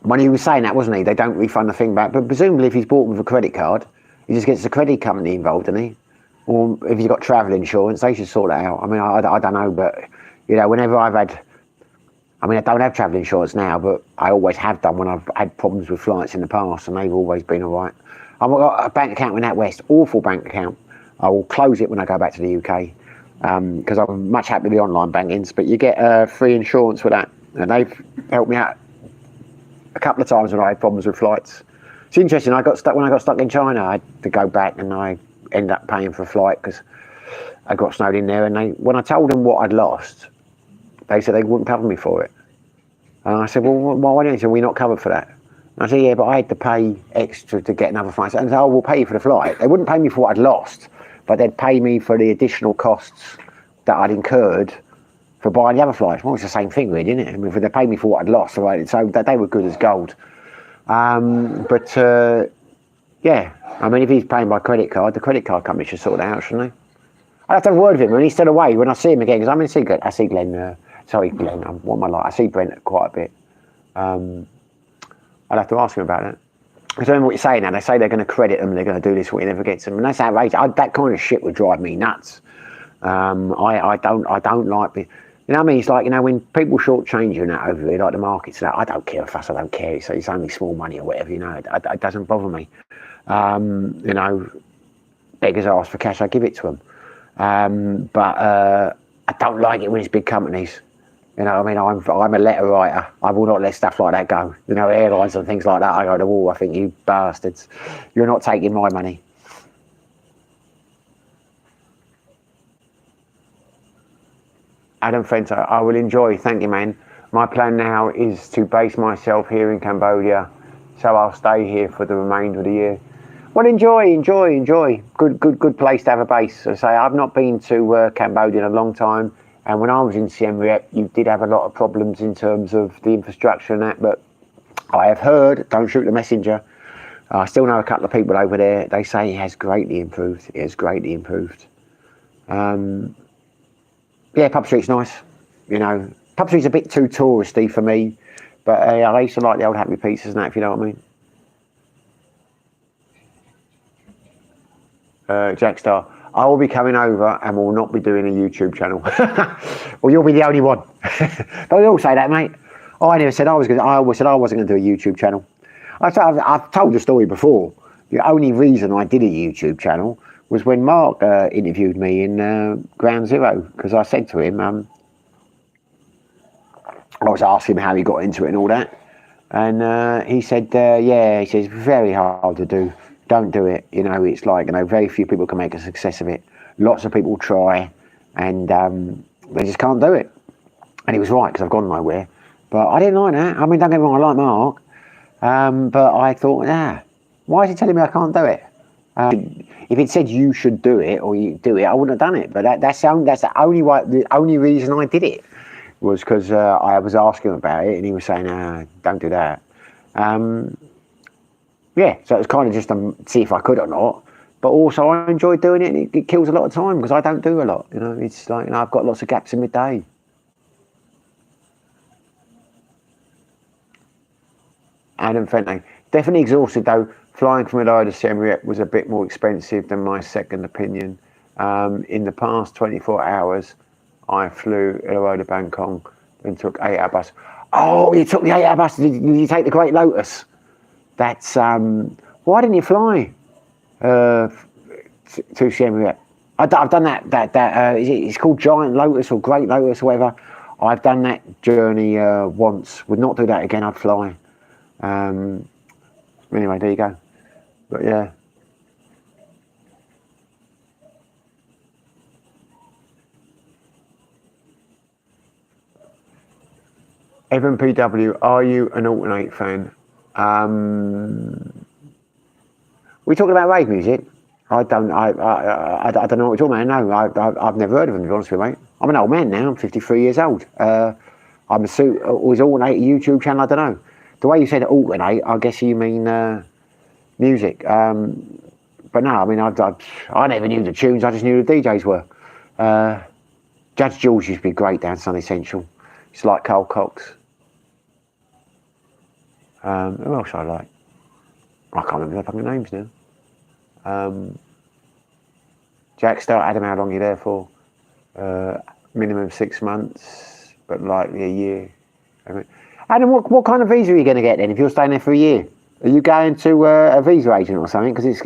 When he was saying that, wasn't he? They don't refund the thing back. But presumably if he's bought with a credit card, he just gets the credit company involved, doesn't he? Or if he's got travel insurance, they should sort that out. I mean, I don't know, but, you know, whenever I've had, I mean, I don't have travel insurance now, but I always have done when I've had problems with flights in the past, and they've always been all right. I've got a bank account with NatWest, awful bank account. I will close it when I go back to the UK. because I'm much happier with the online bankings. But you get free insurance for that, and they've helped me out a couple of times when I had problems with flights. It's interesting. When I got stuck in China, I had to go back, and I ended up paying for a flight because I got snowed in there. And when I told them what I'd lost, they said they wouldn't cover me for it. And I said, well, why didn't you? We're not covered for that. And I said, yeah, but I had to pay extra to get another flight. And they said, oh, we'll pay you for the flight. They wouldn't pay me for what I'd lost, but they'd pay me for the additional costs that I'd incurred for buying the other flights. Well, it's the same thing, really, isn't it? I mean, they paid me for what I'd lost, right? So they were good as gold. Yeah, I mean, if he's paying by credit card, the credit card company should sort it out, shouldn't they? I'd have to have a word with him when he's still away, when I see him again, because I'm in Glenn. I see Glenn, what am I like? I see Brent quite a bit. I'd have to ask him about it. Because I remember what you're saying now, they say they're going to credit them, they're going to do this, what he never gets them, and that's outrageous. That kind of shit would drive me nuts. I don't like, you know what I mean? It's like, you know, when people shortchange you and that over here, like the markets, that I don't care if I don't care. It's only small money or whatever, you know. It doesn't bother me. You know, beggars ask for cash, I give it to them. But I don't like it when it's big companies. You know, I mean, I'm a letter writer. I will not let stuff like that go. You know, airlines and things like that. I go to war. I think, you bastards, you're not taking my money. Adam Fenter, I will enjoy. Thank you, man. My plan now is to base myself here in Cambodia, so I'll stay here for the remainder of the year. Well, enjoy. Good place to have a base. As I say, I've not been to Cambodia in a long time, and when I was in Siem Reap, you did have a lot of problems in terms of the infrastructure and that, but I have heard, don't shoot the messenger, I still know a couple of people over there, they say it has greatly improved. Yeah, Pub Street's nice. You know, Pub Street's a bit too touristy for me, but I used to like the old Happy Pizzas and that, if you know what I mean. Jackstar, I will be coming over and will not be doing a YouTube channel. Well, you'll be the only one. Don't we all say that, mate? I never said I was going to, I always said I wasn't going to do a YouTube channel. I've told the story before. The only reason I did a YouTube channel was when Mark interviewed me in Ground Zero, because I said to him, I was asking him how he got into it and all that, and he said, yeah, he says, very hard to do, don't do it, you know, it's like, you know, very few people can make a success of it, lots of people try, and they just can't do it. And he was right, because I've gone nowhere, but I didn't like that. I mean, don't get me wrong, I like Mark, but I thought, why is he telling me I can't do it? If it said you should do it or you do it, I wouldn't have done it. But that's the only reason I did it was because I was asking him about it, and he was saying, "Don't do that." Yeah, so it was kind of just to see if I could or not. But also, I enjoy doing it, and it kills a lot of time because I don't do a lot. You know, it's like, you know, I've got lots of gaps in my day. Adam Fenton, definitely exhausted though. Flying from Adelaide to Siem Reap was a bit more expensive than my second opinion. In the past 24 hours, I flew Adelaide to Bangkok and took 8-hour bus. Oh, you took the 8-hour bus. Did you take the Great Lotus? That's why didn't you fly to Siem Reap? I've done that. It's called Giant Lotus or Great Lotus or whatever. I've done that journey once. Would not do that again. I'd fly. Anyway, there you go. But yeah. Evan PW, are you an Alternate fan? We talking about rave music? I don't know what you're talking about. No, I've never heard of them, to be honest with you, mate. I'm an old man now. I'm 53 years old. Was Alternate a YouTube channel? I don't know. The way you said Alternate, I guess you mean music. But no, I mean, I never knew the tunes. I just knew the DJs were. Judge Jules used to be great down Sunny Central. It's like Carl Cox. Who else I like? I can't remember their fucking names now. Jackstar, Adam, how long are you there for? Minimum 6 months, but likely a year. Adam, what kind of visa are you going to get then if you're staying there for a year? Are you going to a visa agent or something? Because it's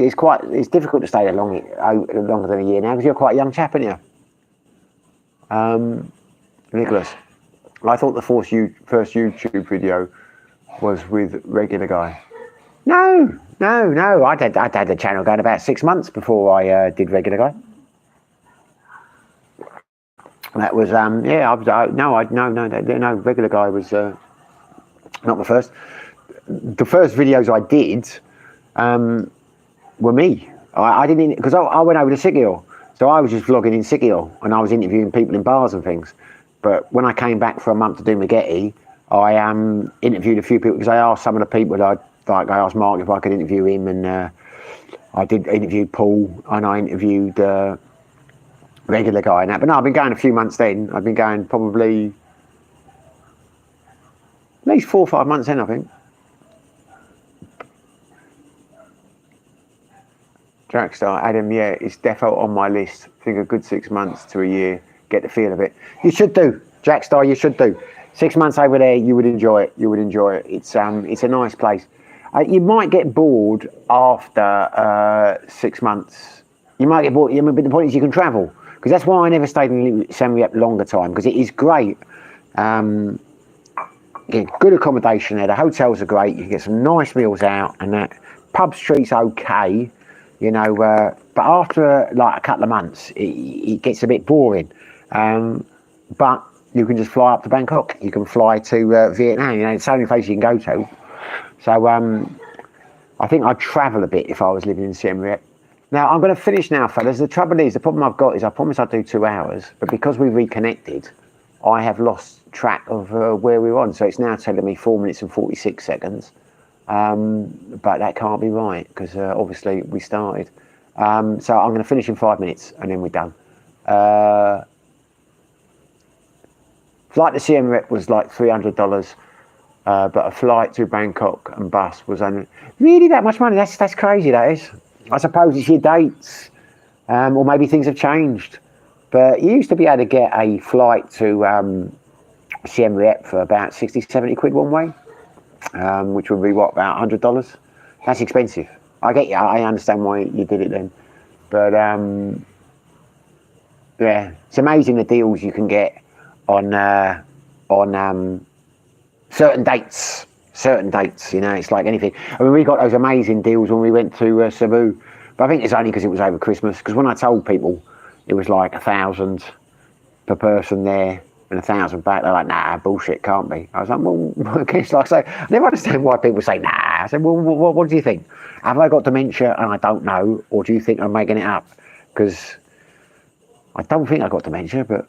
difficult to stay there longer than a year now because you're quite a young chap, aren't you? Nicholas, I thought the first YouTube video was with Regular Guy. No. I'd had the channel going about 6 months before I did Regular Guy. That was no. Regular Guy was not the first. The first videos I did were me. I didn't, because I went over to Sigil, so I was just vlogging in Sigil and I was interviewing people in bars and things. But when I came back for a month to do Dumaguete, I interviewed a few people, because I asked some of the people I asked Mark if I could interview him, and I did interview Paul, and I interviewed Regular Guy and that. But no, I've been going a few months then. I've been going probably at least 4 or 5 months in, I think. Dragstar, Adam, yeah, it's defo on my list. I think a good 6 months to a year, get the feel of it. You should do, Dragstar, you should do. 6 months over there, you would enjoy it. It's a nice place. You might get bored after 6 months. You might get bored, but the point is you can travel. Because that's why I never stayed in Siem Reap longer time, because it is great. Get good accommodation there, the hotels are great, you get some nice meals out, and that. Pub street's okay. You know, but after like a couple of months, it gets a bit boring. But you can just fly up to Bangkok. You can fly to Vietnam. You know, it's the only place you can go to. So I think I'd travel a bit if I was living in Siem Reap. Now, I'm going to finish now, fellas. The trouble is, the problem I've got is I promised I'd do 2 hours, but because we reconnected, I have lost track of where we're on. So it's now telling me 4 minutes and 46 seconds. But that can't be right, because obviously we started. So I'm going to finish in 5 minutes and then we're done. Flight to Siem Reap was like $300, but a flight to Bangkok and bus was only really that much money. That's crazy, that is. I suppose it's your dates, or maybe things have changed. But you used to be able to get a flight to Siem Reap for about 60, 70 quid one way. Which would be what, about $100? That's expensive. I get you. I understand why you did it then, but yeah, it's amazing the deals you can get on certain dates. You know, it's like anything. I mean, we got those amazing deals when we went to Cebu, but I think it's only because it was over Christmas. Because when I told people it was like 1,000 per person there, and 1,000 back, they're like, nah, bullshit, can't be. I was like, well, it's like, so I never understand why people say, nah. I said, well, what do you think? Have I got dementia and I don't know, or do you think I'm making it up? Because I don't think I've got dementia, but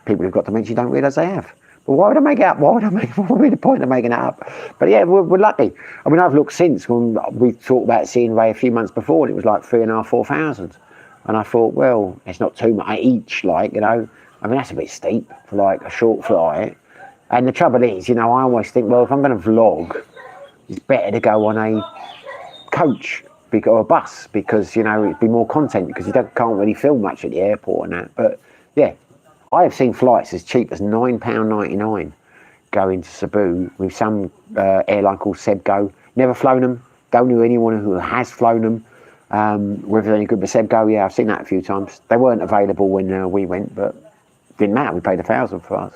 people who've got dementia don't realise they have. But why would I make it up? What would be the point of making it up? But yeah, we're lucky. I mean, I've looked since, when we talked about seeing Ray a few months before, and it was like 3,500, 4,000. And I thought, well, it's not too much each, like, you know. I mean, that's a bit steep for like a short flight. And the trouble is, you know, I always think, well, if I'm going to vlog, it's better to go on a coach or a bus, because, you know, it'd be more content, because you can't really film much at the airport and that. But yeah, I have seen flights as cheap as £9.99 going to Cebu with some airline called Sebgo. Never flown them. Don't know anyone who has flown them. Whether they're any good for Sebgo, yeah, I've seen that a few times. They weren't available when we went, but didn't matter. We paid 1,000 for us.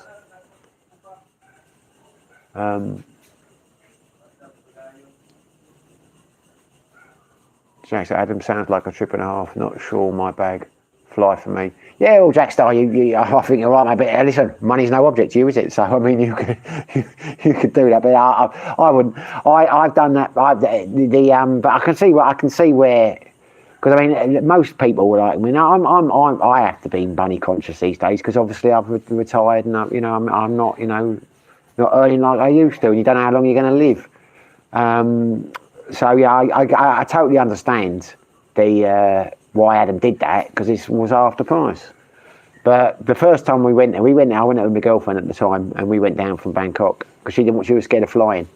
Jack, Adam sounds like a trip and a half. Not sure my bag fly for me. Yeah, well, Jackstar, I think you're right, mate. But listen, money's no object to you, is it? So I mean, you could do that, but I wouldn't. I've done that. But I can see where. Because I mean, most people were like, I mean, I have to be money conscious these days, because obviously I've retired and I'm not, you know, not earning like I used to, and you don't know how long you're going to live. So yeah, I totally understand why Adam did that, because this was half the price. But the first time I went there with my girlfriend at the time, and we went down from Bangkok because she was scared of flying.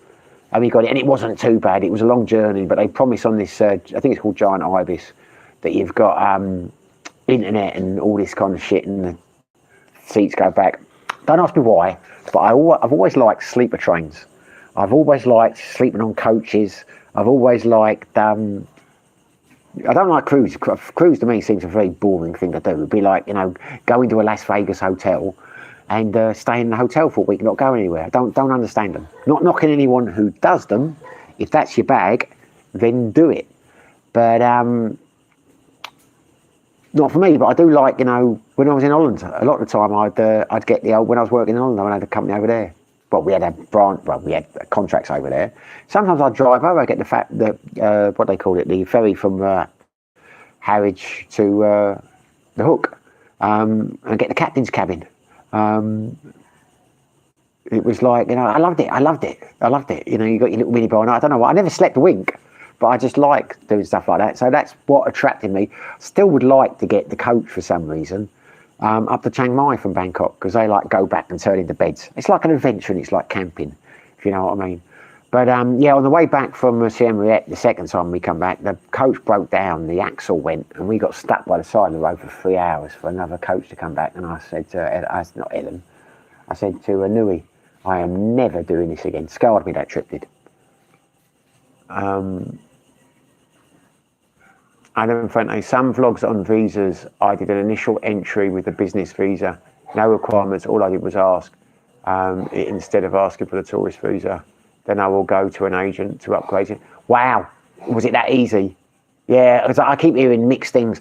And we got it, and it wasn't too bad. It was a long journey, but they promise on this, I think it's called Giant Ibis, that you've got internet and all this kind of shit, and the seats go back. Don't ask me why, but I've always liked sleeper trains. I've always liked sleeping on coaches. I've always liked I don't like cruise. Cruise to me seems a very boring thing to do. It'd be like, you know, going to a Las Vegas hotel and staying in the hotel for a week, not going anywhere. I don't understand them. Not knocking anyone who does them. If that's your bag, then do it. But not for me. But I do like, you know, when I was in Holland, a lot of the time I'd get the old, when I was working in Holland, I had a company over there. Well, we had a branch. Well, we had contracts over there. Sometimes I'd drive over. I get the fact that what they call it, the ferry from Harwich to the Hook, and get the captain's cabin. It was like, you know, I loved it. You know, you got your little minibar. I don't know what. I never slept a wink, but I just like doing stuff like that. So that's what attracted me. Still would like to get the coach for some reason. Up to Chiang Mai from Bangkok, because they like go back and turn into beds. It's like an adventure and it's like camping, if you know what I mean. But yeah, on the way back from Siem Reap, the second time we come back, the coach broke down, the axle went, and we got stuck by the side of the road for 3 hours for another coach to come back. And I said to, not Ellen, I said to Nui, I am never doing this again. Scarred me, that trip did. Adam Fuente, some vlogs on visas, I did an initial entry with a business visa, no requirements, all I did was ask, instead of asking for the tourist visa, then I will go to an agent to upgrade it. Wow, was it that easy? Yeah, because I keep hearing mixed things.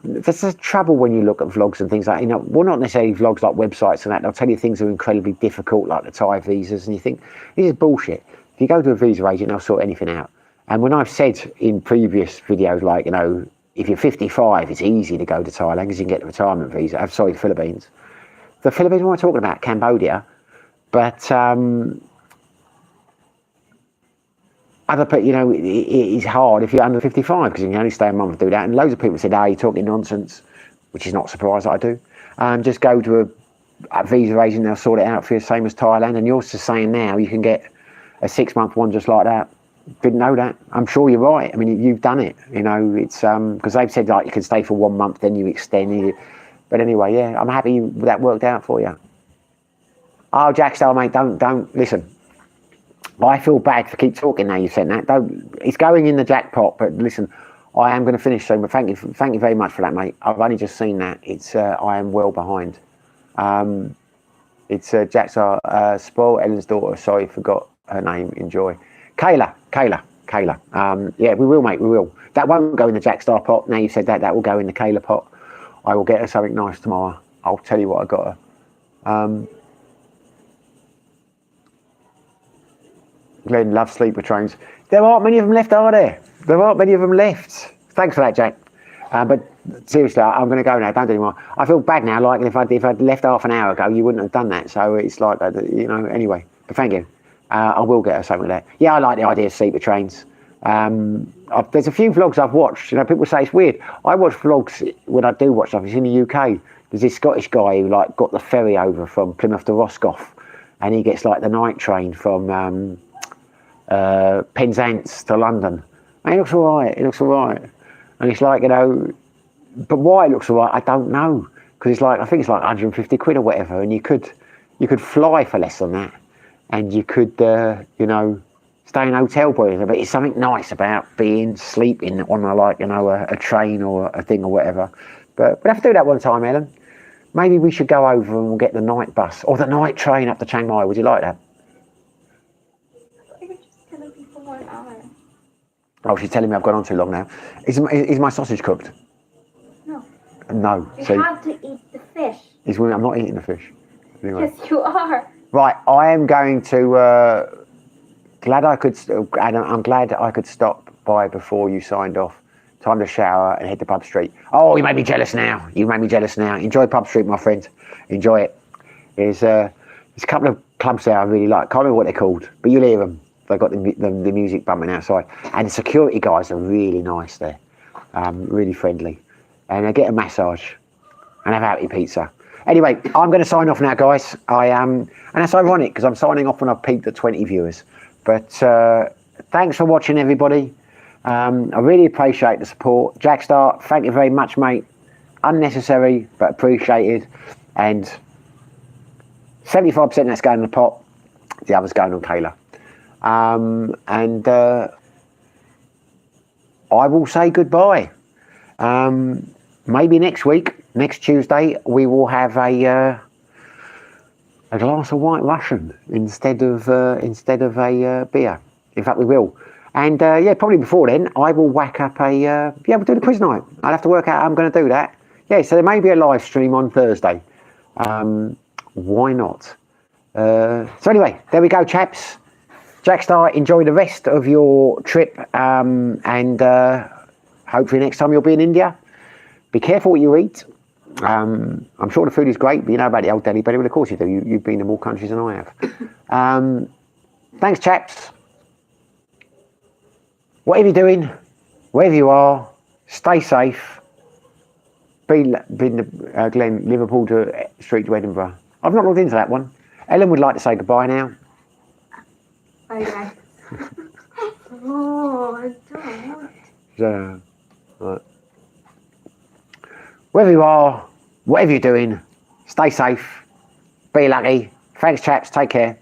There's a trouble when you look at vlogs and things like, you know, well, not necessarily vlogs like websites and that, they'll tell you things are incredibly difficult, like the Thai visas, and you think, this is bullshit. If you go to a visa agent, they'll sort anything out. And when I've said in previous videos, like, you know, if you're 55, it's easy to go to Thailand because you can get the retirement visa. I'm sorry, the Philippines. The Philippines, what am I talking about? Cambodia. But other people, you know, it's hard if you're under 55 because you can only stay a month to do that. And loads of people said, you're talking nonsense, which is not surprised that I do. Just go to a visa agent, they'll sort it out for you, same as Thailand. And you're just saying now you can get a 6-month one just like that. Didn't know that. I'm sure you're right. I mean, you've done it. You know, it's because they've said like you can stay for 1 month, then you extend it. But anyway, yeah, I'm happy that worked out for you. Oh, Jackstar, mate, don't listen. I feel bad for keep talking now. You said that. It's going in the jackpot. But listen, I am going to finish soon. But thank you very much for that, mate. I've only just seen that. It's I am well behind. It's Jackstar, spoil Ellen's daughter. Sorry, forgot her name. Enjoy. Kayla. Yeah, we will, mate, we will. That won't go in the Jackstar pot. Now you said that, that will go in the Kayla pot. I will get her something nice tomorrow. I'll tell you what I got her. Glenn loves sleeper trains. There aren't many of them left, are there? There aren't many of them left. Thanks for that, Jack. But seriously, I'm going to go now. Don't do anymore. I feel bad now. Like if I'd left half an hour ago, you wouldn't have done that. So it's like, you know. Anyway, but thank you. I will get her something like that. Yeah, I like the idea of sleeper trains. There's a few vlogs I've watched. You know, people say it's weird. I watch vlogs when I do watch stuff. It's in the UK. There's this Scottish guy who like got the ferry over from Plymouth to Roscoff, and he gets like the night train from Penzance to London. And it looks all right. It looks all right. And it's like, you know, but why it looks all right, I don't know. Because it's like, I think it's like 150 quid or whatever, and you could fly for less than that. And you could, you know, stay in a hotel, but it's something nice about sleeping on a train or a thing or whatever. But we'll have to do that one time, Ellen. Maybe we should go over and we'll get the night bus or the night train up to Chiang Mai. Would you like that? I think it's just going to be for 1 hour. Oh, she's telling me I've gone on too long now. Is my sausage cooked? No. No. You have to eat the fish. I'm not eating the fish. Anyway. Yes, you are. Right, I am going to. I'm glad I could stop by before you signed off. Time to shower and head to Pub Street. Oh, you made me jealous now. Enjoy Pub Street, my friend. Enjoy it. There's a couple of clubs there I really like. Can't remember what they're called, but you'll hear them. They've got the music bumping outside, and the security guys are really nice there, really friendly, and they get a massage and have hearty pizza. Anyway, I'm going to sign off now, guys. And that's ironic because I'm signing off when I've peaked at 20 viewers. But thanks for watching, everybody. I really appreciate the support. Jackstar, thank you very much, mate. Unnecessary, but appreciated. And 75% that's going in the pot. The other's going on Kayla. I will say goodbye. Maybe next week, next Tuesday, we will have a glass of White Russian instead of a beer. In fact, we will. And yeah, probably before then, I will whack up yeah, we'll do the quiz night. I'll have to work out how I'm going to do that. Yeah, so there may be a live stream on Thursday. Why not? So anyway, there we go, chaps. Jackstar, enjoy the rest of your trip, and hopefully next time you'll be in India. Be careful what you eat. I'm sure the food is great, but you know about the old Delhi belly. Well, of course you do. You've been to more countries than I have. Thanks, chaps. Whatever you're doing, wherever you are, stay safe. Been Glenn, Liverpool to Street to Edinburgh. I've not looked into that one. Ellen would like to say goodbye now. Okay. Oh, I don't. So, right. Wherever you are, whatever you're doing, stay safe, be lucky. Thanks, chaps. Take care.